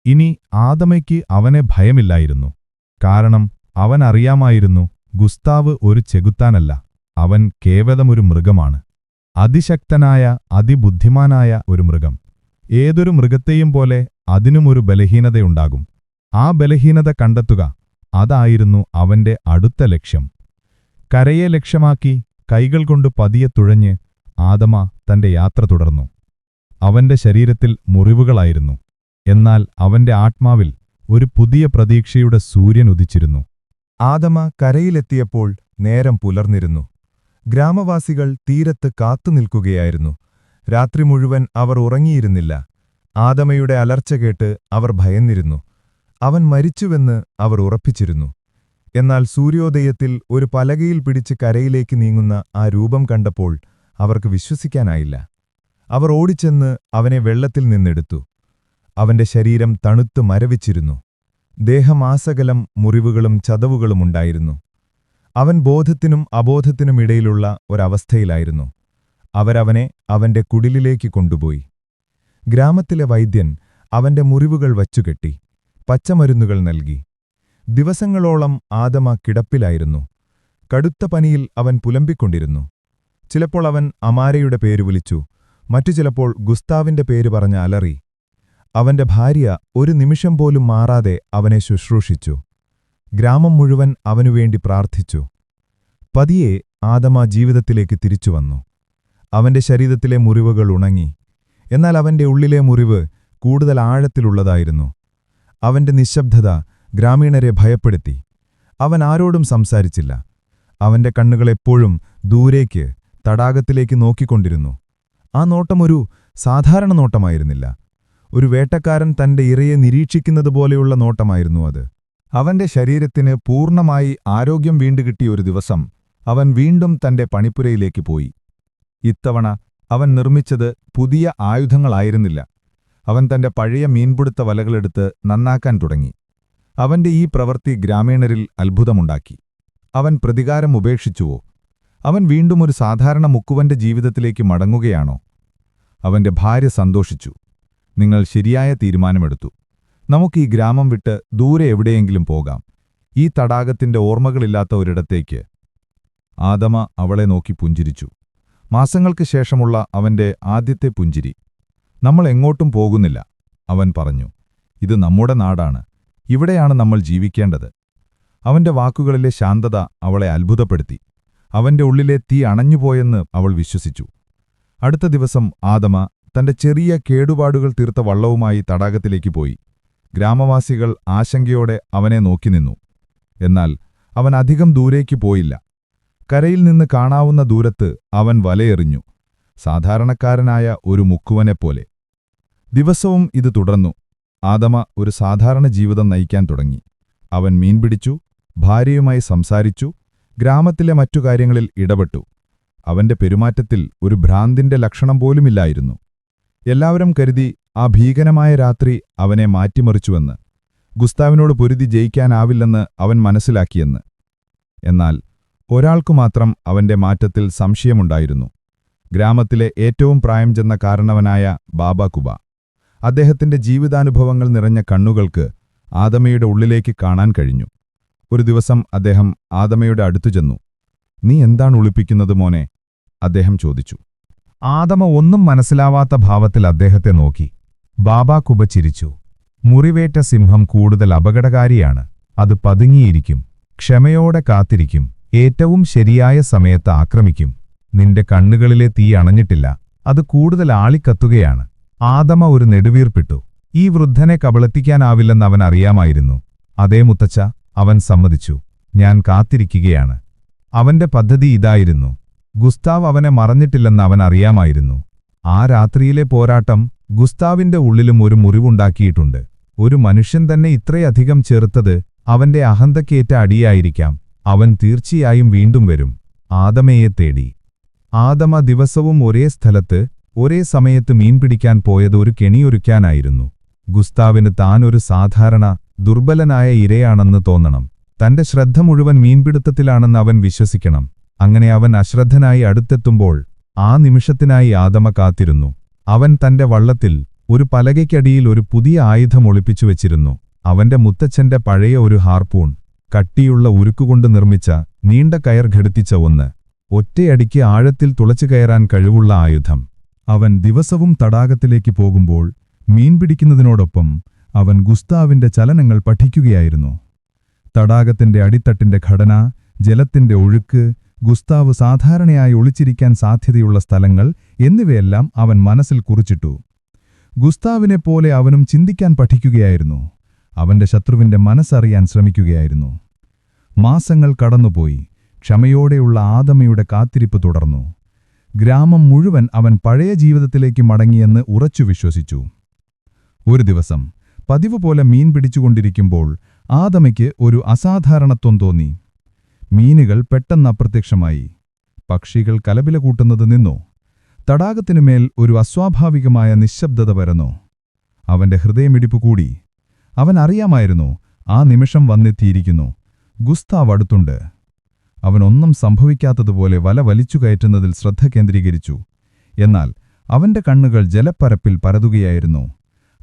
ഇനി ആദമയ്ക്ക് അവനെ ഭയമില്ലായിരുന്നു. കാരണം അവൻ അറിയാമായിരുന്നു, ഗുസ്താവ് ഒരു ചെകുത്താനല്ല, അവൻ കേവലമൊരു മൃഗമാണ്. അതിശക്തനായ, അതിബുദ്ധിമാനായ ഒരു മൃഗം. ഏതൊരു മൃഗത്തെയും പോലെ അതിനുമൊരു ബലഹീനതയുണ്ടാകും. ആ ബലഹീനത കണ്ടെത്തുക, അതായിരുന്നു അവന്റെ അടുത്ത ലക്ഷ്യം. കരയെ ലക്ഷ്യമാക്കി കൈകൾ കൊണ്ട് പതിയെ തുഴഞ്ഞ് ആദമ തന്റെ യാത്ര തുടർന്നു. അവന്റെ ശരീരത്തിൽ മുറിവുകളായിരുന്നു. എന്നാൽ അവന്റെ ആത്മാവിൽ ഒരു പുതിയ പ്രതീക്ഷയുടെ സൂര്യൻ ഉദിച്ചിരുന്നു. ആദമ കരയിലെത്തിയപ്പോൾ നേരം പുലർന്നിരുന്നു. ഗ്രാമവാസികൾ തീരത്ത് കാത്തുനിൽക്കുകയായിരുന്നു. രാത്രി മുഴുവൻ അവർ ഉറങ്ങിയിരുന്നില്ല. ആദമയുടെ അലർച്ച കേട്ട് അവർ ഭയന്നിരുന്നു. അവൻ മരിച്ചുവെന്ന് അവർ ഉറപ്പിച്ചിരുന്നു. എന്നാൽ സൂര്യോദയത്തിൽ ഒരു പലകയിൽ പിടിച്ച് കരയിലേക്ക് നീങ്ങുന്ന ആ രൂപം കണ്ടപ്പോൾ അവർക്ക് വിശ്വസിക്കാനായില്ല. അവർ ഓടിച്ചെന്ന് അവനെ വെള്ളത്തിൽ നിന്നെടുത്തു. അവന്റെ ശരീരം തണുത്ത് മരവിച്ചിരുന്നു. ദേഹമാസകലം മുറിവുകളും ചതവുകളുമുണ്ടായിരുന്നു. അവൻ ബോധത്തിനും അബോധത്തിനുമിടയിലുള്ള ഒരവസ്ഥയിലായിരുന്നു. അവരവനെ അവന്റെ കുടിലിലേക്ക് കൊണ്ടുപോയി. ഗ്രാമത്തിലെ വൈദ്യൻ അവന്റെ മുറിവുകൾ വച്ചുകെട്ടി പച്ചമരുന്നുകൾ നൽകി. ദിവസങ്ങളോളം ആദമ കിടപ്പിലായിരുന്നു. കടുത്ത പനിയിൽ അവൻ പുലമ്പിക്കൊണ്ടിരുന്നു. ചിലപ്പോൾ അവൻ അമാരയുടെ പേര് വിളിച്ചു, മറ്റു ചിലപ്പോൾ ഗുസ്താവിന്റെ പേര് പറഞ്ഞ് അലറി. അവന്റെ ഭാര്യ ഒരു നിമിഷം പോലും മാറാതെ അവനെ ശുശ്രൂഷിച്ചു. ഗ്രാമം മുഴുവൻ അവനുവേണ്ടി പ്രാർത്ഥിച്ചു. പതിയെ ആദമ ജീവിതത്തിലേക്ക് തിരിച്ചുവന്നു. അവന്റെ ശരീരത്തിലെ മുറിവുകൾ ഉണങ്ങി. എന്നാൽ അവന്റെ ഉള്ളിലെ മുറിവ് കൂടുതൽ ആഴത്തിലുള്ളതായിരുന്നു. അവന്റെ നിശ്ശബ്ദത ഗ്രാമീണരെ ഭയപ്പെടുത്തി. അവൻ ആരോടും സംസാരിച്ചില്ല. അവന്റെ കണ്ണുകളെപ്പോഴും ദൂരേക്ക് തടാകത്തിലേക്ക് നോക്കിക്കൊണ്ടിരുന്നു. ആ നോട്ടമൊരു സാധാരണ നോട്ടമായിരുന്നില്ല. ഒരു വേട്ടക്കാരൻ തന്റെ ഇരയെ നിരീക്ഷിക്കുന്നതുപോലെയുള്ള നോട്ടമായിരുന്നു അത്. അവന്റെ ശരീരത്തിന് പൂർണ്ണമായി ആരോഗ്യം വീണ്ടുകിട്ടിയ ഒരു ദിവസം അവൻ വീണ്ടും തന്റെ പണിപ്പുരയിലേക്ക് പോയി. ഇത്തവണ അവൻ നിർമ്മിച്ചത് പുതിയ ആയുധങ്ങളായിരുന്നില്ല. അവൻ തന്റെ പഴയ മീൻപിടുത്ത വലകളെടുത്ത് നന്നാക്കാൻ തുടങ്ങി. അവന്റെ ഈ പ്രവൃത്തി ഗ്രാമീണരിൽ അത്ഭുതമുണ്ടാക്കി. അവൻ പ്രതികാരം ഉപേക്ഷിച്ചുവോ? അവൻ വീണ്ടും ഒരു സാധാരണ മുക്കുവന്റെ ജീവിതത്തിലേക്ക് മടങ്ങുകയാണോ? അവന്റെ ഭാര്യ സന്തോഷിച്ചു. നിങ്ങൾ ശരിയായ തീരുമാനമെടുത്തു. നമുക്ക് ഈ ഗ്രാമം വിട്ട് ദൂരെ എവിടെയെങ്കിലും പോകാം, ഈ തടാകത്തിന്റെ ഓർമ്മകളില്ലാത്ത ഒരിടത്തേക്ക്. ആദമ അവളെ നോക്കി പുഞ്ചിരിച്ചു. മാസങ്ങൾക്ക് ശേഷമുള്ള അവന്റെ ആദ്യത്തെ പുഞ്ചിരി. നമ്മൾ എങ്ങോട്ടും പോകുന്നില്ല, അവൻ പറഞ്ഞു. ഇത് നമ്മുടെ നാടാണ്. ഇവിടെയാണ് നമ്മൾ ജീവിക്കേണ്ടത്. അവന്റെ വാക്കുകളിലെ ശാന്തത അവളെ അത്ഭുതപ്പെടുത്തി. അവന്റെ ഉള്ളിലെ തീ അണഞ്ഞുപോയെന്ന് അവൾ വിശ്വസിച്ചു. അടുത്ത ദിവസം ആദമ തന്റെ ചെറിയ കേടുപാടുകൾ തീർത്ത വള്ളവുമായി തടാകത്തിലേക്ക് പോയി. ഗ്രാമവാസികൾ ആശങ്കയോടെ അവനെ നോക്കി നിന്നു. എന്നാൽ അവൻ അധികം ദൂരേക്ക് പോയില്ല. കരയിൽ നിന്ന് കാണാവുന്ന ദൂരത്ത് അവൻ വലയെറിഞ്ഞു, സാധാരണക്കാരനായ ഒരു മുക്കുവനെപ്പോലെ. ദിവസവും ഇത് തുടർന്നു. ആദമ ഒരു സാധാരണ ജീവിതം നയിക്കാൻ തുടങ്ങി. അവൻ മീൻപിടിച്ചു, ഭാര്യയുമായി സംസാരിച്ചു, ഗ്രാമത്തിലെ മറ്റു കാര്യങ്ങളിൽ ഇടപെട്ടു. അവന്റെ പെരുമാറ്റത്തിൽ ഒരു ഭ്രാന്തിന്റെ ലക്ഷണം പോലുമില്ലായിരുന്നു. എല്ലാവരും കരുതി ആ ഭീകരമായ രാത്രി അവനെ മാറ്റിമറിച്ചുവെന്ന്, ഗുസ്താവിനോട് പൊരുതി ജയിക്കാനാവില്ലെന്ന് അവൻ മനസ്സിലാക്കിയെന്ന്. എന്നാൽ ഒരാൾക്കു മാത്രം അവന്റെ മാറ്റത്തിൽ സംശയമുണ്ടായിരുന്നു. ഗ്രാമത്തിലെ ഏറ്റവും പ്രായം ചെന്ന കാരണവനായ ബാബ കുബ. അദ്ദേഹത്തിന്റെ ജീവിതാനുഭവങ്ങൾ നിറഞ്ഞ കണ്ണുകൾക്ക് ആദമയുടെ ഉള്ളിലേക്ക് കാണാൻ കഴിഞ്ഞു. ഒരു ദിവസം അദ്ദേഹം ആദമയുടെ അടുത്തു ചെന്നു. നീ എന്താണ് ഒളിപ്പിക്കുന്നത് മോനെ? അദ്ദേഹം ചോദിച്ചു. ആദമ ഒന്നും മനസ്സിലാവാത്ത ഭാവത്തിൽ അദ്ദേഹത്തെ നോക്കി. ബാബാ കുബ ചിരിച്ചു. മുറിവേറ്റ സിംഹം കൂടുതൽ അപകടകാരിയാണ്. അത് പതുങ്ങിയിരിക്കും, ക്ഷമയോടെ കാത്തിരിക്കും, ഏറ്റവും ശരിയായ സമയത്ത് ആക്രമിക്കും. നിന്റെ കണ്ണുകളിലെ തീ അണഞ്ഞിട്ടില്ല, അത് കൂടുതൽ ആളിക്കത്തുകയാണ്. ആദമ ഒരു നെടുവീർപ്പിട്ടു. ഈ വൃദ്ധനെ കബളിപ്പിക്കാനാവില്ലെന്ന് അവൻ അറിയാമായിരുന്നു. അതേ മുത്തച്ഛ, അവൻ സമ്മതിച്ചു. ഞാൻ കാത്തിരിക്കുകയാണ്. അവന്റെ പദ്ധതി ഇതായിരുന്നു. ഗുസ്താവ് അവനെ മറഞ്ഞിട്ടില്ലെന്ന് അവൻ അറിയാമായിരുന്നു. ആ രാത്രിയിലെ പോരാട്ടം ഗുസ്താവിന്റെ ഉള്ളിലും ഒരു മുറിവുണ്ടാക്കിയിട്ടുണ്ട്. ഒരു മനുഷ്യൻ തന്നെ ഇത്രയധികം ചേർത്തത് അവന്റെ അഹന്തക്കേറ്റ അടിയായിരിക്കാം. അവൻ തീർച്ചയായും വീണ്ടും വരും. ആദമയെ തേടി. ആദമ ദിവസവും ഒരേ സ്ഥലത്ത് ഒരേ സമയത്ത് മീൻപിടിക്കാൻ പോയത് ഒരു കെണിയൊരുക്കാനായിരുന്നു. ഗുസ്താവിന് താനൊരു സാധാരണ ദുർബലനായ ഇരയാണെന്ന് തോന്നണം. തന്റെ ശ്രദ്ധ മുഴുവൻ മീൻപിടുത്തത്തിലാണെന്ന് അവൻ വിശ്വസിക്കണം. അങ്ങനെ അവൻ അശ്രദ്ധനായി അടുത്തെത്തുമ്പോൾ ആ നിമിഷത്തിനായി ആദമ കാത്തിരുന്നു. അവൻ തന്റെ വള്ളത്തിൽ ഒരു പലകയ്ക്കടിയിൽ ഒരു പുതിയ ആയുധം ഒളിപ്പിച്ചു വച്ചിരുന്നു. അവന്റെ മുത്തച്ഛന്റെ പഴയ ഒരു ഹാർപൂൺ, കട്ടിയുള്ള ഉരുക്കുകൊണ്ട് നിർമ്മിച്ച നീണ്ട കയർ ഘടിപ്പിച്ച ഒന്ന്, ഒറ്റയടിക്ക് ആഴത്തിൽ തുളച്ചുകയറാൻ കഴിവുള്ള ആയുധം. അവൻ ദിവസവും തടാകത്തിലേക്ക് പോകുമ്പോൾ മീൻപിടിക്കുന്നതിനോടൊപ്പം അവൻ ഗുസ്താവിന്റെ ചലനങ്ങൾ പഠിക്കുകയായിരുന്നു. തടാകത്തിന്റെ അടിത്തട്ടിന്റെ ഘടന, ജലത്തിന്റെ ഒഴുക്ക്, ഗുസ്താവ് സാധാരണയായി ഒളിച്ചിരിക്കാൻ സാധ്യതയുള്ള സ്ഥലങ്ങൾ എന്നിവയെല്ലാം അവൻ മനസ്സിൽ കുറിച്ചിട്ടു. ഗുസ്താവിനെപ്പോലെ അവനും ചിന്തിക്കാൻ പഠിക്കുകയായിരുന്നു. അവന്റെ ശത്രുവിന്റെ മനസ്സറിയാൻ ശ്രമിക്കുകയായിരുന്നു. മാസങ്ങൾ കടന്നുപോയി. ക്ഷമയോടെയുള്ള ആദമയുടെ കാത്തിരിപ്പ് തുടർന്നു. ഗ്രാമം മുഴുവൻ അവൻ പഴയ ജീവിതത്തിലേക്ക് മടങ്ങിയെന്ന് ഉറച്ചു വിശ്വസിച്ചു. ഒരു ദിവസം പതിവ് പോലെ മീൻ പിടിച്ചുകൊണ്ടിരിക്കുമ്പോൾ ആദമയ്ക്ക് ഒരു അസാധാരണത്വം തോന്നി. മീനുകൾ പെട്ടെന്ന് അപ്രത്യക്ഷമായി. പക്ഷികൾ കലപില കൂട്ടുന്നത് നിന്നു. തടാകത്തിനുമേൽ ഒരു അസ്വാഭാവികമായ നിശ്ശബ്ദത പരന്നു. അവന്റെ ഹൃദയമിടിപ്പ് കൂടി. അവൻ അറിയാമായിരുന്നു, ആ നിമിഷം വന്നെത്തിയിരിക്കുന്നു. ഗുസ്താവ് അടുത്തുണ്ട്. അവനൊന്നും സംഭവിക്കാത്തതുപോലെ വല വലിച്ചുകയറ്റുന്നതിൽ ശ്രദ്ധ കേന്ദ്രീകരിച്ചു. എന്നാൽ അവന്റെ കണ്ണുകൾ ജലപ്പരപ്പിൽ പരതുകയായിരുന്നു.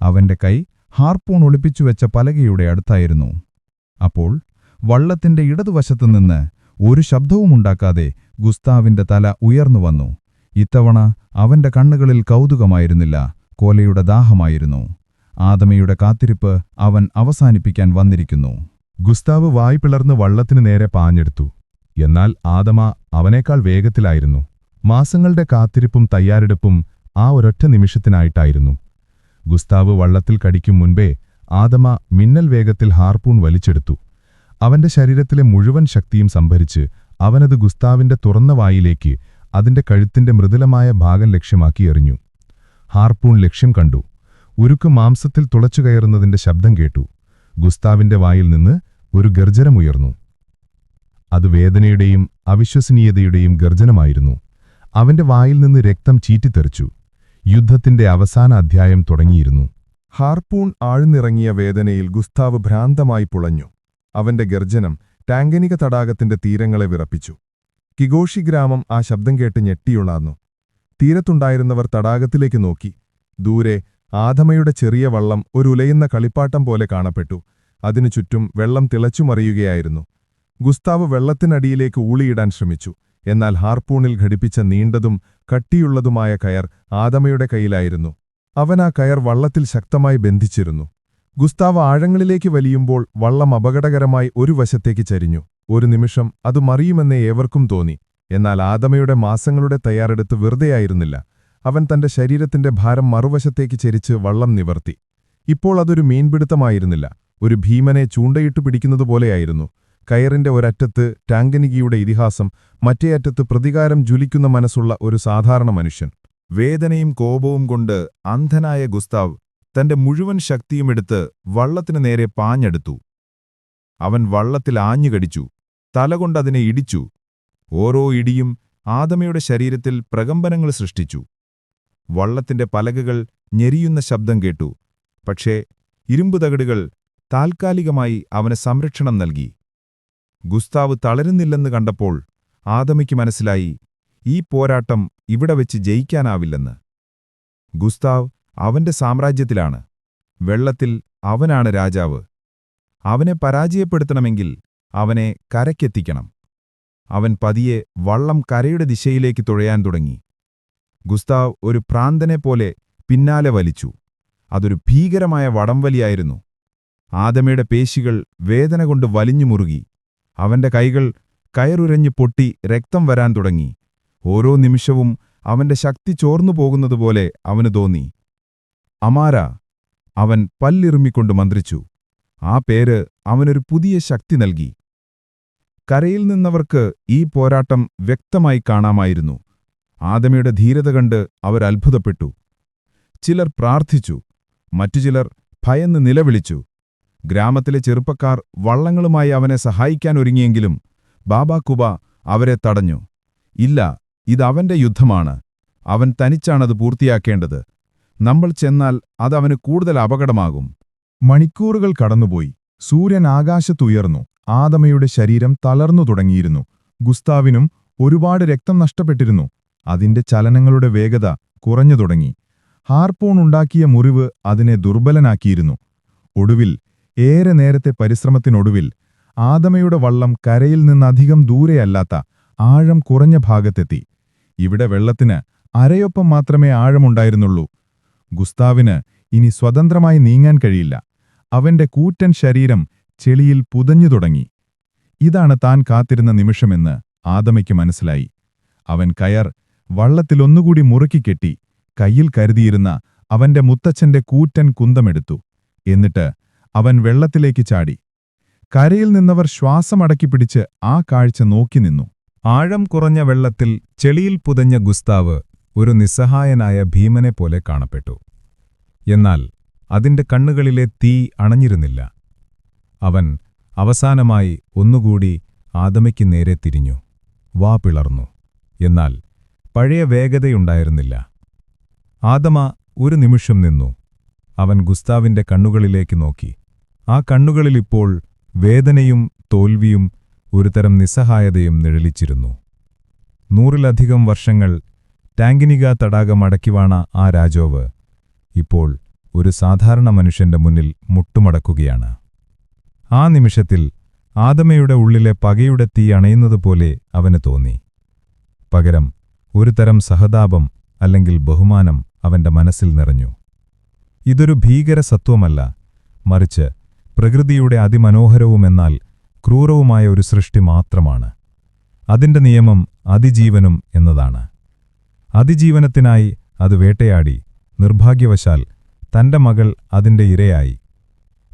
അവന്റെ കൈ ഹാർപ്പൂൺ ഒളിപ്പിച്ചുവെച്ച പലകയുടെ അടുത്തായിരുന്നു. അപ്പോൾ വള്ളത്തിന്റെ ഇടതുവശത്തുനിന്ന് ഒരു ശബ്ദവുമുണ്ടാക്കാതെ ഗുസ്താവിന്റെ തല ഉയർന്നുവന്നു. ഇത്തവണ അവന്റെ കണ്ണുകളിൽ കൗതുകമായിരുന്നില്ല, കോലയുടെ ദാഹമായിരുന്നു. ആദമയുടെ കാത്തിരിപ്പ് അവൻ അവസാനിപ്പിക്കാൻ വന്നിരിക്കുന്നു. ഗുസ്താവ് വായ് പിളർന്ന് വള്ളത്തിനു നേരെ പാഞ്ഞെടുത്തു. എന്നാൽ ആദമ അവനേക്കാൾ വേഗത്തിലായിരുന്നു. മാസങ്ങളുടെ കാത്തിരിപ്പും തയ്യാറെടുപ്പും ആ ഒരൊറ്റ നിമിഷത്തിനായിട്ടായിരുന്നു. ഗുസ്താവ് വള്ളത്തിൽ കടിക്കും മുൻപേ ആദമ മിന്നൽ വേഗത്തിൽ ഹാർപ്പൂൺ വലിച്ചെടുത്തു. അവന്റെ ശരീരത്തിലെ മുഴുവൻ ശക്തിയും സംഭരിച്ച് അവനത് ഗുസ്താവിന്റെ തുറന്ന വായിലേക്ക് അതിന്റെ കഴുത്തിന്റെ മൃദുലമായ ഭാഗം ലക്ഷ്യമാക്കി എറിഞ്ഞു. ഹാർപ്പൂൺ ലക്ഷ്യം കണ്ടു. ഉരുക്ക് മാംസത്തിൽ തുളച്ചുകയറുന്നതിന്റെ ശബ്ദം കേട്ടു. ഗുസ്താവിന്റെ വായിൽ നിന്ന് ഒരു ഗർജനമുയർന്നു. അത് വേദനയുടെയും അവിശ്വസനീയതയുടെയും ഗർജനമായിരുന്നു. അവന്റെ വായിൽ നിന്ന് രക്തം ചീറ്റിത്തെറിച്ചു. യുദ്ധത്തിന്റെ അവസാന അധ്യായം തുടങ്ങിയിരുന്നു. ഹാർപ്പൂൺ ആഴ്ന്നിറങ്ങിയ വേദനയിൽ ഗുസ്താവ് ഭ്രാന്തമായി പുളഞ്ഞു. അവന്റെ ഗർജനം ടാങ്കനിക തടാകത്തിന്റെ തീരങ്ങളെ വിറപ്പിച്ചു. കിഗോഷി ഗ്രാമം ആ ശബ്ദം കേട്ട് ഞെട്ടിയുണർന്നു. തീരത്തുണ്ടായിരുന്നവർ തടാകത്തിലേക്ക് നോക്കി. ദൂരെ ആദമയുടെ ചെറിയ വള്ളം ഒരു ഉലയുന്ന കളിപ്പാട്ടം പോലെ കാണപ്പെട്ടു. അതിനു ചുറ്റും വെള്ളം തിളച്ചുമറിയുകയായിരുന്നു. ഗുസ്താവ് വെള്ളത്തിനടിയിലേക്ക് ഊളിയിടാൻ ശ്രമിച്ചു. എന്നാൽ ഹാർപ്പൂണിൽ ഘടിപ്പിച്ച നീണ്ടതും കട്ടിയുള്ളതുമായ കയർ ആദമയുടെ കയ്യിലായിരുന്നു. അവൻ ആ കയർ വള്ളത്തിൽ ശക്തമായി ബന്ധിച്ചിരുന്നു. ഗുസ്താവ് ആഴങ്ങളിലേക്ക് വലിയുമ്പോൾ വള്ളം അപകടകരമായി ഒരു വശത്തേക്ക് ചരിഞ്ഞു. ഒരു നിമിഷം അത് മറിയുമെന്ന് ഏവർക്കും തോന്നി. എന്നാൽ ആദമയുടെ മാസങ്ങളുടെ തയ്യാറെടുത്ത് വെറുതെയായിരുന്നില്ല. അവൻ തന്റെ ശരീരത്തിന്റെ ഭാരം മറുവശത്തേക്ക് ചെരിച്ച് വള്ളം നിവർത്തി. ഇപ്പോൾ അതൊരു മീൻപിടുത്തമായിരുന്നില്ല, ഒരു ഭീമനെ ചൂണ്ടയിട്ടു പിടിക്കുന്നതുപോലെയായിരുന്നു. കയറിന്റെ ഒരറ്റത്ത് ടാങ്കനികിയുടെ ഇതിഹാസം, മറ്റേ അറ്റത്ത് പ്രതികാരം ജ്വലിക്കുന്ന മനസ്സുള്ള ഒരു സാധാരണ മനുഷ്യൻ. വേദനയും കോപവും കൊണ്ട് അന്ധനായ ഗുസ്താവ് തന്റെ മുഴുവൻ ശക്തിയുമെടുത്ത് വള്ളത്തിനു നേരെ പാഞ്ഞെടുത്തു. അവൻ വള്ളത്തിൽ ആഞ്ഞുകടിച്ചു, തലകൊണ്ടതിനെ ഇടിച്ചു. ഓരോ ഇടിയും ആദമയുടെ ശരീരത്തിൽ പ്രകമ്പനങ്ങൾ സൃഷ്ടിച്ചു. വള്ളത്തിന്റെ പലകകൾ ഞെരിയുന്ന ശബ്ദം കേട്ടു. പക്ഷേ ഇരുമ്പുതകിടുകൾ താൽക്കാലികമായി അവന് സംരക്ഷണം നൽകി. ഗുസ്താവ് തളരുന്നില്ലെന്ന് കണ്ടപ്പോൾ ആദമയ്ക്ക് മനസ്സിലായി, ഈ പോരാട്ടം ഇവിടെ വെച്ച് ജയിക്കാനാവില്ലെന്ന്. ഗുസ്താവ് അവന്റെ സാമ്രാജ്യത്തിലാണ്. വെള്ളത്തിൽ അവനാണ് രാജാവ്. അവനെ പരാജയപ്പെടുത്തണമെങ്കിൽ അവനെ കരയ്ക്കെത്തിക്കണം. അവൻ പതിയെ വള്ളം കരയുടെ ദിശയിലേക്ക് തുഴയാൻ തുടങ്ങി. ഗുസ്താവ് ഒരു ഭ്രാന്തനെപ്പോലെ പിന്നാലെ വലിച്ചു. അതൊരു ഭീകരമായ വടംവലിയായിരുന്നു. ആദമയുടെ പേശികൾ വേദന കൊണ്ട് വലിഞ്ഞു മുറുകി. അവന്റെ കൈകൾ കയറുരഞ്ഞു പൊട്ടി രക്തം വരാൻ തുടങ്ങി. ഓരോ നിമിഷവും അവന്റെ ശക്തി ചോർന്നു പോകുന്നതുപോലെ അവന് തോന്നി. അമാര, അവൻ പല്ലിറുമ്മിക്കൊണ്ട് മന്ത്രിച്ചു. ആ പേര് അവനൊരു പുതിയ ശക്തി നൽകി. കരയിൽ നിന്നവർക്ക് ഈ പോരാട്ടം വ്യക്തമായി കാണാമായിരുന്നു. ആദമയുടെ ധീരത കണ്ട് അവരത്ഭുതപ്പെട്ടു. ചിലർ പ്രാർത്ഥിച്ചു, മറ്റു ചിലർ ഭയന്ന് നിലവിളിച്ചു. ഗ്രാമത്തിലെ ചെറുപ്പക്കാർ വള്ളങ്ങളുമായി അവനെ സഹായിക്കാനൊരുങ്ങിയെങ്കിലും ബാബാ കുബ അവരെ തടഞ്ഞു. ഇല്ല, ഇതവന്റെ യുദ്ധമാണ്. അവൻ തനിച്ചാണത് പൂർത്തിയാക്കേണ്ടത്. നമ്മൾ ചെന്നാൽ അതവന് കൂടുതൽ അപകടമാകും. മണിക്കൂറുകൾ കടന്നുപോയി. സൂര്യൻ ആകാശത്തുയർന്നു. ആദമയുടെ ശരീരം തളർന്നു തുടങ്ങിയിരുന്നു. ഗുസ്താവിനും ഒരുപാട് രക്തം നഷ്ടപ്പെട്ടിരുന്നു. അതിന്റെ ചലനങ്ങളുടെ വേഗത കുറഞ്ഞു തുടങ്ങി. ഹാർപ്പൂൺ ഉണ്ടാക്കിയ മുറിവ് അതിനെ ദുർബലനാക്കിയിരുന്നു. ഒടുവിൽ, ഏറെ നേരത്തെ പരിശ്രമത്തിനൊടുവിൽ, ആദമയുടെ വള്ളം കരയിൽ നിന്നധികം ദൂരെയല്ലാത്ത ആഴം കുറഞ്ഞ ഭാഗത്തെത്തി. ഇവിടെ വെള്ളത്തിന് അരയൊപ്പം മാത്രമേ ആഴമുണ്ടായിരുന്നുള്ളൂ. ഗുസ്താവിന് ഇനി സ്വതന്ത്രമായി നീങ്ങാൻ കഴിയില്ല. അവന്റെ കൂറ്റൻ ശരീരം ചെളിയിൽ പുതഞ്ഞു തുടങ്ങി. ഇതാണ് താൻ കാത്തിരുന്ന നിമിഷമെന്ന് ആദമയ്ക്ക് മനസ്സിലായി. അവൻ കയർ വള്ളത്തിലൊന്നുകൂടി മുറുക്കിക്കെട്ടി കയ്യിൽ കരുതിയിരുന്ന അവന്റെ മുത്തച്ഛന്റെ കൂറ്റൻ കുന്തമെടുത്തു. എന്നിട്ട് അവൻ വെള്ളത്തിലേക്ക് ചാടി. കരയിൽ നിന്നവർ ശ്വാസമടക്കിപ്പിടിച്ച് ആ കാഴ്ച നോക്കി നിന്നു. ആഴം കുറഞ്ഞ വെള്ളത്തിൽ ചെളിയിൽ പുതഞ്ഞ ഗുസ്താവ് ഒരു നിസ്സഹായനായ ഭീമനെപ്പോലെ കാണപ്പെട്ടു. എന്നാൽ അതിന്റെ കണ്ണുകളിലെ തീ അണഞ്ഞിരുന്നില്ല. അവൻ അവസാനമായി ഒന്നുകൂടി ആദമയ്ക്ക് നേരെ തിരിഞ്ഞു. വാ പിളർന്നു. എന്നാൽ പഴയ വേഗതയുണ്ടായിരുന്നില്ല. ആദമ ഒരു നിമിഷം നിന്നു. അവൻ ഗുസ്താവിന്റെ കണ്ണുകളിലേക്ക് നോക്കി. ആ കണ്ണുകളിലിപ്പോൾ വേദനയും തോൽവിയും ഒരുതരം നിസ്സഹായതയും നിഴലിച്ചിരുന്നു. 100-ലധികം വർഷങ്ങൾ ടാങ്കിനിക തടാകം അടക്കിവാണ ആ രാജാവ് ഇപ്പോൾ ഒരു സാധാരണ മനുഷ്യന്റെ മുന്നിൽ മുട്ടുമടക്കുകയാണ്. ആ നിമിഷത്തിൽ ആദമയുടെ ഉള്ളിലെ പകയുടെ തീ അണയുന്നതുപോലെ അവന് തോന്നി. പകരം ഒരു തരം സഹതാപം അല്ലെങ്കിൽ ബഹുമാനം അവന്റെ മനസ്സിൽ നിറഞ്ഞു. ഇതൊരു ഭീകരസത്വമല്ല, മറിച്ച് പ്രകൃതിയുടെ അതിമനോഹരവുമെന്നാൽ ക്രൂരവുമായ ഒരു സൃഷ്ടി മാത്രമാണ്. അതിന്റെ നിയമം അതിജീവനം എന്നതാണ്. അതിജീവനത്തിനായി അത് വേട്ടയാടി നിർഭാഗ്യവശാൽ തന്റെ മകൾ അതിന്റെ ഇരയായി.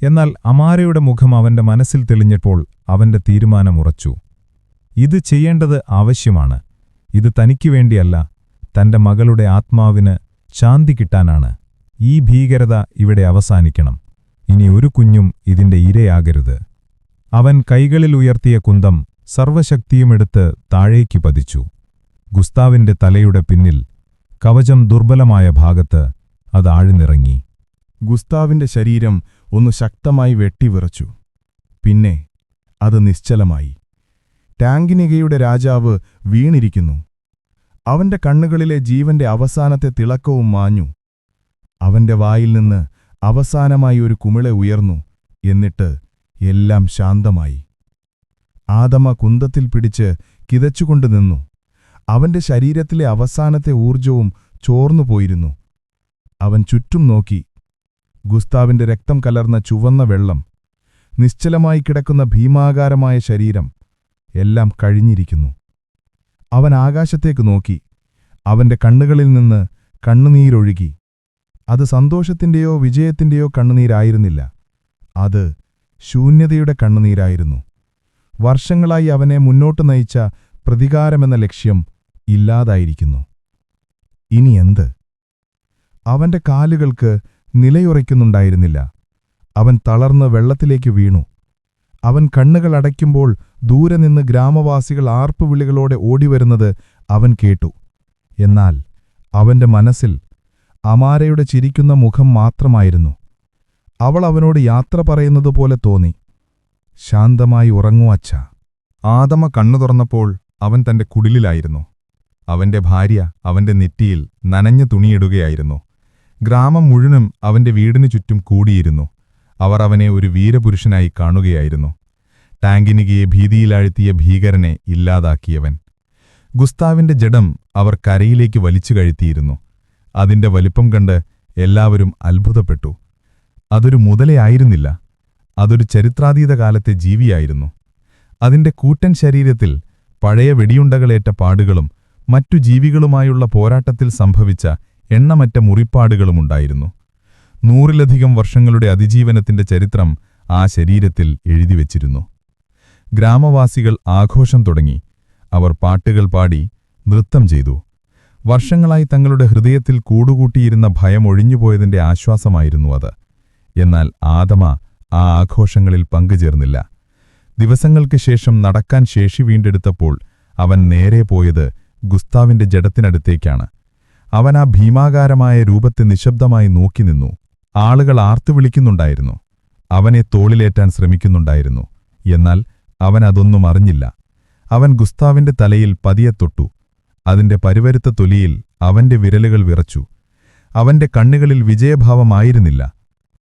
എന്നാൽ അമാരയുടെ മുഖം അവന്റെ മനസ്സിൽ തെളിഞ്ഞപ്പോൾ അവന്റെ തീരുമാനമുറച്ചു. ഇത് ചെയ്യേണ്ടത് ആവശ്യമാണ്. ഇത് തനിക്കു വേണ്ടിയല്ല, തന്റെ മകളുടെ ആത്മാവിന് ശാന്തി കിട്ടാനാണ്. ഈ ഭീകരത ഇവിടെ അവസാനിക്കണം. ഇനി ഒരു കുഞ്ഞും ഇതിന്റെ ഇരയാകരുത്. അവൻ കൈകളിൽ ഉയർത്തിയ കുന്തം സർവശക്തിയുമെടുത്ത് താഴേക്കു പതിച്ചു. ഗുസ്താവിന്റെ തലയുടെ പിന്നിൽ, കവചം ദുർബലമായ ഭാഗത്ത് അത് ആഴ്ന്നിറങ്ങി. ഗുസ്താവിന്റെ ശരീരം ഒന്ന് ശക്തമായി വെട്ടിവിറച്ചു. പിന്നെ അത് നിശ്ചലമായി. ടാങ്കിനികയുടെ രാജാവ് വീണിരിക്കുന്നു. അവന്റെ കണ്ണുകളിലെ ജീവന്റെ അവസാനത്തെ തിളക്കവും മാഞ്ഞു. അവന്റെ വായിൽ നിന്ന് അവസാനമായി ഒരു കുമിള ഉയർന്നു. എന്നിട്ട് എല്ലാം ശാന്തമായി. ആദമ കുന്തത്തിൽ പിടിച്ച് കിതച്ചുകൊണ്ട് നിന്നു. അവന്റെ ശരീരത്തിലെ അവസാനത്തെ ഊർജവും ചോർന്നുപോയിരുന്നു. അവൻ ചുറ്റും നോക്കി. ഗുസ്താവിന്റെ രക്തം കലർന്ന ചുവന്ന വെള്ളം, നിശ്ചലമായി കിടക്കുന്ന ഭീമാകാരമായ ശരീരം, എല്ലാം കഴിഞ്ഞിരിക്കുന്നു. അവൻ ആകാശത്തേക്ക് നോക്കി. അവന്റെ കണ്ണുകളിൽ നിന്ന് കണ്ണുനീരൊഴുകി. അത് സന്തോഷത്തിന്റെയോ വിജയത്തിന്റെയോ കണ്ണുനീരായിരുന്നില്ല. അത് ശൂന്യതയുടെ കണ്ണുനീരായിരുന്നു. വർഷങ്ങളായി അവനെ മുന്നോട്ടു നയിച്ച പ്രതികാരമെന്ന ലക്ഷ്യം ഇല്ലാതായിരിക്കുന്നു. ഇനി എന്ത്? അവന്റെ കാലുകൾക്ക് നിലയുറയ്ക്കുന്നുണ്ടായിരുന്നില്ല. അവൻ തളർന്ന് വെള്ളത്തിലേക്ക് വീണു. അവൻ കണ്ണുകൾ അടയ്ക്കുമ്പോൾ ദൂരെ നിന്ന് ഗ്രാമവാസികൾ ആർപ്പുവിളികളോടെ ഓടിവരുന്നത് അവൻ കേട്ടു. എന്നാൽ അവന്റെ മനസ്സിൽ അമാരയുടെ ചിരിക്കുന്ന മുഖം മാത്രമായിരുന്നു. അവൾ അവനോട് യാത്ര പറയുന്നതുപോലെ തോന്നി. ശാന്തമായി ഉറങ്ങൂ അച്ഛാ. ആദമ കണ്ണു തുറന്നപ്പോൾ അവൻ തന്റെ കുടിലിലായിരുന്നു. അവന്റെ ഭാര്യ അവന്റെ നെറ്റിയിൽ നനഞ്ഞ തുണിയിടുകയായിരുന്നു. ഗ്രാമം മുഴുവനും അവന്റെ വീടിനു ചുറ്റും കൂടിയിരുന്നു. അവർ അവനെ ഒരു വീരപുരുഷനായി കാണുകയായിരുന്നു. ടാങ്കിനികയെ ഭീതിയിലാഴ്ത്തിയ ഭീകരനെ ഇല്ലാതാക്കിയവൻ. ഗുസ്താവിന്റെ ജഡം അവർ കരയിലേക്ക് വലിച്ചു കഴുത്തിയിരുന്നു. അതിന്റെ വലിപ്പം കണ്ട് എല്ലാവരും അത്ഭുതപ്പെട്ടു. അതൊരു മുതലയായിരുന്നില്ല, അതൊരു ചരിത്രാതീത കാലത്തെ ജീവിയായിരുന്നു. അതിന്റെ കൂറ്റൻ ശരീരത്തിൽ പഴയ വെടിയുണ്ടകളേറ്റ പാടുകളും മറ്റു ജീവികളുമായുള്ള പോരാട്ടത്തിൽ സംഭവിച്ച എണ്ണമറ്റ മുറിപ്പാടുകളുമുണ്ടായിരുന്നു. 100-ലധികം വർഷങ്ങളുടെ അതിജീവനത്തിന്റെ ചരിത്രം ആ ശരീരത്തിൽ എഴുതിവെച്ചിരുന്നു. ഗ്രാമവാസികൾ ആഘോഷം തുടങ്ങി. അവർ പാട്ടുകൾ പാടി നൃത്തം ചെയ്തു. വർഷങ്ങളായി തങ്ങളുടെ ഹൃദയത്തിൽ കൂടുകൂട്ടിയിരുന്ന ഭയം ഒഴിഞ്ഞുപോയതിന്റെ ആശ്വാസമായിരുന്നു അത്. എന്നാൽ ആദമ ആ ആഘോഷങ്ങളിൽ പങ്കുചേർന്നില്ല. ദിവസങ്ങൾക്ക് ശേഷം നടക്കാൻ ശേഷി വീണ്ടെടുത്തപ്പോൾ അവൻ നേരെ പോയത് ഗുസ്താവിന്റെ ജഡത്തിനടുത്തേക്കാണ്. അവൻ ആ ഭീമാകാരമായ രൂപത്തെ നിശബ്ദമായി നോക്കി നിന്നു. ആളുകൾ ആർത്തുവിളിക്കുന്നുണ്ടായിരുന്നു. അവനെ തോളിലേറ്റാൻ ശ്രമിക്കുന്നുണ്ടായിരുന്നു. എന്നാൽ അവൻ അതൊന്നും അറിഞ്ഞില്ല. അവൻ ഗുസ്താവിന്റെ തലയിൽ പതിയെ തൊട്ടു. അതിന്റെ പരുവരുത്ത തൊലിയിൽ അവന്റെ വിരലുകൾ വിറച്ചു. അവന്റെ കണ്ണുകളിൽ വിജയഭാവമായിരുന്നില്ല,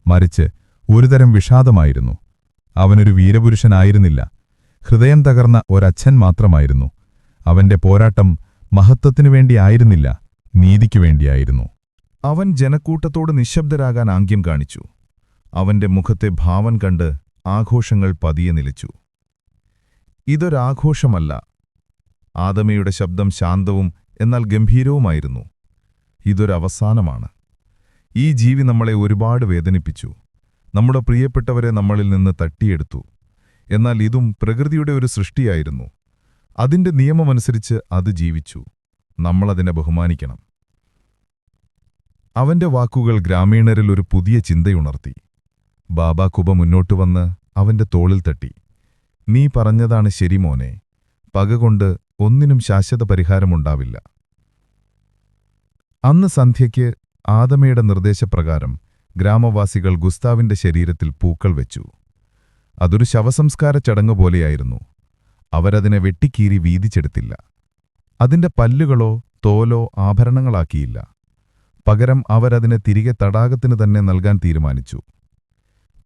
മറിച്ച് ഒരുതരം വിഷാദമായിരുന്നു. അവനൊരു വീരപുരുഷനായിരുന്നില്ല, ഹൃദയം തകർന്ന ഒരച്ഛൻ മാത്രമായിരുന്നു. അവന്റെ പോരാട്ടം മഹത്വത്തിനു വേണ്ടിയായിരുന്നില്ല, നീതിക്കു വേണ്ടിയായിരുന്നു. അവൻ ജനക്കൂട്ടത്തോട് നിശബ്ദരാകാൻ ആംഗ്യം കാണിച്ചു. അവന്റെ മുഖത്തെ ഭാവം കണ്ട് ആഘോഷങ്ങൾ പതിയെ നിലച്ചു. ഇതൊരാഘോഷമല്ല. ആദമയുടെ ശബ്ദം ശാന്തവും എന്നാൽ ഗംഭീരവുമായിരുന്നു. ഇതൊരവസാനമാണ്. ഈ ജീവി നമ്മളെ ഒരുപാട് വേദനിപ്പിച്ചു. നമ്മുടെ പ്രിയപ്പെട്ടവരെ നമ്മളിൽ നിന്ന് തട്ടിയെടുത്തു. എന്നാൽ ഇതും പ്രകൃതിയുടെ ഒരു സൃഷ്ടിയായിരുന്നു. അതിന്റെ നിയമമനുസരിച്ച് അത് ജീവിച്ചു. നമ്മളതിനെ ബഹുമാനിക്കണം. അവന്റെ വാക്കുകൾ ഗ്രാമീണരിൽ ഒരു പുതിയ ചിന്തയുണർത്തി. ബാബാ കുബ മുന്നോട്ടു വന്ന് അവന്റെ തോളിൽ തട്ടി. നീ പറഞ്ഞതാണ് ശരി മോനെ. പകകൊണ്ട് ഒന്നിനും ശാശ്വത പരിഹാരമുണ്ടാവില്ല. അന്ന് സന്ധ്യയ്ക്ക് ആദമയുടെ നിർദ്ദേശപ്രകാരം ഗ്രാമവാസികൾ ഗുസ്താവിന്റെ ശരീരത്തിൽ പൂക്കൾ വെച്ചു. അതൊരു ശവസംസ്കാര ചടങ്ങ് പോലെയായിരുന്നു. അവരതിനെ വെട്ടിക്കീറി വീതിച്ചെടുത്തില്ല. അതിന്റെ പല്ലുകളോ തോലോ ആഭരണങ്ങളാക്കിയില്ല. പകരം അവരതിനെ തിരികെ തടാകത്തിന് തന്നെ നൽകാൻ തീരുമാനിച്ചു.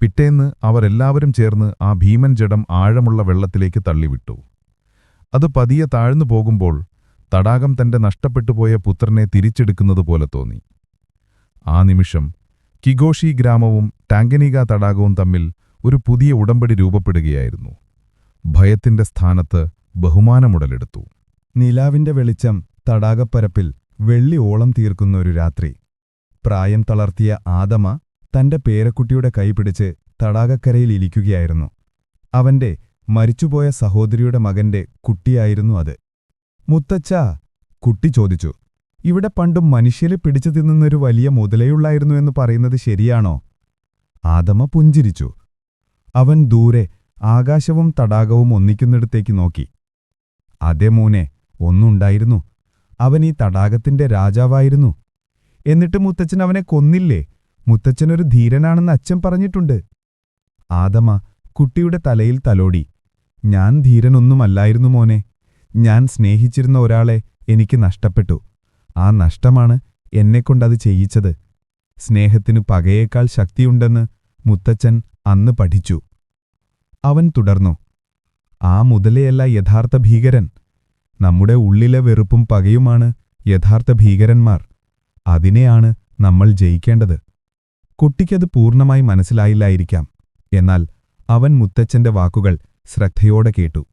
പിറ്റേന്ന് അവർ എല്ലാവരും ചേർന്ന് ആ ഭീമൻ ജഡം ആഴമുള്ള വെള്ളത്തിലേക്ക് തള്ളിവിട്ടു. അത് പതിയെ താഴ്ന്നു പോകുമ്പോൾ തടാകം തന്റെ നഷ്ടപ്പെട്ടുപോയ പുത്രനെ തിരിച്ചെടുക്കുന്നതുപോലെ തോന്നി. ആ നിമിഷം കിഗോഷി ഗ്രാമവും ടാങ്കനിക തടാകവും തമ്മിൽ ഒരു പുതിയ ഉടമ്പടി രൂപപ്പെടുകയായിരുന്നു. ഭയത്തിന്റെ സ്ഥാനത്ത് ബഹുമാനമുടലെടുത്തു. നിലാവിന്റെ വെളിച്ചം തടാകപ്പരപ്പിൽ വെള്ളി ഓളം തീർക്കുന്ന ഒരു രാത്രി. പ്രായം തളർത്തിയ ആദമ തന്റെ പേരക്കുട്ടിയുടെ കൈപിടിച്ച് തടാകക്കരയിൽ ഇരിക്കുകയായിരുന്നു. അവന്റെ മരിച്ചുപോയ സഹോദരിയുടെ മകന്റെ കുട്ടിയായിരുന്നു അത്. മുത്തച്ഛാ, കുട്ടി ചോദിച്ചു, ഇവിടെ പണ്ടും മനുഷ്യരെ പിടിച്ചു തിന്നുന്നൊരു വലിയ മുതലയുള്ളായിരുന്നു എന്ന് പറയുന്നത് ശരിയാണോ? ആദമ പുഞ്ചിരിച്ചു. അവൻ ദൂരെ ആകാശവും തടാകവും ഒന്നിക്കുന്നിടത്തേക്ക് നോക്കി. അതെ മോനെ, ഒന്നുണ്ടായിരുന്നു. അവൻ ഈ തടാകത്തിന്റെ രാജാവായിരുന്നു. എന്നിട്ട് മുത്തച്ഛൻ അവനെ കൊന്നില്ലേ? മുത്തച്ഛനൊരു ധീരനാണെന്ന് അച്ഛൻ പറഞ്ഞിട്ടുണ്ട്. ആദമ കുട്ടിയുടെ തലയിൽ തലോടി. ഞാൻ ധീരനൊന്നുമല്ലായിരുന്നു മോനെ. ഞാൻ സ്നേഹിച്ചിരുന്ന ഒരാളെ എനിക്ക് നഷ്ടപ്പെട്ടു. ആ നഷ്ടമാണ് എന്നെക്കൊണ്ടത് ചെയ്യിച്ചത്. സ്നേഹത്തിനു പകയേക്കാൾ ശക്തിയുണ്ടെന്ന് മുത്തച്ഛൻ അന്ന് പഠിച്ചു. അവൻ തുടർന്നു. ആ മുതലയല്ല യഥാർത്ഥ ഭീകരൻ. നമ്മുടെ ഉള്ളിലെ വെറുപ്പും പകയുമാണ് യഥാർത്ഥ ഭീകരന്മാർ. അതിനെയാണ് നമ്മൾ ജയിക്കേണ്ടത്. കുട്ടിക്കത് പൂർണ്ണമായി മനസ്സിലായില്ലായിരിക്കാം. എന്നാൽ അവൻ മുത്തച്ഛന്റെ വാക്കുകൾ ശ്രദ്ധയോടെ കേട്ടു.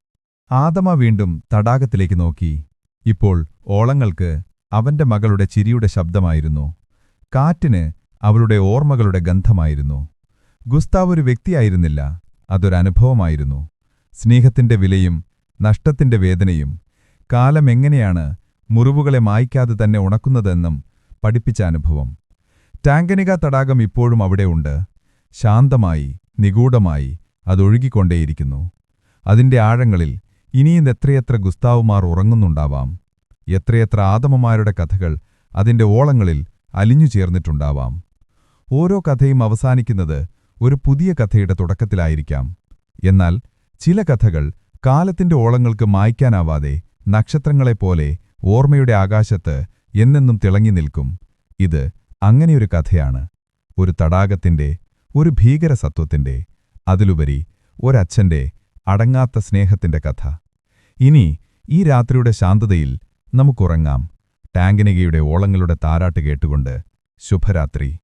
ആദമ വീണ്ടും തടാകത്തിലേക്ക് നോക്കി. ഇപ്പോൾ ഓളങ്ങൾക്ക് അവന്റെ മകളുടെ ചിരിയുടെ ശബ്ദമായിരുന്നു. കാറ്റിന് അവളുടെ ഓർമ്മകളുടെ ഗന്ധമായിരുന്നു. ഗുസ്താവ് ഒരു വ്യക്തിയായിരുന്നില്ല, അതൊരനുഭവമായിരുന്നു. സ്നേഹത്തിന്റെ വിലയും നഷ്ടത്തിന്റെ വേദനയും കാലമെങ്ങനെയാണ് മുറിവുകളെ മായ്ക്കാതെ തന്നെ ഉണക്കുന്നതെന്നും പഠിപ്പിച്ച അനുഭവം. ടാങ്കനിക തടാകം ഇപ്പോഴും അവിടെയുണ്ട്. ശാന്തമായി, നിഗൂഢമായി അതൊഴുകിക്കൊണ്ടേയിരിക്കുന്നു. അതിന്റെ ആഴങ്ങളിൽ ഇനിയും എത്രയെത്ര ഗുസ്താവുമാർ ഉറങ്ങുന്നുണ്ടാവാം. എത്രയെത്ര ആദമമാരുടെ കഥകൾ അതിന്റെ ഓളങ്ങളിൽ അലിഞ്ഞു ചേർന്നിട്ടുണ്ടാവാം. ഓരോ കഥയും അവസാനിക്കുന്നത് ഒരു പുതിയ കഥയുടെ തുടക്കത്തിലായിരിക്കാം. എന്നാൽ ചില കഥകൾ കാലത്തിന്റെ ഓളങ്ങൾക്ക് മായ്ക്കാനാവാതെ നക്ഷത്രങ്ങളെപ്പോലെ ഓർമ്മയുടെ ആകാശത്ത് എന്നെന്നും തിളങ്ങി നിൽക്കും. ഇത് അങ്ങനെയൊരു കഥയാണ്. ഒരു തടാകത്തിന്റെ, ഒരു ഭീകരസത്വത്തിന്റെ, അതിലുപരി ഒരച്ഛന്റെ അടങ്ങാത്ത സ്നേഹത്തിന്റെ കഥ. ഇനി ഈ രാത്രിയുടെ ശാന്തതയിൽ നമുക്കുറങ്ങാം, ടാങ്കനികയുടെ ഓളങ്ങളുടെ താരാട്ട് കേട്ടുകൊണ്ട്. ശുഭരാത്രി.